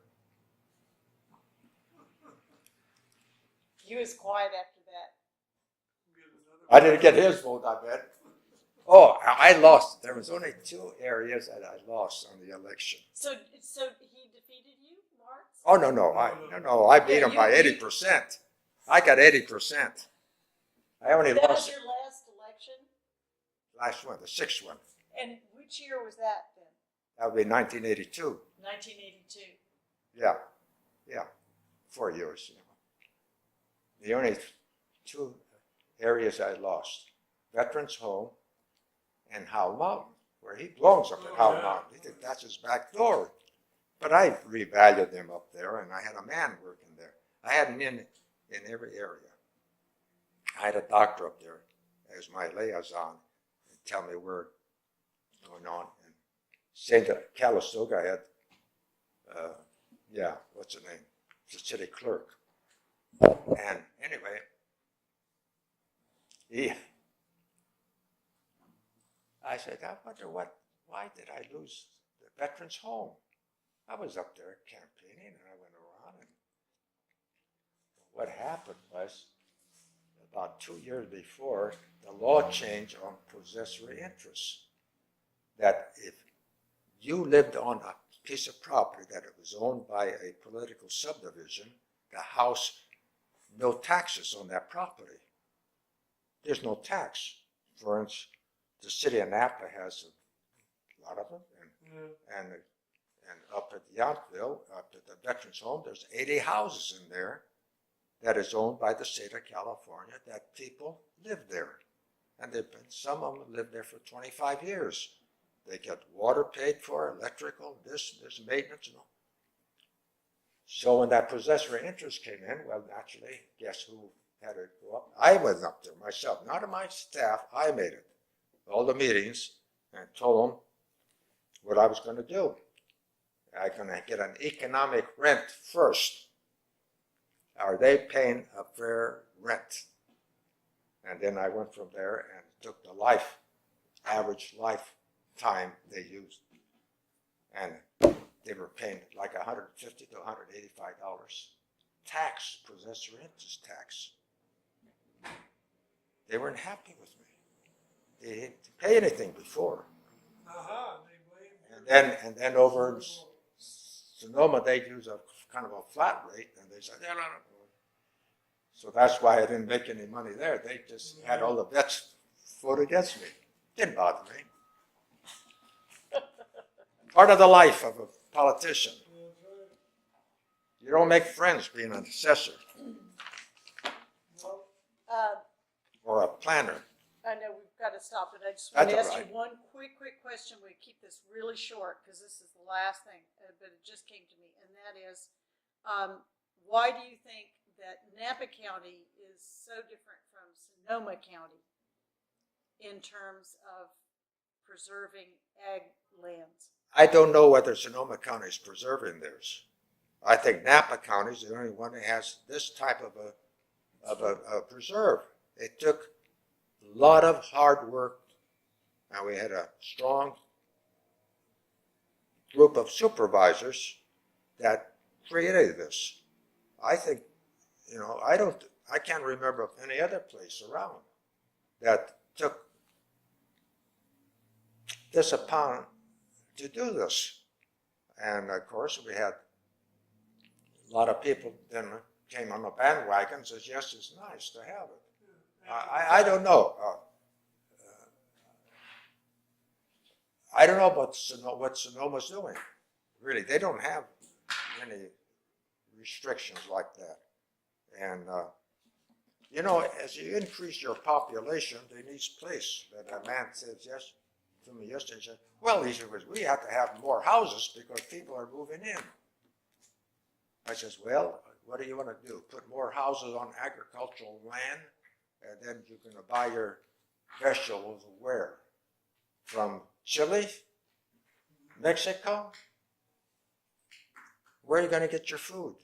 He was quiet after that. I didn't get his vote, I bet. Oh, I lost. There was only 2 areas that I lost on the election. So he defeated you, Mark? Oh, no, I beat him by 80%. I got 80%. I only That was lost your last election? last one, the 6th one. And which year was that then? That would be 1982. 1982. Yeah, 4 years. You know. The only 2 areas I lost, Veterans Home and Howell Mountain, where he belongs up at Howell Mountain. He thinks that's his back door. But I revalued them up there, and I had a man working there. I had an in every area. I had a doctor up there as my liaison and tell me where going on. And St. Calistoga, I had, what's her name? The city clerk. And anyway, I said, I wonder why did I lose the Veterans Home? I was up there campaigning, and I went around, and what happened was, about 2 years before, the law changed on possessory interests, that if you lived on a piece of property that it was owned by a political subdivision, the house, no taxes on that property. There's no tax. For instance, the city of Napa has a lot of them, and up at Yountville, up at the Veterans Home, there's 80 houses in there that is owned by the state of California that people live there. And some of them live there for 25 years. They get water paid for, electrical, this maintenance, and all. So when that possessory interest came in, well, naturally, guess who had to go up? I went up there myself, not of my staff. I made it. All the meetings, and told them what I was going to do. I'm going to get an economic rent first. Are they paying a fair rent? And then I went from there and took the average lifetime they used. And they were paying like $150 to $185 tax, possessory interest tax. They weren't happy with me. They didn't pay anything before. And then over in Sonoma, they use a kind of a flat rate, and they said, no. So that's why I didn't make any money there. They just had all the vets vote against me. Didn't bother me. Part of the life of a politician. You don't make friends being an assessor or a planner. I know we've got to stop it. I just want to That's ask all right. you one quick question. We keep this really short because this is the last thing, but it just came to me, and that is, why do you think that Napa County is so different from Sonoma County in terms of preserving ag lands? I don't know whether Sonoma County is preserving theirs. I think Napa County is the only one that has this type of a preserve. It took a lot of hard work, and we had a strong group of supervisors that created this. I think, I can't remember of any other place around that took this upon to do this. And of course, we had a lot of people then came on the bandwagon and says, yes, it's nice to have it. I don't know. I don't know about what Sonoma's doing. Really, they don't have any restrictions like that. And, you know, as you increase your population, there needs place. That man says yes to me yesterday. He said, well, he said, we have to have more houses because people are moving in. I says, well, what do you want to do? Put more houses on agricultural land, and then you're going to buy your vegetables where? From Chile? Mexico? Where are you going to get your food?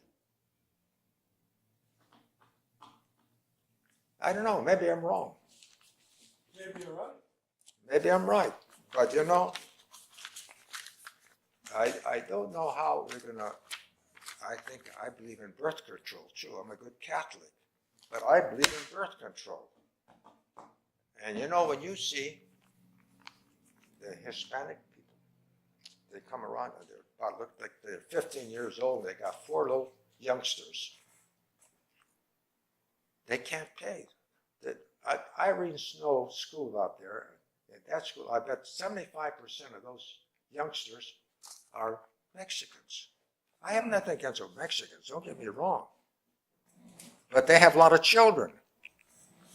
I don't know. Maybe I'm wrong. Maybe you're right. Maybe I'm right. But, you know, I don't know how we're going to, I believe in birth control, too. I'm a good Catholic. But I believe in birth control. And, you know, when you see the Hispanic people, they come around and they're about, look like they're 15 years old. They got 4 little youngsters. They can't pay. Irene Snow School out there, at that school, I bet 75% of those youngsters are Mexicans. I have nothing against Mexicans, don't get me wrong. But they have a lot of children.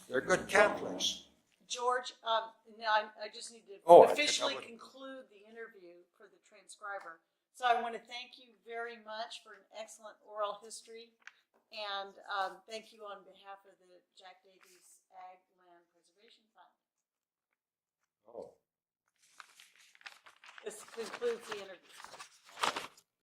They're good Catholics. George, now I just need to Oh, officially conclude the interview for the transcriber. So I want to thank you very much for an excellent oral history, and thank you on behalf of the Jack Davies Ag Land Preservation Fund. Oh. This concludes the interview.